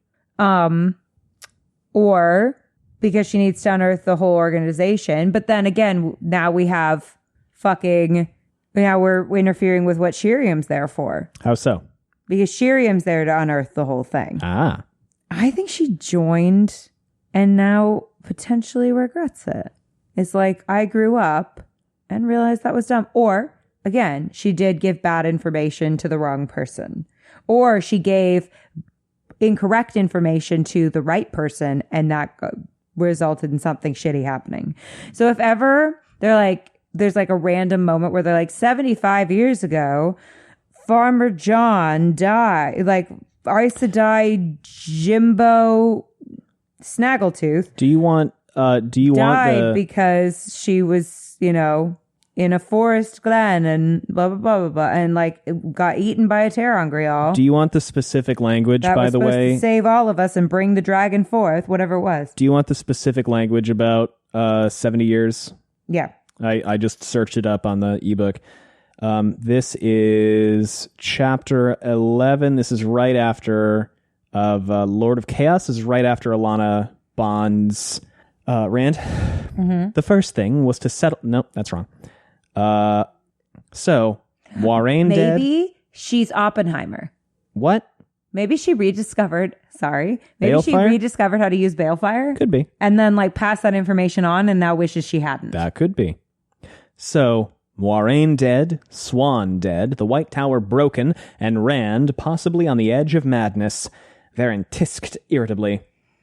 Speaker 2: Or because she needs to unearth the whole organization. But then again, now we have now we're interfering with what Shiriam's there for.
Speaker 1: How so?
Speaker 2: Because Shiriam's there to unearth the whole thing.
Speaker 1: Ah.
Speaker 2: I think she joined and now potentially regrets it. It's like, I grew up and realized that was dumb. Or, again, she did give bad information to the wrong person. Or she gave incorrect information to the right person and that resulted in something shitty happening. So if ever there's like a random moment where they're like, 75 years ago, Farmer John died, like Aes Sedai Jimbo Snaggletooth.
Speaker 1: Died
Speaker 2: because she was, in a forest glen and blah, blah, blah, blah, blah, and like got eaten by a Terangrial.
Speaker 1: Do you want the specific language,
Speaker 2: that
Speaker 1: by
Speaker 2: was
Speaker 1: the
Speaker 2: supposed
Speaker 1: way?
Speaker 2: to save all of us and bring the dragon forth, whatever it was.
Speaker 1: Do you want the specific language about 70 years?
Speaker 2: Yeah.
Speaker 1: I just searched it up on the ebook. This is chapter 11. This is right after of Lord of Chaos. This is right after Alana Bond's rant. Mm-hmm. The first thing was to settle. No, that's wrong. So Warren dead.
Speaker 2: Maybe she's Oppenheimer.
Speaker 1: What?
Speaker 2: Maybe she rediscovered. Maybe she
Speaker 1: Balefire?
Speaker 2: rediscovered how to use balefire.
Speaker 1: Could be.
Speaker 2: And then like passed that information on and now wishes she hadn't.
Speaker 1: That could be. So, Warren dead, Swan dead, the White Tower broken, and Rand possibly on the edge of madness. Verin tisked irritably.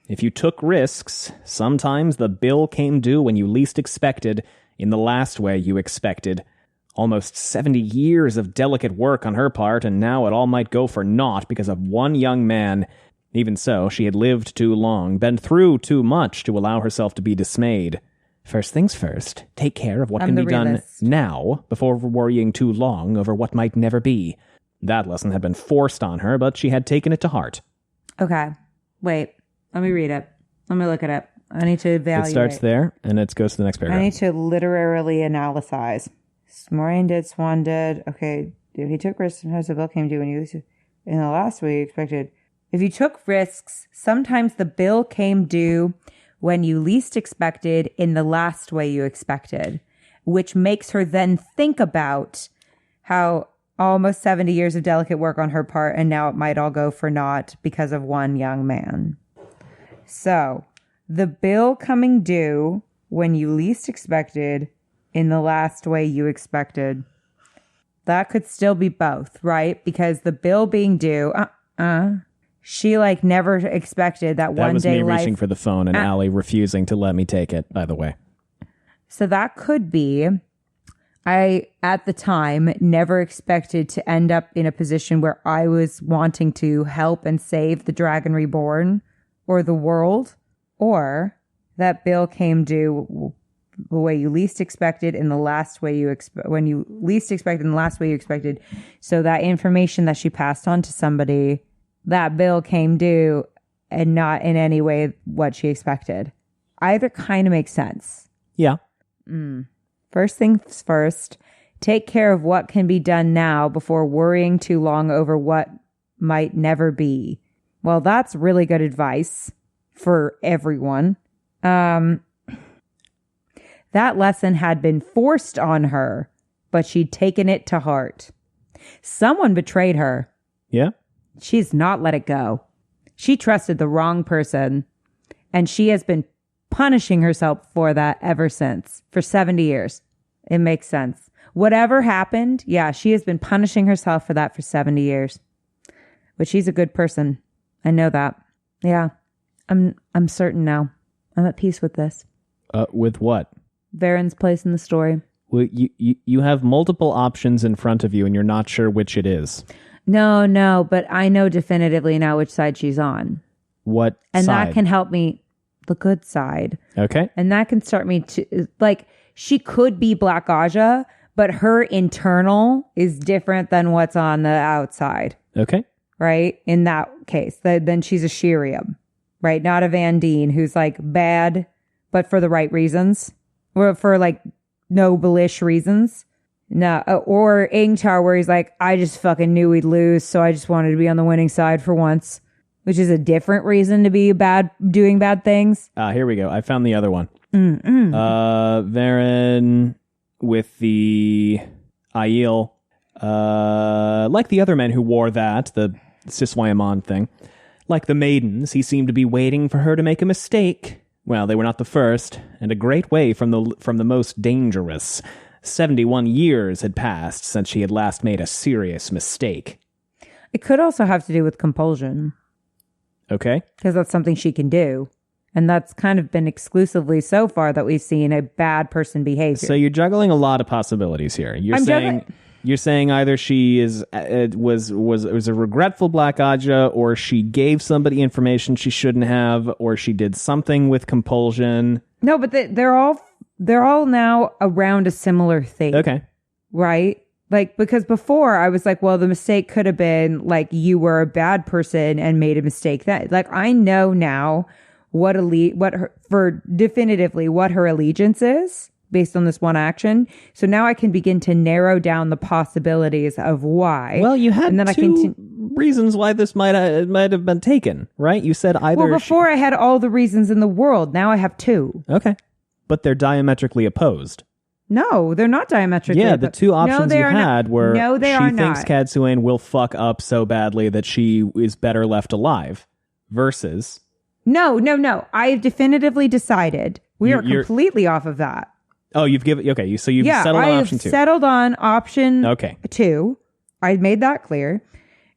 Speaker 1: If you took risks, sometimes the bill came due when you least expected, in the last way you expected. Almost 70 years of delicate work on her part, and now it all might go for naught because of one young man. Even so, she had lived too long, been through too much to allow herself to be dismayed.
Speaker 3: First things first, take care of what
Speaker 2: I'm
Speaker 3: can
Speaker 2: the
Speaker 3: be done
Speaker 2: realist.
Speaker 3: now before worrying too long over what might never be. That lesson had been forced on her, but she had taken it to heart.
Speaker 2: Okay. Wait. Let me read it. Let me look it up. I need to evaluate.
Speaker 1: It starts there, and it goes to the next paragraph.
Speaker 2: I need to literally analyze. Maureen did, Swan did. Okay. If he took risks, sometimes the bill came due when you in the last way you expected. If you took risks, sometimes the bill came due when you least expected in the last way you expected, which makes her then think about how almost 70 years of delicate work on her part, and now it might all go for naught because of one young man. So, the bill coming due when you least expected in the last way you expected. That could still be both, right? Because the bill being due, she like never expected that one
Speaker 1: was
Speaker 2: day
Speaker 1: me
Speaker 2: life.
Speaker 1: reaching for the phone and Allie refusing to let me take it, by the way.
Speaker 2: So that could be, I, at the time, never expected to end up in a position where I was wanting to help and save the Dragon Reborn or the world, or that bill came due the way you least expected in the last way you when you least expected in the last way you expected. So that information that she passed on to somebody, that bill came due and not in any way what she expected. Either kind of makes sense.
Speaker 1: Yeah.
Speaker 2: First things first, take care of what can be done now before worrying too long over what might never be. Well, that's really good advice for everyone. That lesson had been forced on her, but she'd taken it to heart. Someone betrayed her.
Speaker 1: Yeah?
Speaker 2: She's not let it go. She trusted the wrong person, and she has been punishing herself for that ever since, for 70 years. It makes sense. Whatever happened, yeah, she has been punishing herself for that for 70 years. But she's a good person. I know that. Yeah. I'm certain now. I'm at peace with this.
Speaker 1: With what?
Speaker 2: Verin's place in the story.
Speaker 1: Well, you have multiple options in front of you, and you're not sure which it is.
Speaker 2: No, but I know definitively now which side she's on.
Speaker 1: What
Speaker 2: And
Speaker 1: side?
Speaker 2: that can help me, the good side.
Speaker 1: Okay.
Speaker 2: And that can start me to, like, she could be Black Aja, but her internal is different than what's on the outside,
Speaker 1: Okay.
Speaker 2: right? In that case, then she's a Shiriam, right? Not a Van Deen who's like bad, but for the right reasons, or for like noble-ish reasons. No, or Ingtar where he's like, I just fucking knew we'd lose, so I just wanted to be on the winning side for once, which is a different reason to be doing bad things.
Speaker 1: Here we go. I found the other one. Verin with the Aiel, like the other men who wore that, the Siswayamon thing. Like the maidens, he seemed to be waiting for her to make a mistake. Well, they were not the first, and a great way from the most dangerous. 71 years had passed since she had last made a serious mistake.
Speaker 2: It could also have to do with compulsion,
Speaker 1: Okay?
Speaker 2: because that's something she can do. And that's kind of been exclusively so far that we've seen a bad person behavior.
Speaker 1: So you're juggling a lot of possibilities here. You're
Speaker 2: I'm
Speaker 1: saying
Speaker 2: juggling-
Speaker 1: you're saying either she is was a regretful Black Aja, or she gave somebody information she shouldn't have, or she did something with compulsion.
Speaker 2: No, but they're all now around a similar thing.
Speaker 1: Okay.
Speaker 2: Right? Like, because before I was like, well, the mistake could have been like you were a bad person and made a mistake. That, like, I know now what definitively what her allegiance is based on this one action. So now I can begin to narrow down the possibilities of why.
Speaker 1: Well, you had
Speaker 2: and then
Speaker 1: two reasons why this might have been taken, right? You said either.
Speaker 2: Well, before I had all the reasons in the world. Now I have two.
Speaker 1: Okay, but they're diametrically opposed.
Speaker 2: No, they're not diametrically.
Speaker 1: Yeah, the two options you had were
Speaker 2: no, they
Speaker 1: she
Speaker 2: are
Speaker 1: thinks
Speaker 2: not.
Speaker 1: Cadsuane will fuck up so badly that she is better left alive, versus
Speaker 2: No. I've definitively decided we are
Speaker 1: You're-
Speaker 2: completely off of that.
Speaker 1: oh, you've given okay, so you've settled
Speaker 2: I
Speaker 1: on
Speaker 2: have
Speaker 1: option 2.
Speaker 2: settled on option
Speaker 1: Okay.
Speaker 2: 2. I made that clear.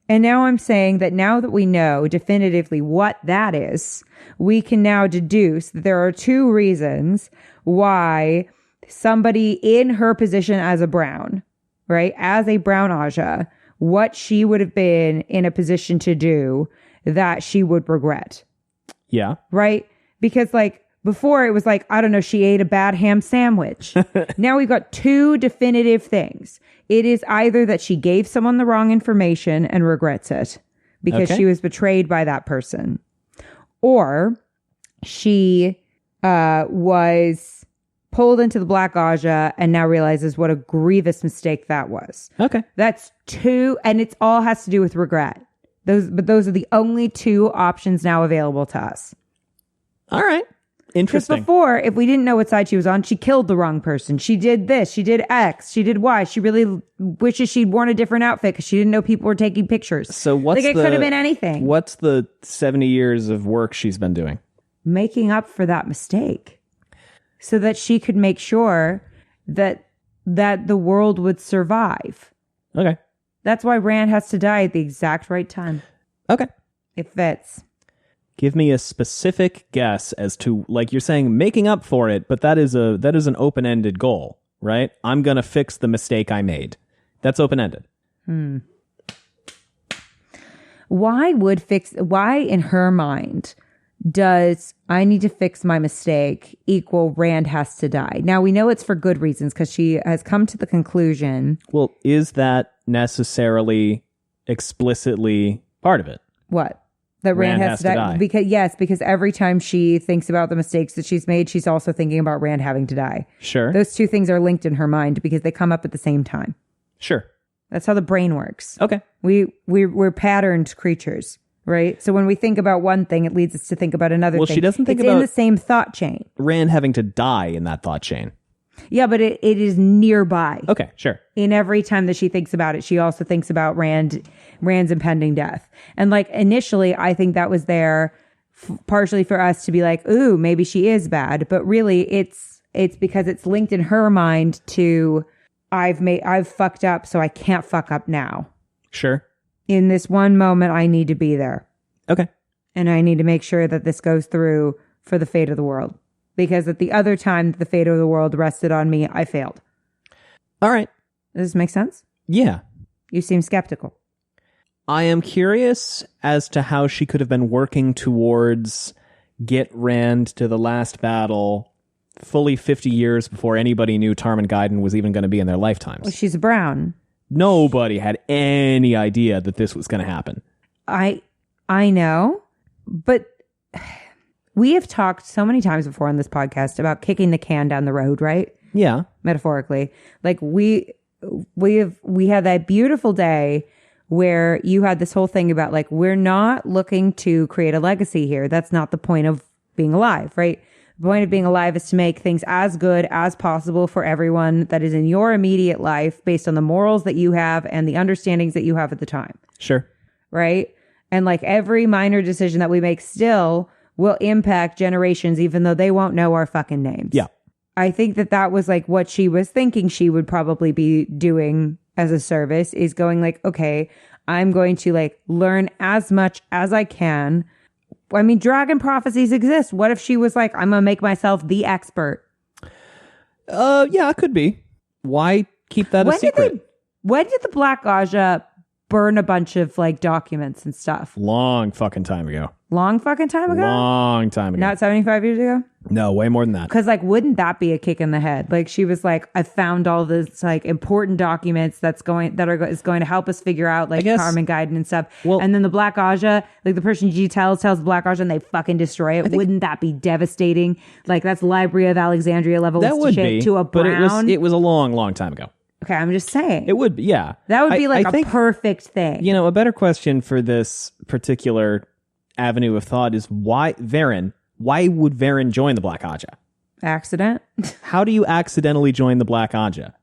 Speaker 2: And now I'm saying that now that we know definitively what that is, we can now deduce that there are two reasons why somebody in her position as a brown, right, as a brown Aja, what she would have been in a position to do that she would regret.
Speaker 1: Yeah.
Speaker 2: Right? Because like Before it was like, I don't know, she ate a bad ham sandwich. Now we've got two definitive things. It is either that she gave someone the wrong information and regrets it because she was betrayed by that person, or she was pulled into the Black Aja and now realizes what a grievous mistake that was.
Speaker 1: Okay.
Speaker 2: That's two, and it all has to do with regret. Those are the only two options now available to us.
Speaker 1: All right. Interesting.
Speaker 2: Because before, if we didn't know what side she was on, she killed the wrong person. She did this. She did X. She did Y. She really wishes she'd worn a different outfit because she didn't know people were taking pictures.
Speaker 1: So what's
Speaker 2: it could have been anything.
Speaker 1: What's the 70 years of work she's been doing?
Speaker 2: Making up for that mistake so that she could make sure that the world would survive.
Speaker 1: Okay.
Speaker 2: That's why Rand has to die at the exact right time.
Speaker 1: Okay.
Speaker 2: It fits.
Speaker 1: Give me a specific guess as to, like you're saying, making up for it, but that is an open-ended goal, right? I'm going to fix the mistake I made. That's open-ended.
Speaker 2: Why in her mind does I need to fix my mistake equal Rand has to die? Now we know it's for good reasons because she has come to the conclusion.
Speaker 1: Well, is that necessarily explicitly part of it?
Speaker 2: What? That Rand has to die. Because every time she thinks about the mistakes that she's made, she's also thinking about Rand having to die.
Speaker 1: Sure.
Speaker 2: Those two things are linked in her mind because they come up at the same time.
Speaker 1: Sure.
Speaker 2: That's how the brain works.
Speaker 1: Okay.
Speaker 2: We're patterned creatures, right? So when we think about one thing, it leads us to think about another thing.
Speaker 1: Well, she doesn't think
Speaker 2: it's
Speaker 1: about
Speaker 2: in the same thought chain.
Speaker 1: Rand having to die in that thought chain.
Speaker 2: Yeah, but it is nearby.
Speaker 1: Okay, sure.
Speaker 2: In every time that she thinks about it, she also thinks about Rand's impending death. And like initially, I think that was there partially for us to be like, ooh, maybe she is bad. But really, it's because it's linked in her mind to I've fucked up, so I can't fuck up now.
Speaker 1: Sure.
Speaker 2: In this one moment, I need to be there.
Speaker 1: Okay.
Speaker 2: And I need to make sure that this goes through for the fate of the world. Because at the other time the fate of the world rested on me, I failed.
Speaker 1: All right.
Speaker 2: Does this make sense?
Speaker 1: Yeah.
Speaker 2: You seem skeptical.
Speaker 1: I am curious as to how she could have been working towards get Rand to the last battle fully 50 years before anybody knew Tarman Gaiden was even going to be in their lifetimes.
Speaker 2: Well, she's a Brown.
Speaker 1: Nobody had any idea that this was going to happen.
Speaker 2: I know, but we have talked so many times before on this podcast about kicking the can down the road, right?
Speaker 1: Yeah.
Speaker 2: Metaphorically. Like we had that beautiful day where you had this whole thing about like, we're not looking to create a legacy here. That's not the point of being alive, right? The point of being alive is to make things as good as possible for everyone that is in your immediate life based on the morals that you have and the understandings that you have at the time.
Speaker 1: Sure.
Speaker 2: Right? And like every minor decision that we make still will impact generations, even though they won't know our fucking names.
Speaker 1: Yeah.
Speaker 2: I think that was like what she was thinking she would probably be doing as a service is going like, okay, I'm going to like learn as much as I can. I mean, dragon prophecies exist. What if she was like, I'm going to make myself the expert?
Speaker 1: Yeah, it could be. Why keep that a secret?
Speaker 2: When did the Black Aja burn a bunch of like documents and stuff?
Speaker 1: Long fucking time ago.
Speaker 2: Long fucking time ago?
Speaker 1: Long time ago.
Speaker 2: Not 75 years ago?
Speaker 1: No, way more than that.
Speaker 2: Because like, wouldn't that be a kick in the head? Like she was like, I found all this like important documents is going to help us figure out like Tarman Gaiden and stuff. Well, and then the Black Aja, like the person G tells the Black Aja and they fucking destroy it. Wouldn't that be devastating? Like that's Library of Alexandria level shit to a Brown.
Speaker 1: But it was a long, long time ago.
Speaker 2: Okay, I'm just saying.
Speaker 1: It would be, yeah.
Speaker 2: That would be like a perfect thing.
Speaker 1: You know, a better question for this particular avenue of thought is why would Verin join the Black Aja?
Speaker 2: Accident?
Speaker 1: How do you accidentally join the Black Aja?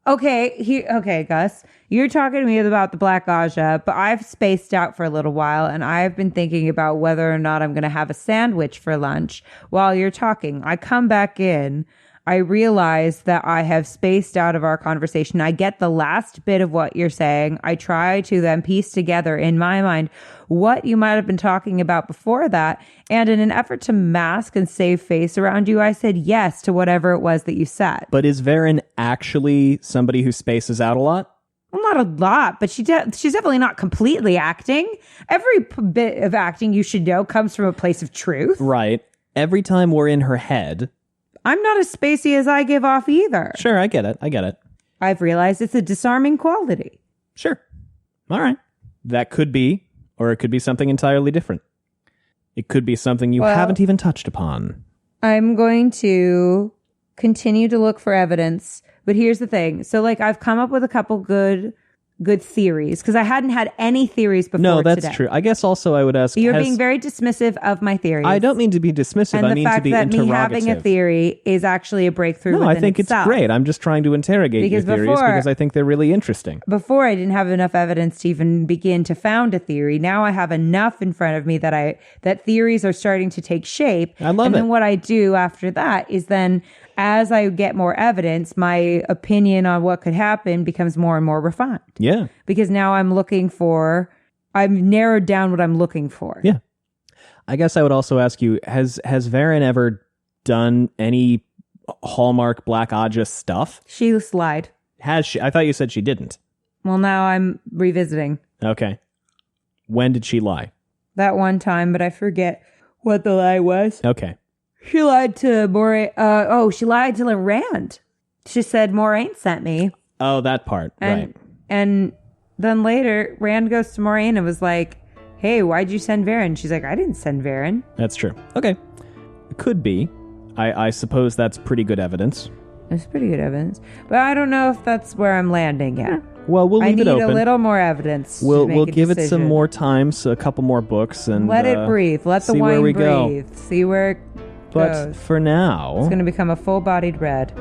Speaker 2: Okay, Gus. You're talking to me about the Black Aja, but I've spaced out for a little while and I've been thinking about whether or not I'm going to have a sandwich for lunch while you're talking. I come back in. I realize that I have spaced out of our conversation. I get the last bit of what you're saying. I try to then piece together in my mind what you might have been talking about before that. And in an effort to mask and save face around you, I said yes to whatever it was that you said.
Speaker 1: But is Verin actually somebody who spaces out a lot?
Speaker 2: Well, not a lot, but she's definitely not completely acting. Every bit of acting, you should know, comes from a place of truth.
Speaker 1: Right. every time we're in her head.
Speaker 2: I'm not as spacey as I give off either.
Speaker 1: Sure, I get it.
Speaker 2: I've realized it's a disarming quality.
Speaker 1: Sure. All right. That could be, or it could be something entirely different. It could be something you haven't even touched upon.
Speaker 2: I'm going to continue to look for evidence, but here's the thing. So, like, I've come up with a couple good theories because I hadn't had any theories before.
Speaker 1: No, that's
Speaker 2: today.
Speaker 1: true. I guess also I would ask.
Speaker 2: You're being very dismissive of my theories.
Speaker 1: I don't mean to be dismissive.
Speaker 2: And
Speaker 1: I mean to be
Speaker 2: that
Speaker 1: interrogative.
Speaker 2: me having a theory is actually a breakthrough.
Speaker 1: No, I think
Speaker 2: itself.
Speaker 1: it's great. I'm just trying to interrogate your theories because I think they're really interesting.
Speaker 2: Before, I didn't have enough evidence to even begin to found a theory. Now I have enough in front of me that theories are starting to take shape.
Speaker 1: I love it.
Speaker 2: And then what I do after that is then, as I get more evidence, my opinion on what could happen becomes more and more refined.
Speaker 1: Yeah.
Speaker 2: Because now I've narrowed down what I'm looking for.
Speaker 1: Yeah. I guess I would also ask you, has Verin ever done any Hallmark Black Aja stuff?
Speaker 2: She lied.
Speaker 1: Has she? I thought you said she didn't.
Speaker 2: Well, now I'm revisiting.
Speaker 1: Okay. When did she lie?
Speaker 2: That one time, but I forget what the lie was.
Speaker 1: Okay.
Speaker 2: She lied to Moraine. She lied to Rand. She said Moraine sent me.
Speaker 1: Oh, that part. Right.
Speaker 2: And then later, Rand goes to Moraine and was like, hey, why'd you send Verin? She's like, I didn't send Verin.
Speaker 1: That's true. Okay. It could be. I suppose that's pretty good evidence.
Speaker 2: It's pretty good evidence. But I don't know if that's where I'm landing yet.
Speaker 1: Well, we'll leave it open.
Speaker 2: I need a little more evidence.
Speaker 1: We'll give it some more time, so a couple more books, and
Speaker 2: let it breathe. Let the wine breathe.
Speaker 1: Go.
Speaker 2: See where it
Speaker 1: But
Speaker 2: goes.
Speaker 1: for now,
Speaker 2: It's going to become a full-bodied red.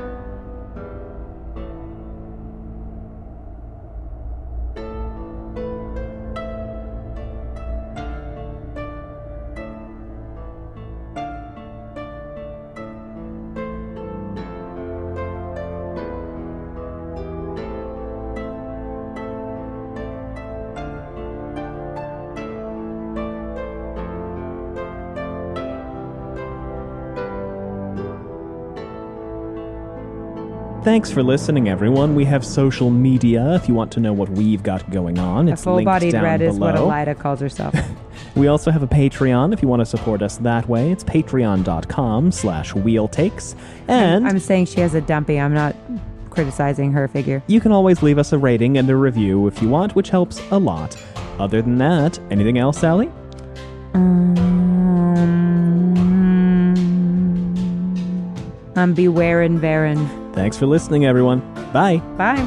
Speaker 1: thanks for listening, everyone. We have social media if you want to know what we've got going on. It's
Speaker 2: a full-bodied
Speaker 1: linked down
Speaker 2: red
Speaker 1: below.
Speaker 2: is what Elida calls herself.
Speaker 1: We also have a Patreon if you want to support us that way. It's patreon.com/wheeltakes. And
Speaker 2: I'm saying she has a dumpy. I'm not criticizing her figure.
Speaker 1: you can always leave us a rating and a review if you want, which helps a lot. Other than that, anything else, Sally?
Speaker 2: Beware and Verin.
Speaker 1: Thanks for listening, everyone. Bye.
Speaker 2: Bye.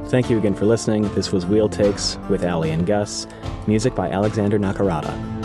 Speaker 1: Thank you again for listening. This was Wheel Takes with Allie and Gus. Music by Alexander Nakarada.